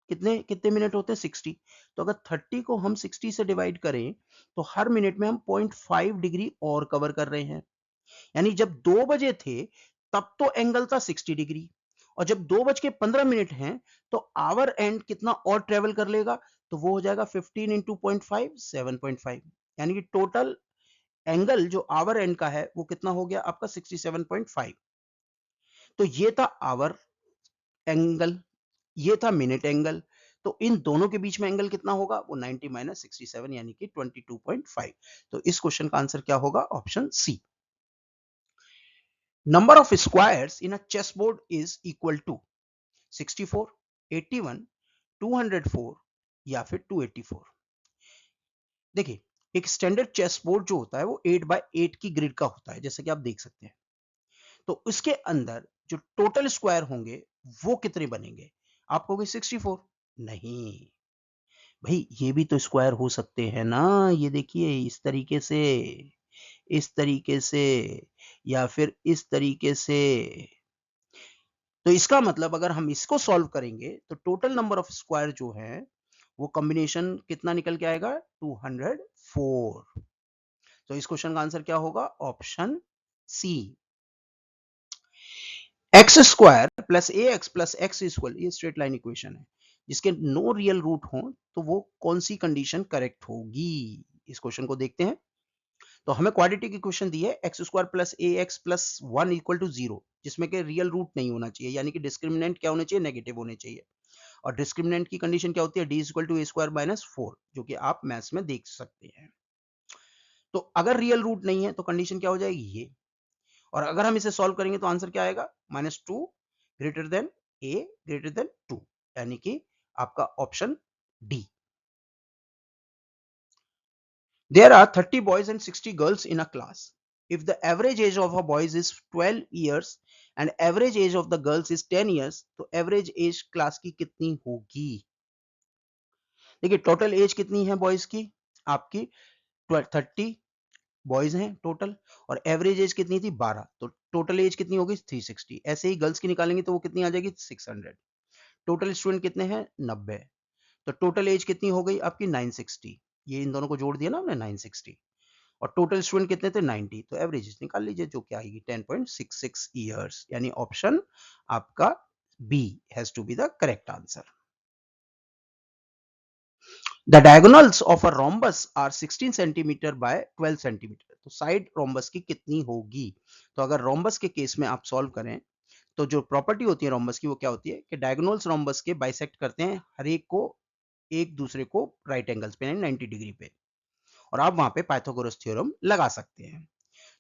कितने कितने मिनट होते हैं, 60। तो अगर 30 को हम 60 से डिवाइड करें तो हर मिनट में हम 0.5 डिग्री और कवर कर रहे हैं। यानी जब 2 बजे थे तब तो एंगल था 60 डिग्री, और जब 2:15 हैं तो आवर एंड कितना और ट्रेवल कर लेगा, तो वो हो जाएगा 15 इंटू 0.5, 7.5। यानी कि टोटल एंगल जो आवर एंड का है वो कितना हो गया आपका, 67.5। तो ये था आवर एंगल, ये था मिनट एंगल। तो इन दोनों के बीच में एंगल कितना होगा, वो 90 माइनस 67 यानी कि 22.5। तो इस क्वेश्चन का आंसर क्या होगा, option C. Number of squares in a chess board is equal to 64, 81, 204 या फिर 284। देखिए एक स्टैंडर्ड चेस बोर्ड जो होता है वो 8x8 की ग्रिड का होता है, जैसे कि आप देख सकते हैं। तो उसके अंदर जो टोटल स्क्वायर होंगे वो कितने बनेंगे, आप कहोगे 64। नहीं भाई, ये भी तो स्क्वायर हो सकते हैं ना, ये देखिए इस तरीके से, इस तरीके से, या फिर इस तरीके से। तो इसका मतलब अगर हम इसको सॉल्व करेंगे तो टोटल नंबर ऑफ स्क्वायर जो है वो कॉम्बिनेशन कितना निकल के आएगा, 204। तो इस क्वेश्चन का आंसर क्या होगा? Option C. X square plus a x plus x equal, ये स्ट्रेट लाइन इक्वेशन है, जिसके नो रियल रूट हो तो वो कौन सी कंडीशन करेक्ट होगी? इस क्वेश्चन को देखते हैं। तो हमें क्वाड्रेटिक इक्वेशन दी है x square plus a x plus 1 equal to 0, जिसमें कि रियल रूट नहीं होना चाहिए, यानी कि डिस्क्रिमिनेंट क्या होने चाहिए? नेगेटिव होने चाहिए। और डिस्क्रिमिनेंट की कंडीशन क्या होती है? D equal to a square minus 4, जो कि आप मैथ्स में देख सकते हैं। तो अगर रियल रूट नहीं है तो कंडीशन क्या हो जाएगी? ये। और अगर हम इसे सॉल्व करेंगे तो आंसर क्या आएगा? -2 ग्रेटर देन ए ग्रेटर देन 2, यानी कि आपका option D. There are 30 boys and 60 girls in a class. If the average age of a boys is 12 years and average age of the girls is 10 years, तो average age class की कितनी होगी? देखिए total as कितनी है boys की? आपकी 30 boys हैं टोटल, और एवरेज एज कितनी थी? 12, तो टोटल एज कितनी होगी? 360। ऐसे ही गर्ल्स की निकालेंगे तो वो कितनी आ जाएगी? 600। टोटल स्टूडेंट कितने हैं? 90। तो टोटल एज कितनी हो गई आपकी? 960। ये इन दोनों को जोड़ दिया ना हमने, 960। और टोटल स्टूडेंट कितने थे? 90। तो एवरेज निकाल लीजिए, जो क्या आएगी? 10.66 ईयर्स, यानी ऑप्शन आपका B has to be the correct answer. The diagonals of a rhombus are 16 centimeter by 12 centimeter. तो साइड रोम्बस की कितनी होगी? तो अगर रोम्बस के केस में आप सॉल्व करें तो जो प्रॉपर्टी होती है रोम्बस की वो क्या होती है कि डायगोनल्स रोम्बस के बाइसेक्ट करते हैं हर एक को, एक दूसरे को राइट एंगल्स पे, 90 डिग्री पे, और आप वहां पे पाइथागोरस थ्योरम लगा सकते हैं।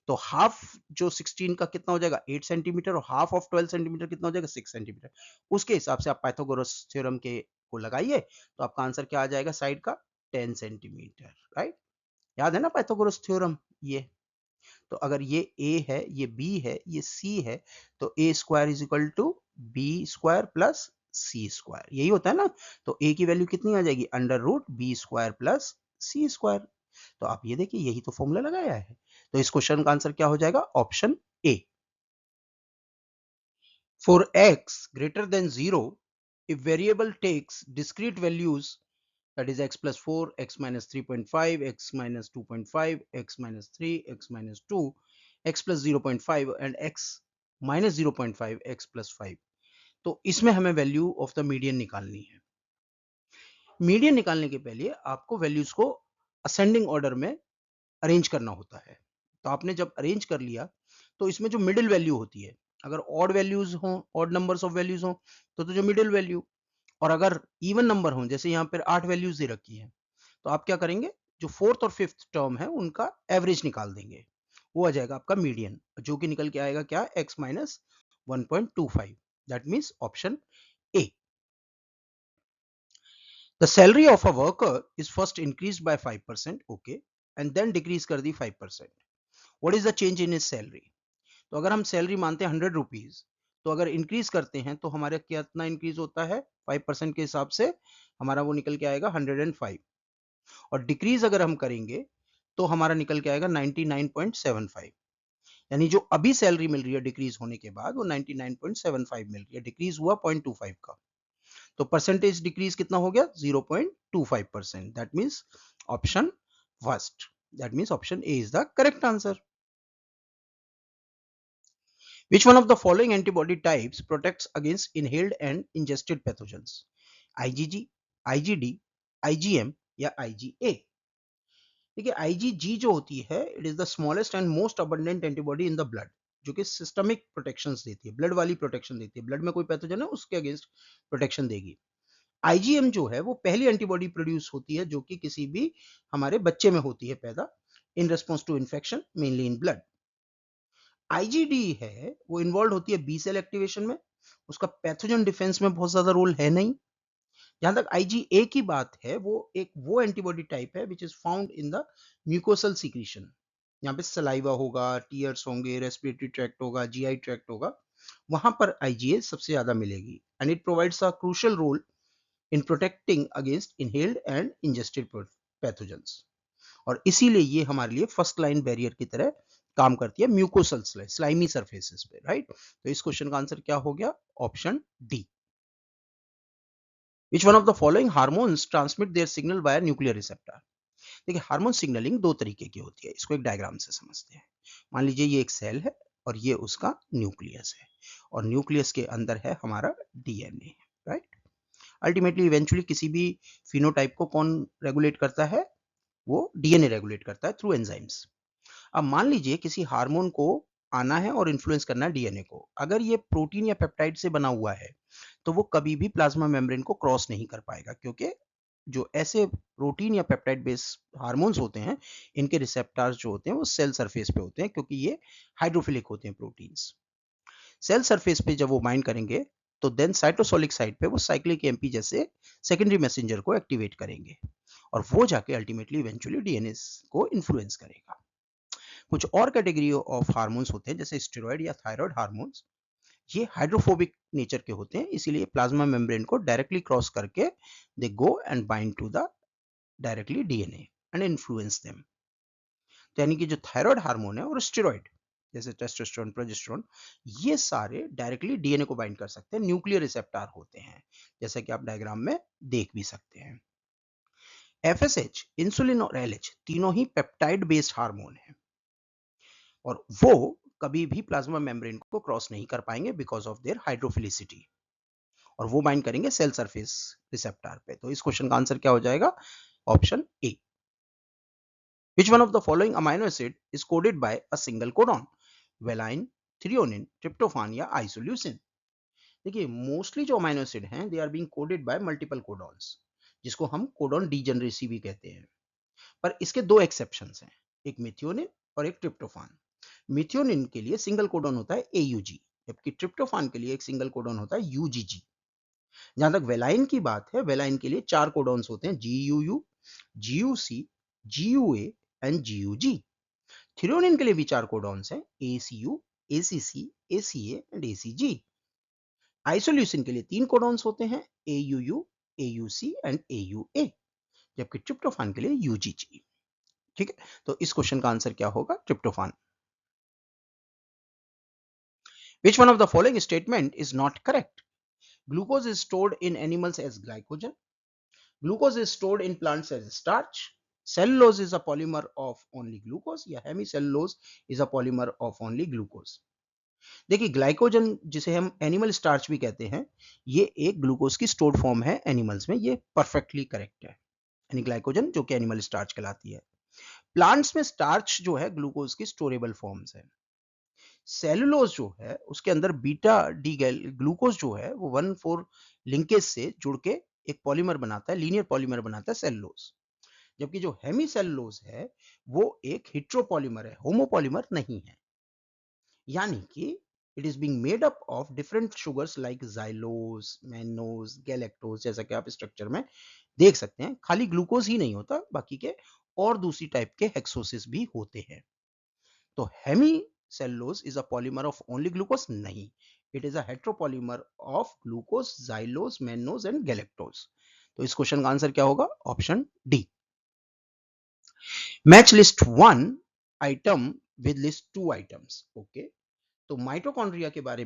तो हाफ जो 16 का कितना हो जाएगा? 8 सेंटीमीटर, और हाफ ऑफ 12 सेंटीमीटर कितना हो जाएगा? 6 सेंटीमीटर। उसके हिसाब से आप पाइथागोरस थ्योरम के को लगाइए तो आपका आंसर क्या आ जाएगा साइड का? 10 सेंटीमीटर, राइट? याद है ना पाइथागोरस थ्योरम ये? तो अगर ये a है, ये b है, ये c है, तो a square is equal to b square plus c square, यही होता है ना? तो a की वैल्यू कितनी आ जाएगी? Under root b square plus c square. तो आप ये देखिए, यही तो फॉर्मूला लगाया है। तो इस क्वेश्चन का आंसर क्या हो जाएगा? Option A. For x greater than 0, if variable takes discrete values, that is x plus 4, x minus 3.5, x minus 2.5, x minus 3, x minus 2, x plus 0.5 and x minus 0.5, x plus 5, तो इसमें हमें value of the median निकालनी है। Median निकालने के पहले आपको values को असेंडिंग ऑर्डर में अरेंज करना होता है। तो आपने जब अरेंज कर लिया तो इसमें जो मिडिल वैल्यू होती है, अगर ऑड वैल्यूज हो, ऑड नंबर्स ऑफ वैल्यूज हो, तो जो मिडिल वैल्यू, और अगर इवन नंबर हो, जैसे यहाँ पर 8 वैल्यूज दे रखी है, तो आप क्या करेंगे? जो फोर्थ और फिफ्थ टर्म है उनका एवरेज निकाल देंगे, वो आ जाएगा आपका मीडियन, जो कि निकल के आएगा क्या? x minus 1.25, that means option A. The salary of a worker is first increased by 5%, okay, and then decrease कर दी 5%. What is the change in his salary? तो अगर हम सैलरी मानते हैं 100 रुपीज, तो अगर इंक्रीज करते हैं तो हमारा कितना इंक्रीज होता है? 5% के हिसाब से हमारा वो निकल के आएगा 105, और डिक्रीज अगर हम करेंगे तो हमारा निकल के आएगा 99.75, यानी जो अभी सैलरी मिल रही है डिक्रीज होने के बाद वो 99.75 मिल रही है, डिक्रीज हुआ 0.25 का। तो परसेंटेज डिक्रीज कितना हो गया? 0.25%, that means option first, that means option A is the correct answer. Which one of the following antibody types protects against inhaled and ingested pathogens? IgG, IgD, IgM या IgA? देखिए IgG जो होती है, it is the smallest and most abundant antibody in the blood, जो कि systemic protection देती है, blood वाली प्रोटेक्शन देती है, ब्लड में कोई पैथोजन है उसके अगेंस्ट प्रोटेक्शन देगी। आईजीएम जो है वो पहली एंटीबॉडी प्रोड्यूस होती है जो कि किसी भी हमारे बच्चे में होती है पैदा, in response to infection mainly in blood. IgD है वो इन्वॉल्व होती है बी सेल एक्टिवेशन में, उसका पैथोजन डिफेंस में बहुत ज्यादा रोल है नहीं। जहां तक आईजीए की बात है, वो एंटीबॉडी टाइप है which is found in the mucosal secretion, यहाँ पे सलाइवा होगा, टीयर्स होंगे, रेस्पिरेटरी ट्रैक्ट होगा, जीआई ट्रैक्ट होगा, वहां पर आईजीए सबसे ज्यादा मिलेगी, and it provides a crucial role in protecting against inhaled and ingested pathogens, और इसीलिए ये हमारे लिए फर्स्ट लाइन बैरियर की तरह काम करती है म्यूकोसल स्लाइमी सरफेसेस पे, राइट? तो इस क्वेश्चन का आंसर क्या हो गया? Option D. Which one of the following hormones transmit their signal via nuclear receptor? देखिए हार्मोन सिग्नलिंग दो तरीके की होती है, इसको एक डायग्राम से समझते हैं। मान लीजिए ये एक सेल है और ये उसका न्यूक्लियस है और न्यूक्लियस के अंदर है हमारा डीएनए, राइट। अल्टीमेटली इवेंचुअली किसी भी फिनोटाइप को कौन रेगुलेट करता है, वो डीएनए रेगुलेट करता है थ्रू एंजाइम्स। अब मान लीजिए किसी हार्मोन को आना है और इन्फ्लुएंस करना है डीएनए को, अगर ये प्रोटीन या पेप्टाइड से बना हुआ है तो वो कभी भी प्लाज्मा मेम्ब्रेन को क्रॉस नहीं कर पाएगा, क्योंकि जो ऐसे प्रोटीन या पेप्टाइड बेस्ड हार्मोन्स होते हैं इनके रिसेप्टर्स जो होते हैं वो सेल सरफेस पे होते हैं, क्योंकि ये हाइड्रोफिलिक होते हैं प्रोटीन्स। सेल सरफेस पे जब वो बाइंड करेंगे तो देन साइटोसोलिक साइट पे वो साइक्लिक एमपी जैसे सेकेंडरी मैसेंजर को एक्टिवेट करेंगे और वो जाके अल्टीमेटली इवेंचुअली डीएनए को इन्फ्लुएंस करेगा। कुछ और कैटेगरी ऑफ हार्मोन्स होते हैं जैसे स्टेरॉइड या थायराइड हार्मोन्स, ये हाइड्रोफोबिक नेचर के होते हैं, इसीलिए प्लाज्मा मेम्ब्रेन को डायरेक्टली क्रॉस करके they go and bind to the directly DNA and influence them. तो यानी कि जो थायराइड हार्मोन है और स्टेरॉइड जैसे टेस्टोस्टेरोन, प्रोजेस्टेरोन, ये सारे डायरेक्टली डीएनए को बाइंड कर सकते हैं, न्यूक्लियर रिसेप्टर होते हैं, जैसा कि आप डायग्राम में देख भी सकते हैं। एफएसएच, इंसुलिन और एलएच तीनों ही पेप्टाइड बेस्ड हार्मोन है और वो कभी भी प्लाज्मा मेम्ब्रेन को क्रॉस नहीं कर पाएंगे बिकॉज ऑफ देयर हाइड्रोफिलिसिटी, और वो बाइंड करेंगे सेल सरफेस रिसेप्टर पे। तो इस क्वेश्चन का आंसर क्या हो जाएगा, option A. Which one of the following amino acid is coded by a single codon? Valine, threonine, tryptophan या isoleucine? देखिए मोस्टली जो अमाइनो एसिड हैं they are being coded by multiple codons, जिसको हम कोडॉन डीजनरेसी भी कहते हैं। पर इसके दो एक्सेप्शंस हैं, एक मिथियोनिन और एक ट्रिप्टोफान। मिथियोनिन के लिए सिंगल कोडॉन होता है AUG, जबकि ट्रिप्टोफान के लिए एक सिंगल कोडॉन होता है UGG। जहां तक वेलाइन की बात है, वेलाइन के लिए चार कोडॉन्स होते हैं, GUU, GUC, GUA and GUG। Threonine के लिए भी चार कोडॉन्स हैं, ACU, ACC, ACA and ACG। Isoleucine के लिए तीन कोडॉन्स होते हैं, AUU, AUC एंड AUA, जबकि ट्रिप्टोफान के लिए UGG। ठीक है, तो इस क्वेश्चन का आंसर क्या होगा, tryptophan. Which one of the following statement is not correct? Glucose is stored in animals as glycogen. Glucose is stored in plants as starch. Cellulose is a polymer of only glucose या hemicellulose is a polymer of only glucose. देखिए glycogen जिसे हम animal starch भी कहते हैं, ये एक glucose की स्टोर्ड फॉर्म है एनिमल्स में, ये परफेक्टली करेक्ट है। यानी ग्लाइकोजन जो कि एनिमल स्टार्च कहलाती है। प्लांट्स में स्टार्च जो है ग्लूकोज की स्टोरेबल फॉर्म्स है। सेलुलोज जो है उसके अंदर बीटा डी ग्लूकोज जो है वो 1,4 लिंकेज से जुड़ के एक पॉलीमर बनाता है, लीनियर पॉलीमर बनाता है सेलुलोज। जबकि जो हेमीसेलुलोज है वो एक हेट्रोपॉलीमर है, होमोपॉलीमर नहीं है। यानी कि it is being made up of different sugars like xylose, mannose, galactose, जैसा कि आप स्ट्रक्चर में देख सकते हैं। खाली ग्लूकोज ही नहीं होता, बाकी के और दूसरी टाइप के हेक्सोसिस भी होते हैं। तो hemi cellulose is a polymer of only glucose नहीं, it is a heteropolymer of glucose, xylose, mannose and galactose. तो इस क्वेश्चन का आंसर क्या होगा, option D. Match list 1 item with list 2 items. Okay, तो माइटोकॉन्ड्रिया के बारे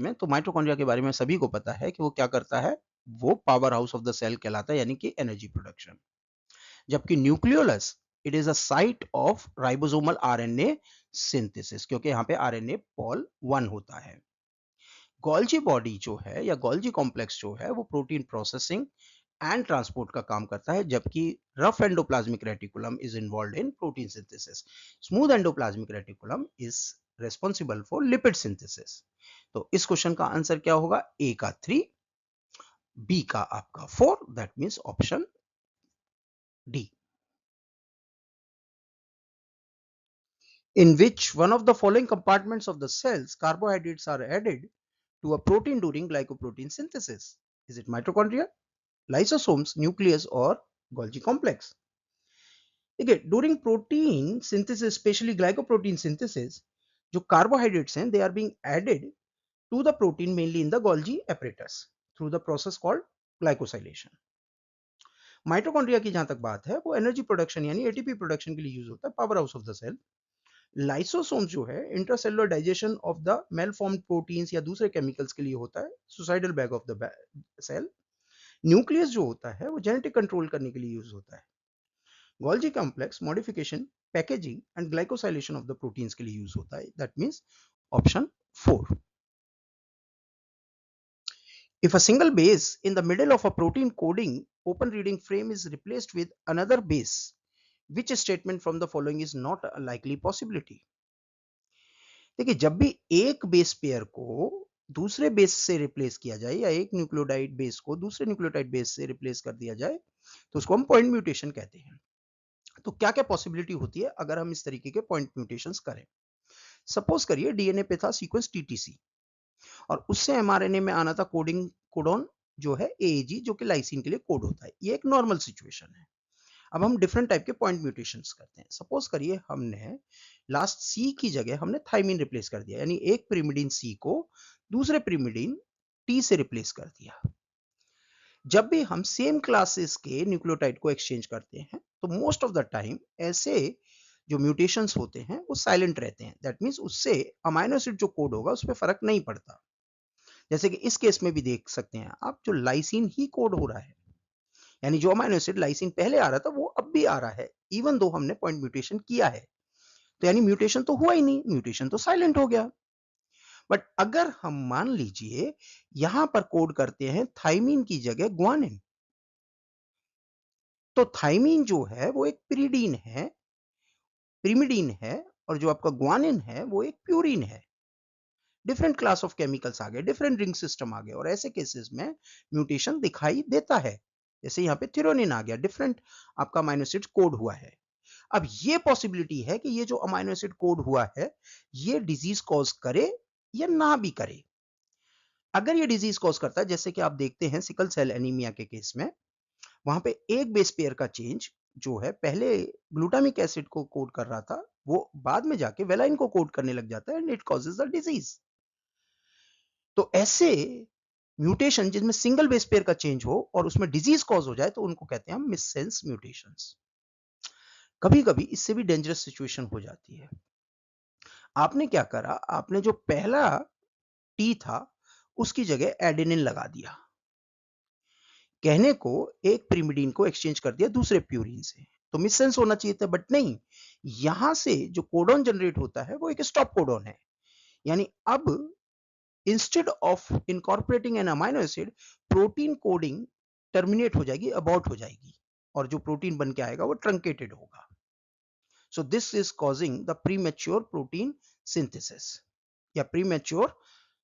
में, सभी को पता है कि वो क्या करता है, वो power house of the cell कहलाता है, यानी कि एनर्जी प्रोडक्शन। जबकि nucleolus it is a site of ribosomal RNA synthesis, क्योंकि यहाँ पे आरएनए पॉल 1 होता है। गोल्जी बॉडी जो है या गोल्जी कॉम्प्लेक्स जो है वो प्रोटीन प्रोसेसिंग एंड ट्रांसपोर्ट का काम करता है, जबकि rough endoplasmic reticulum is involve in protein synthesis. Smooth endoplasmic reticulum is responsible for lipid synthesis. तो इस क्वेश्चन का आंसर क्या होगा, ए का 3, बी का आपका 4, that means option D. In which one of the following compartments of the cells carbohydrates are added to a protein during glycoprotein synthesis? Is it mitochondria, lysosomes, nucleus or Golgi complex? देखिए during protein synthesis, specially glycoprotein synthesis, जो carbohydrates हैं they are being added to the protein mainly in the Golgi apparatus through the process called glycosylation. Mitochondria की जहां तक बात है वो energy production यानी एटीपी प्रोडक्शन के लिए यूज होता है, power house of the cell. Lysosome जो है intracellular digestion of the malformed proteins या दूसरे केमिकल्स के लिए होता है, suicidal bag of the cell. Nucleus जो होता है वो जेनेटिक कंट्रोल करने के लिए यूज होता है। Golgi complex modification, packaging and glycosylation of the proteins के लिए यूज होता है, that means option 4। If a single base in the middle of a protein coding open reading frame is replaced with another base, which statement from the following is not a likely possibility? देखिए, जब भी एक base pair को दूसरे base से replace किया जाए या एक न्यूक्लियोटाइड बेस को दूसरे न्यूक्लियोटाइड बेस से रिप्लेस कर दिया जाए तो उसको हम पॉइंट म्यूटेशन कहते हैं। तो क्या क्या पॉसिबिलिटी होती है अगर हम इस तरीके के पॉइंट म्यूटेशंस करें? सपोज करिए डीएनए पे था सीक्वेंस टीटीसी और उससे एमआरएनए में आना था कोडिंग कोडॉन जो है एएजी, जो कि लाइसिन के लिए कोड होता है। ये एक नॉर्मल सिचुएशन है। अब हम डिफरेंट टाइप के पॉइंट म्यूटेशंस करते हैं। सपोज करिए हमने लास्ट सी की जगह हमने थाइमिन रिप्लेस कर दिया, यानी एक पिरिमिडीन सी को दूसरे पिरिमिडीन टी से रिप्लेस कर दिया। जब भी हम सेम क्लासेस के न्यूक्लियोटाइड को एक्सचेंज करते हैं तो मोस्ट ऑफ द टाइम ऐसे जो म्यूटेशंस होते हैं वो साइलेंट रहते हैं। दैट मीन्स उससे अमाइनो एसिड जो कोड होगा उस पर फर्क नहीं पड़ता। जैसे कि इस केस में भी देख सकते हैं आप, जो लाइसिन ही कोड हो रहा है, यानी जो अमाइनो एसिड लाइसिन पहले आ रहा था वो अब भी आ रहा है, इवन दो हमने पॉइंट म्यूटेशन किया है। तो यानी म्यूटेशन तो हुआ ही नहीं, म्यूटेशन तो साइलेंट हो गया। बट अगर हम मान लीजिए यहां पर कोड करते हैं थाइमीन की जगह ग्वानिन, तो थाइमीन जो है वो एक पिरिडीन है, पिरिमिडीन है, और जो आपका ग्वानिन है वो एक प्यूरिन है। डिफरेंट क्लास ऑफ केमिकल्स आ गए, डिफरेंट रिंग सिस्टम आ गए, और ऐसे केसेस में म्यूटेशन दिखाई देता है। जैसे यहाँ पे थिरोनिन आ गया, डिफरेंट आपका अमाइनो एसिड कोड हुआ है। अब ये पॉसिबिलिटी है कि ये जो अमाइनो एसिड कोड हुआ है ये डिजीज कॉज करे या ना भी करे। अगर ये डिजीज कॉज करता है, जैसे कि आप देखते हैं सिकल सेल एनीमिया के केस में, वहां पे एक बेस पेयर का चेंज जो है पहले ग्लूटामिक एसिड को कोड कर रहा था वो बाद में जाके वेलाइन को कोड करने लग जाता है and it causes the disease. तो ऐसे म्यूटेशन जिनमें सिंगल बेस पेयर का चेंज हो और उसमें डिजीज कॉज हो जाए तो उनको कहते हैं हम मिससेंस म्यूटेशंस। कभी कभी इससे भी डेंजरस सिचुएशन हो जाती है। आपने क्या करा, आपने जो पहला टी था उसकी जगह एडेनिन लगा दिया, कहने को एक पिरिमिडीन को एक्सचेंज कर दिया दूसरे प्यूरिन से, तो मिससेंस होना चाहिए था, बट नहीं। यहां से जो कोडॉन जनरेट होता है वो एक स्टॉप कोडॉन है, यानी अब instead of incorporating an amino acid, protein coding terminate हो जाएगी, अबॉर्ट हो जाएगी, और जो प्रोटीन बन के आएगा वो ट्रंकेटेड होगा। So this is causing the premature protein synthesis या premature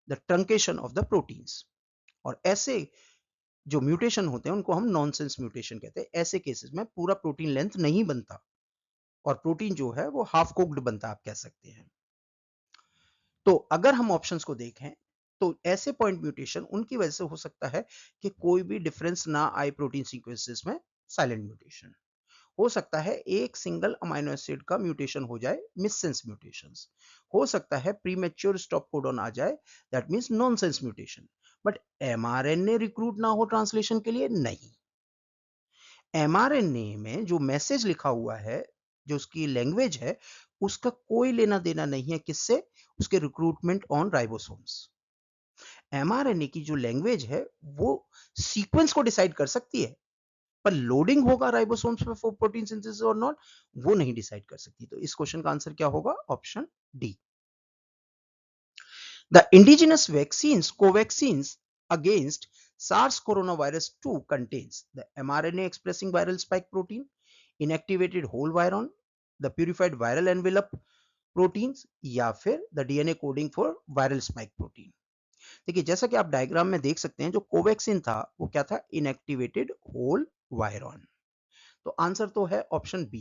the truncation of the proteins. और ऐसे जो म्यूटेशन होते हैं उनको हम नॉनसेंस म्यूटेशन कहते हैं। ऐसे केसेस में पूरा प्रोटीन लेंथ नहीं बनता और प्रोटीन जो है वो हाफ कुक्ड बनता, आप कह सकते हैं। तो अगर हम ऑप्शंस को देखें तो ऐसे पॉइंट म्यूटेशन उनकी वजह से हो सकता है कि कोई भी डिफरेंस ना आए प्रोटीन सीक्वेंसेस में, साइलेंट म्यूटेशन हो सकता है, एक सिंगल अमाइनो एसिड का म्यूटेशन हो जाए, मिससेंस म्यूटेशंस हो सकता है, प्रीमेच्योर स्टॉप कोडॉन आ जाए, that means nonsense mutation. But mRNA recruit ना हो ट्रांसलेशन के लिए, नहीं। एमआरएनए में जो मैसेज लिखा हुआ है, जो उसकी लैंग्वेज है, उसका कोई लेना देना नहीं है किससे, उसके रिक्रूटमेंट ऑन राइबोसोम्स। एमआरएनए की जो लैंग्वेज है वो सीक्वेंस को डिसाइड कर सकती है, पर लोडिंग होगा राइबोसोम्स पे फॉर प्रोटीन सिंथेसिस और नॉट, वो नहीं डिसाइड कर सकती। तो इस क्वेश्चन का आंसर क्या होगा, option D. The indigenous vaccines Covaxins against SARS coronavirus 2 contains the mRNA expressing viral spike protein, inactivated whole viron, the purified viral envelope proteins, या फिर the DNA coding for viral spike protein। देखिए, जैसा कि आप diagram में देख सकते हैं, जो कोवैक्सीन था वो क्या था, इनएक्टिवेटेड होल वायरॉन। तो आंसर तो है ऑप्शन बी।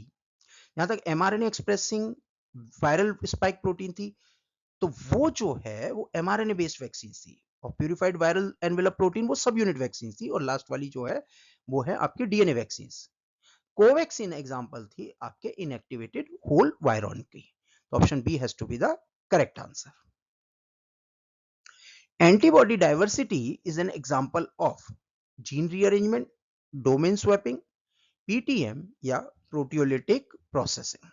यहां तक mRNA expressing viral spike protein थी, तो वो जो है वो एमआरएनए बेस्ड वैक्सीन थी, और प्यूरिफाइड वायरल एनवेलप प्रोटीन वो सब यूनिट वैक्सीन थी, और लास्ट वाली जो है वो है आपकी डीएनए वैक्सीन। कोवैक्सीन एग्जांपल थी आपके इनएक्टिवेटेड होल वायरॉन की। तो option B has to be the correct answer. Antibody diversity is an example of gene rearrangement, domain swapping, PTM या प्रोटियोलिटिक प्रोसेसिंग।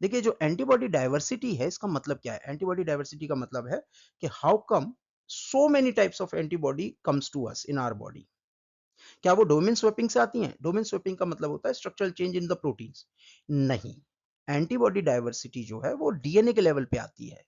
देखिए, जो एंटीबॉडी डाइवर्सिटी है इसका मतलब क्या है, एंटीबॉडी डाइवर्सिटी का मतलब है कि how come so many types of antibody comes to us in our body, क्या वो डोमेन स्वैपिंग से आती हैं? डोमेन स्वैपिंग का मतलब होता है structural change in the proteins. नहीं, एंटीबॉडी डाइवर्सिटी जो है वो डीएनए के लेवल पे आती है।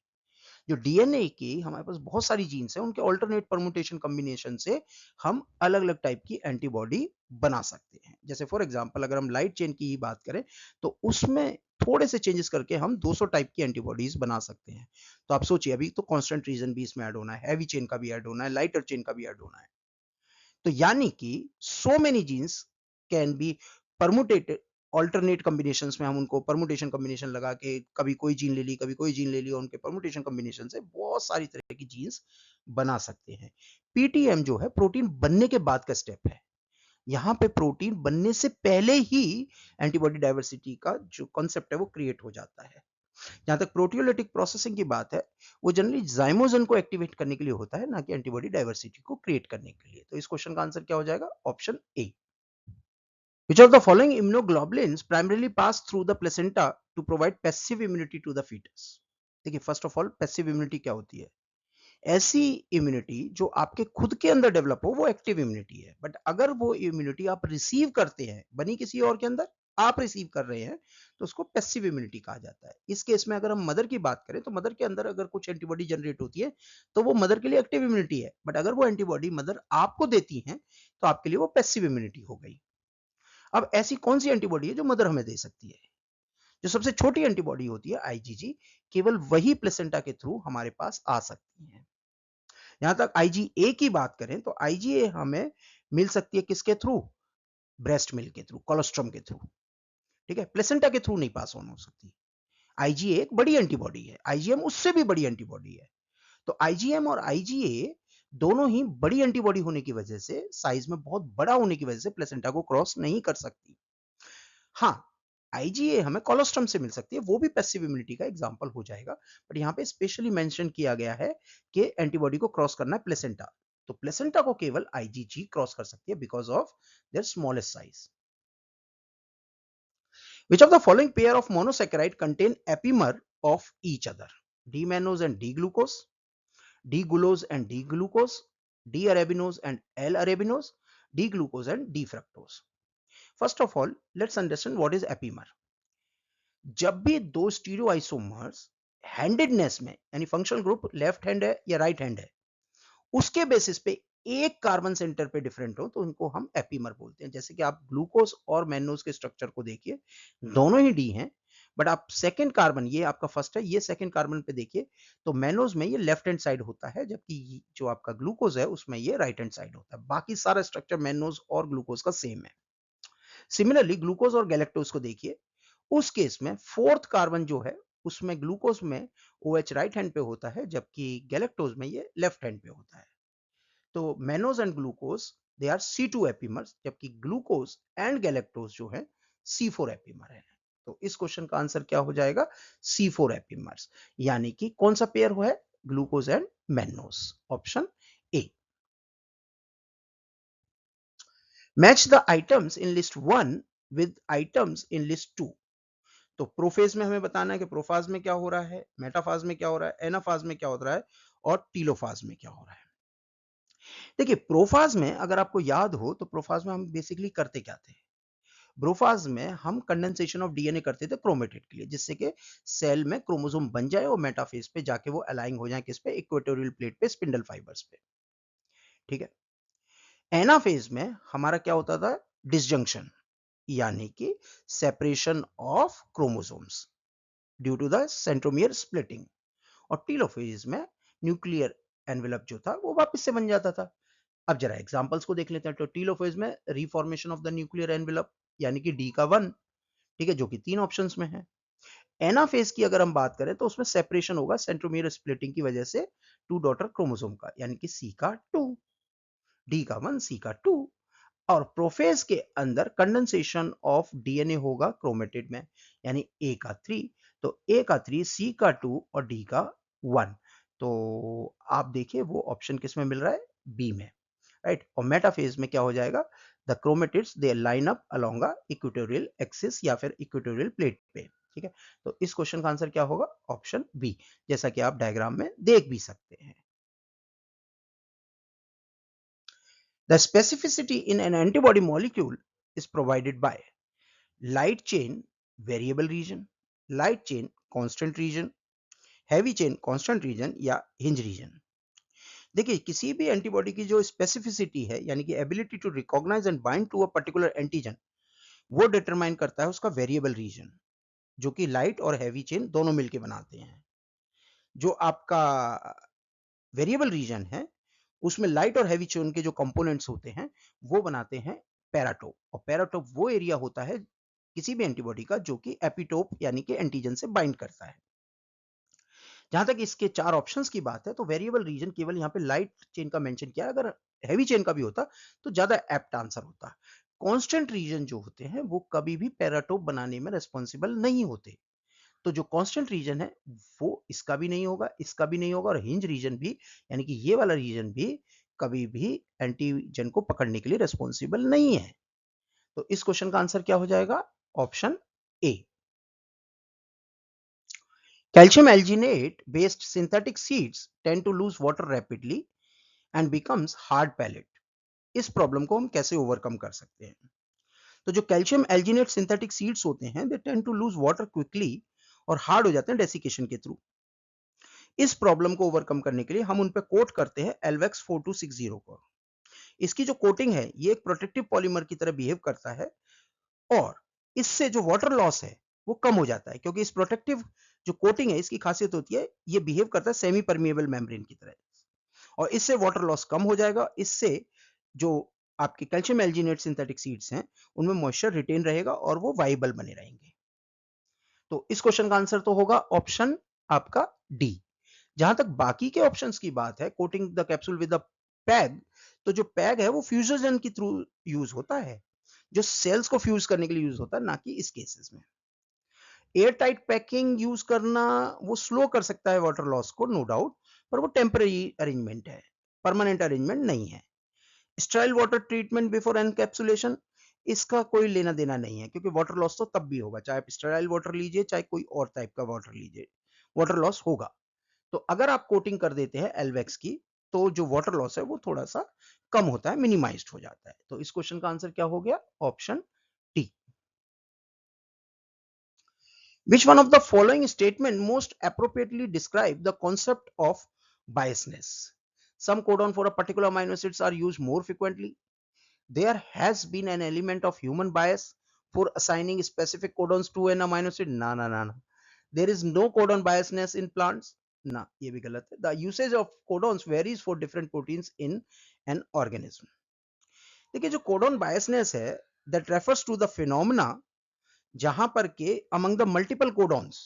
जो डीएनए की हमारे पास बहुत सारी जीन्स हैं, उनके अल्टरनेट परम्यूटेशन कॉम्बिनेशन से हम अलग-अलग टाइप की एंटीबॉडी बना सकते हैं। जैसे फॉर एग्जांपल अगर हम लाइट चेन की ही बात करें, तो उसमें थोड़े से चेंजेस करके हम 200 टाइप की एंटीबॉडीज बना सकते हैं। तो आप सोचिए अभी तो कांस्टेंट रीजन भी इसमें ऐड होना है, हैवी चेन का भी ऐड होना है, लाइटर चेन का भी ऐड होना है। तो यानी कि so many genes can be permutated alternate combinations में हम उनको परमुटेशन कॉम्बिनेशन लगा के कभी कोई जीन ले ली, कभी कोई जीन ले ली और उनके परमुटेशन कॉम्बिनेशन से बहुत सारी तरह की जीन्स बना सकते हैं। पीटीएम जो है प्रोटीन बनने के बाद का स्टेप है। यहाँ पे प्रोटीन बनने से पहले ही एंटीबॉडी डाइवर्सिटी का जो कॉन्सेप्ट है वो क्रिएट हो जाता है। जहां तक प्रोटियोलिटिक प्रोसेसिंग की बात है, वो जनरली जाइमोजन को एक्टिवेट करने के लिए होता है, ना कि एंटीबॉडी डाइवर्सिटी को क्रिएट करने के लिए। तो इस क्वेश्चन का आंसर क्या हो जाएगा? Option A. Which of the following immunoglobulins primarily pass through the placenta to provide passive immunity to the fetus? देखिए first of all passive immunity क्या होती है? ऐसी इम्यूनिटी जो आपके खुद के अंदर डेवलप हो वो एक्टिव इम्यूनिटी है। बट अगर वो इम्यूनिटी आप रिसीव करते हैं, बनी किसी और के अंदर, आप रिसीव कर रहे हैं, तो उसको पैसिव इम्यूनिटी कहा जाता है। इस केस में अगर हम मदर की बात करें तो मदर के अंदर अगर कुछ एंटीबॉडी जनरेट होती है तो वो मदर के लिए एक्टिव इम्यूनिटी है। बट अगर वो एंटीबॉडी मदर आपको देती है तो आपके लिए वो पैसिव इम्यूनिटी हो गई। अब ऐसी कौन सी एंटीबॉडी है जो मदर हमें दे सकती है? जो सबसे छोटी एंटीबॉडी होती है आईजीजी, केवल वही प्लेसेंटा के थ्रू हमारे पास आ सकती है। यहां तक आईजीए की बात करें तो आईजीए हमें मिल सकती है किसके थ्रू? ब्रेस्ट मिल्क के थ्रू, कोलोस्ट्रम के थ्रू। ठीक है, प्लेसेंटा के थ्रू नहीं पास ऑन हो सकती। आईजीए एक बड़ी एंटीबॉडी है, आईजीएम उससे भी बड़ी एंटीबॉडी है। तो आईजीएम और आईजीए दोनों ही बड़ी एंटीबॉडी होने की वजह से, साइज में बहुत बड़ा होने की वजह से प्लेसेंटा को क्रॉस नहीं कर सकती। हाँ, आईजीए हमें कोलोस्ट्रम से मिल सकती है, वो भी पैसिव इम्यूनिटी का एग्जांपल हो जाएगा। बट यहाँ पे स्पेशली मेंशन किया गया है कि एंटीबॉडी को क्रॉस करना है प्लेसेंटा। तो प्लेसेंटा को केवल आईजीजी क्रॉस कर सकती है because of their smallest size. Which of the following pair of monosaccharide contain epimer of each other? D-mannose and D-glucose, D-glucose and D-glucose, D-arabinose and L-arabinose, D-glucose and D-fructose. First of all, let's understand what is epimer. जब भी दो stereo isomers handedness में, यानी functional group left hand है या right hand है, उसके basis पे एक कार्बन सेंटर पे डिफरेंट हो तो उनको हम एपीमर बोलते हैं। जैसे कि आप ग्लूकोज और मैनोज के स्ट्रक्चर को देखिए, दोनों ही डी हैं, बट आप सेकंड कार्बन, ये आपका फर्स्ट है, ये सेकंड कार्बन पे देखिए तो मैनोज में ये लेफ्ट हैंड साइड होता है, जबकि जो आपका ग्लूकोज है उसमें ये राइट हैंड साइड होता है। बाकी सारा स्ट्रक्चर मैनोज और ग्लूकोज का सेम है। सिमिलरली ग्लूकोज और गैलेक्टोज को देखिए, उस केस में फोर्थ कार्बन जो है उसमें ग्लूकोज में OH राइट हैंड पे होता है, जबकि गैलेक्टोज में ये लेफ्ट हैंड पे होता है। तो mannose and glucose they are C2 epimers, जबकि ग्लूकोज एंड गैलेक्टोज जो है C4 एपीमर है। तो इस क्वेश्चन का आंसर क्या हो जाएगा? C4 एपीमर्स, यानी कि कौन सा पेयर है? Glucose and mannose, option A. Match the items in list 1 with items in list 2। तो प्रोफेज में हमें बताना है कि प्रोफाज में क्या हो रहा है, मेटाफाज में क्या हो रहा है, एनाफाज में क्या हो रहा है और टीलोफाज में क्या हो रहा है। देखिए प्रोफाज में अगर आपको याद हो तो प्रोफाज में हम बेसिकली करते क्या थे? प्रोफाज में हम कंडेंसेशन ऑफ डीएनए करते थे क्रोमेटिड के लिए, जिससे कि सेल में क्रोमोसोम बन जाए और मेटाफेज पे जाके वो अलाइन हो जाए किस पे? इक्वेटोरियल प्लेट पे, स्पिंडल फाइबर्स पे। ठीक है, एनाफेज में हमारा क्या होता था? डिसजंक्शन, यानी कि separation of chromosomes due to the centromere splitting. और टीलोफेज में न्यूक्लियर एनवेलप जो था वो वापस से बन जाता था। अब जरा एग्जांपल्स को देख लेते हैं। तो टीलोफेज में reformation of the nuclear envelope, यानी कि डी का 1, ठीक है, जो कि 3 ऑप्शंस में है। एनाफेज की अगर हम बात करें तो उसमें सेपरेशन होगा सेंट्रोमियर स्प्लिटिंग की वजह से 2 डॉटर क्रोमोसोम का, यानी कि सी का 2, डी का 1, सी का 2। और प्रोफेज के अंदर कंडेंसेशन ऑफ डीएनए होगा क्रोमेटिड में, यानी ए का 3, तो ए का 3, सी का 2 और डी का 1। तो आप देखिए वो ऑप्शन किस में मिल रहा है? बी में, राइट। और मेटाफेज में क्या हो जाएगा? The chromatids they line up along a equatorial axis या फिर इक्वेटोरियल प्लेट पे। ठीक है, तो इस क्वेश्चन का आंसर क्या होगा? ऑप्शन बी, जैसा कि आप डायग्राम में देख भी सकते हैं। The specificity in an antibody molecule is provided by light chain variable region, light chain constant region, heavy chain constant region या hinge region. देखिए किसी भी एंटीबॉडी की जो स्पेसिफिसिटी है यानी कि ability to recognise and bind to a particular antigen वो डिटरमाइन करता है उसका वेरिएबल रीजन जो कि लाइट और हैवी चेन दोनों मिलके बनाते हैं. जो आपका वेरिएबल रीजन है उसमें लाइट और हैवी चेन के जो कंपोनेंट्स होते हैं वो बनाते हैं पैराटोप. और पैराटोप वो एरिया होता है किसी भी एंटीबॉडी का जो कि एपिटोप यानी कि एंटीजन से बाइंड करता है. जहां तक इसके 4 ऑप्शंस की बात है तो वेरिएबल रीजन केवल यहाँ पे लाइट चेन का मेंशन किया है. अगर हैवी चेन का भी होता तो ज्यादा एप्ट आंसर होता. कांस्टेंट रीजन जो होते हैं वो कभी भी पैराटोप बनाने में रिस्पॉन्सिबल नहीं होते. तो जो कांस्टेंट रीजन है वो इसका भी नहीं होगा, इसका भी नहीं होगा और हिंज रीजन भी यानी कि ये वाला रीजन भी कभी भी एंटीजन को पकड़ने के लिए रिस्पॉन्सिबल नहीं है. तो इस क्वेश्चन का आंसर क्या हो जाएगा? Option A. Calcium alginate based synthetic seeds tend to lose water rapidly and becomes hard pellet. इस प्रॉब्लम को हम कैसे ओवरकम कर सकते हैं? तो जो कैल्शियम एल्जिनेट सिंथेटिक सीड्स होते हैं they tend to lose water quickly और हार्ड हो जाते हैं डेसिकेशन के थ्रू. इस प्रॉब्लम को ओवरकम करने के लिए हम उन पे कोट करते हैं एल्वेक्स 4260 को. इसकी जो कोटिंग है ये एक प्रोटेक्टिव पॉलीमर की तरह बिहेव करता है और इससे जो वाटर लॉस है वो कम हो जाता है क्योंकि इस प्रोटेक्टिव जो कोटिंग है इसकी खासियत होती है ये बिहेव करता है सेमी परमिएबल मेम्ब्रेन की तरह और इससे वाटर लॉस कम हो जाएगा. इससे जो आपके कैल्शियम एल्जिनेट सिंथेटिक सीड्स हैं उनमें मॉइस्चर रिटेन रहेगा और वो वाइबल बने रहेंगे. तो इस क्वेश्चन का आंसर तो होगा ऑप्शन आपका डी. जहां तक बाकी के ऑप्शंस की बात है coating the capsule with the peg तो जो पैग है वो फ्यूजन के थ्रू यूज होता है जो सेल्स को फ्यूज करने के लिए यूज होता है ना कि इस केसेस में. एयर टाइट पैकिंग यूज करना वो स्लो कर सकता है वाटर लॉस को नो डाउट पर वो टेम्पररी अरेंजमेंट है परमानेंट अरेंजमेंट नहीं है. Sterile water treatment before encapsulation इसका कोई लेना देना नहीं है क्योंकि वाटर लॉस तो तब भी होगा चाहे आप स्टेराइल वाटर लीजिए चाहे कोई और टाइप का वाटर लीजिए वाटर लॉस होगा. तो अगर आप कोटिंग कर देते हैं एल्वेक्स की तो जो वाटर लॉस है वो थोड़ा सा कम होता है मिनिमाइज्ड हो जाता है. तो इस क्वेश्चन का आंसर क्या हो गया? Option T. Which one of the following statement most appropriately describe the concept of biasness? Some codon for a particular amino acids are used more frequently. There has been an element of human bias for assigning specific codons to an amino acid. Na na na na. There is no codon biasness in plants. ना ये भी गलत है. The usage of codons varies for different proteins in an organism. देखिए जो codon biasness है that refers to the phenomena जहां पर के अमंग द मल्टीपल कोडॉन्स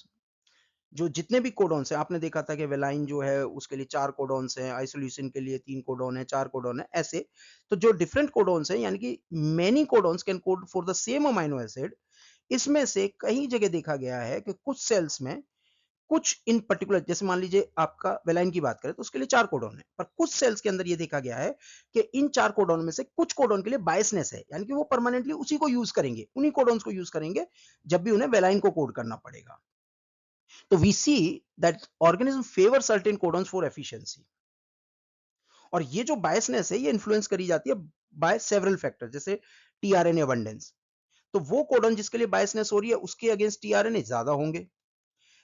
जो जितने भी कोडॉन्स हैं आपने देखा था कि वेलाइन जो है उसके लिए 4 कोडॉन्स हैं आइसोल्यूसिन के लिए 3 कोडॉन है 4 कोडॉन है ऐसे. तो जो डिफरेंट कोडॉन्स हैं यानी कि many codons can code for the same amino acid. इसमें से कई जगह देखा गया है कि कुछ सेल्स में कुछ इन पर्टिकुलर जैसे मान लीजिए आपका वेलाइन की बात करें तो उसके लिए 4 कोडॉन है पर कुछ सेल्स के अंदर ये देखा गया है कि इन 4 कोडॉन में से कुछ कोडॉन के लिए बायसनेस है यानी कि वो परमानेंटली उसी को यूज करेंगे उन्हीं कोडॉन्स को यूज करेंगे जब भी उन्हें वेलाइन को कोड करना पड़ेगा. तो we see that organism favour certain codons for efficiency और ये जो बायसनेस है ये इन्फ्लुएंस करी जाती है बाय सेवरल फैक्टर जैसे टीआरएनए अबंडेंस. तो वो कोडॉन जिसके लिए बायसनेस हो रही है उसके अगेंस्ट टीआरएनए ज्यादा होंगे.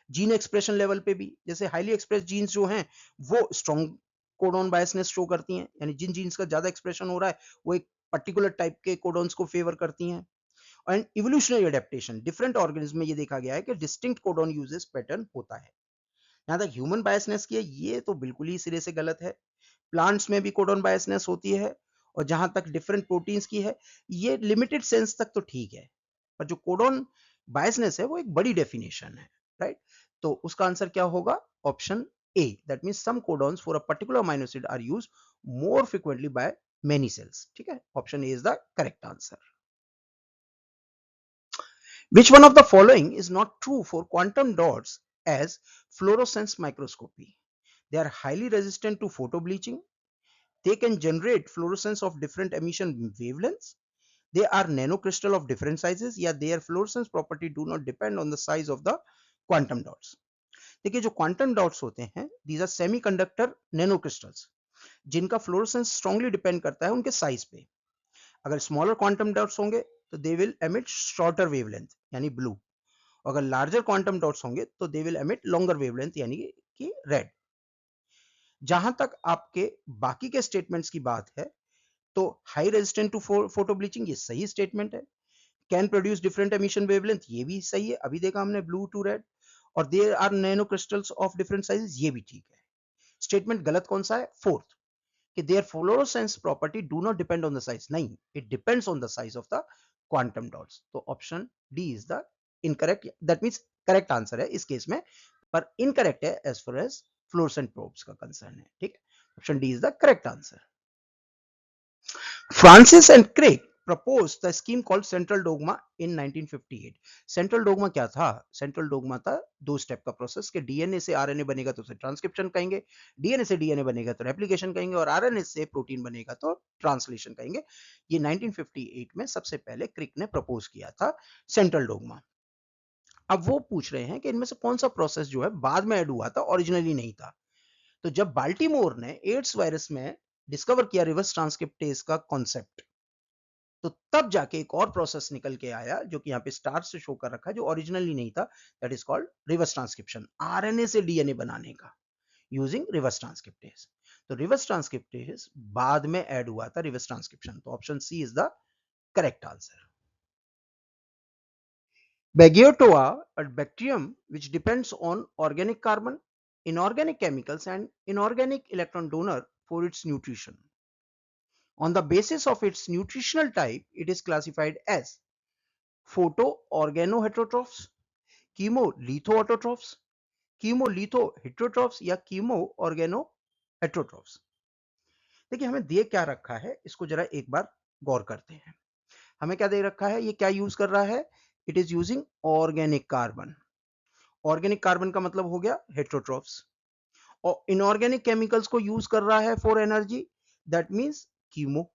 जीन एक्सप्रेशन लेवल पे भी जैसे हाईली एक्सप्रेस जीन्स जो हैं वो स्ट्रॉन्ग कोडॉन बायसनेस शो करती हैं यानी जिन जीन्स का ज्यादा एक्सप्रेशन हो रहा है वो एक पर्टिकुलर टाइप के कोडॉन्स को फेवर करती हैं. And evolutionary adaptation different organism में ये देखा गया है कि डिस्टिंक्ट कोडॉन यूजेस पैटर्न होता है. यहाँ तक ह्यूमन बायसनेस की है ये तो बिल्कुल ही सिरे से गलत है. प्लांट्स में भी कोडॉन बायसनेस होती है और जहां तक डिफरेंट प्रोटीन्स की है ये लिमिटेड सेंस तक तो ठीक है पर जो कोडॉन बायसनेस है वो एक बड़ी डेफिनेशन है राइट. तो उसका आंसर क्या होगा? Option A. That means some codons for a particular amino acid are used more frequently by many cells. ठीक है option A is the correct answer. Which one of the following is not true for quantum dots as fluorescence microscopy? They are highly resistant to photobleaching. They can generate fluorescence of different emission wavelengths. They are nanocrystal of different sizes. या their fluorescence property do not depend on the size of the quantum dots. देखिए जो quantum dots होते हैं these are semiconductor nanocrystals जिनका fluorescence strongly depend करता है उनके size पे। अगर स्मॉलर क्वांटम डॉट्स होंगे तो they will emit shorter wavelength यानी ब्लू, अगर लार्जर क्वांटम डॉट्स होंगे तो they will emit longer wavelength यानी कि रेड। जहां तक आपके बाकी के स्टेटमेंट्स की बात है तो high resistant to photobleaching, ये सही स्टेटमेंट है। Can produce different emission wavelength, ये भी सही है, अभी देखा हमने ब्लू टू रेड। और there are nanocrystals of different sizes, ये भी ठीक है। स्टेटमेंट गलत कौन सा है? फोर्थ, कि their fluorescence property do not depend on the size, नहीं, it depends on the size of the quantum dots. तो option D is the incorrect, that means correct answer है इस केस में, पर इनकरेक्ट है as far as fluorescent probes का concern है। ठीक है, option D is the correct answer. Francis and Crick proposed the scheme called Central Dogma in 1958. Central dogma क्या था? सेंट्रल डोगमा था 2 स्टेप का प्रोसेस कि डीएनए से आरएनए बनेगा तो उसे ट्रांसक्रिप्शन कहेंगे, डीएनए से डीएनए बनेगा तो रेप्लिकेशन कहेंगे, और आरएनए से प्रोटीन बनेगा तो ट्रांसलेशन कहेंगे। ये 1958 में सबसे पहले क्रिक ने प्रपोज किया था सेंट्रल डोगमा। अब वो पूछ रहे हैं कि इनमें से कौन सा प्रोसेस जो है बाद में ऐड हुआ था, ओरिजिनली नहीं था। तो जब बाल्टीमोर ने एड्स वायरस में डिस्कवर किया रिवर्स ट्रांसक्रिप्टेज का कॉन्सेप्ट, तो तब जाके एक और प्रोसेस निकल के आया जो कि यहाँ पे स्टार से शो कर रखा है, जो ओरिजिनली नहीं था, that is called reverse transcription, RNA से डीएनए बनाने का यूजिंग रिवर्स ट्रांसक्रिप्टेज। तो रिवर्स ट्रांसक्रिप्टेज बाद में ऐड हुआ था रिवर्स ट्रांसक्रिप्शन, तो option C is the correct answer. Begiotoa, a bacterium which depends on organic carbon, inorganic chemicals and inorganic electron donor for its nutrition. On the basis of its nutritional type, it is classified as photoorganoheterotrophs, chemolithoautotrophs, chemolithoheterotrophs या chemoorganoheterotrophs। देखिए हमें दे क्या रखा है, इसको जरा एक बार गौर करते हैं। हमें क्या दे रखा है, ये क्या यूज कर रहा है? It is using organic carbon. Organic carbon का मतलब हो गया हेट्रोट्रॉफ्स, और इनऑर्गेनिक केमिकल्स को यूज कर रहा है for energy, that means chemo,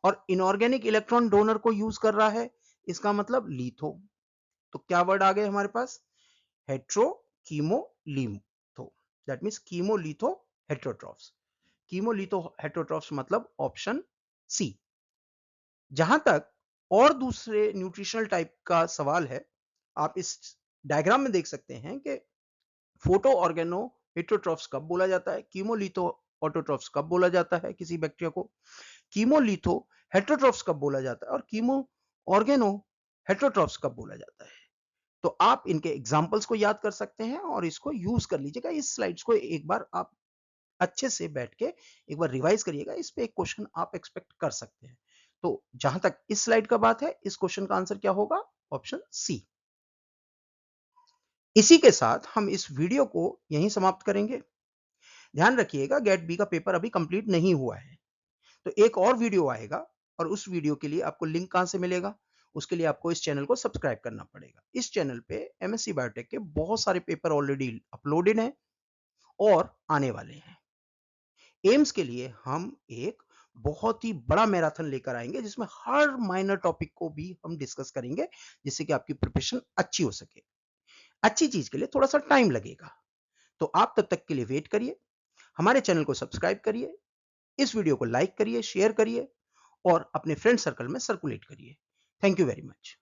और इनऑर्गेनिक इलेक्ट्रॉन डोनर को यूज कर रहा है, इसका मतलब लीथो। तो क्या वर्ड आ गए हमारे पास? Hetero chemo litho, that means chemo litho heterotrophs. Chemo litho heterotrophs मतलब ऑप्शन सी। जहां तक और दूसरे न्यूट्रिशनल टाइप का सवाल है, आप इस डायग्राम में देख सकते हैं कि फोटो ऑर्गेनो हेट्रोट्रॉफ्स कब बोला जाता है, कीमोलिथो ऑटोट्रॉफ्स कब बोला जाता है किसी बैक्टीरिया को, कीमोलिथो हेट्रोट्रॉफ्स कब बोला जाता है, और कीमो ऑर्गेनो हेट्रोट्रॉफ्स कब बोला जाता है। तो आप इनके एग्जांपल्स को याद कर सकते हैं और इसको यूज कर लीजिएगा। इस स्लाइड्स को एक बार आप अच्छे से बैठ के एक बार रिवाइज करिएगा, इस पे एक क्वेश्चन आप एक्सपेक्ट कर सकते हैं। तो जहां तक इस स्लाइड का बात है, इस क्वेश्चन का आंसर क्या होगा? Option C. इसी के साथ हम इस वीडियो को यहीं समाप्त करेंगे। ध्यान रखिएगा, गेट बी का पेपर अभी कंप्लीट नहीं हुआ है, तो एक और वीडियो आएगा, और उस वीडियो के लिए आपको लिंक कहां से मिलेगा? उसके लिए आपको इस चैनल को सब्सक्राइब करना पड़ेगा। इस चैनल पे एमएससी बायोटेक के बहुत सारे पेपर ऑलरेडी अपलोडेड हैं और आने वाले हैं। एम्स के लिए हम एक बहुत ही बड़ा मैराथन लेकर आएंगे, जिसमें हर माइनर टॉपिक को भी हम डिस्कस करेंगे, जिससे कि आपकी प्रिपरेशन अच्छी हो सके। अच्छी चीज के लिए थोड़ा सा टाइम लगेगा, तो आप तब तक के लिए वेट करिए, हमारे चैनल को सब्सक्राइब करिए, इस वीडियो को लाइक करिए, शेयर करिए और अपने फ्रेंड सर्कल में सर्कुलेट करिए। Thank you very much.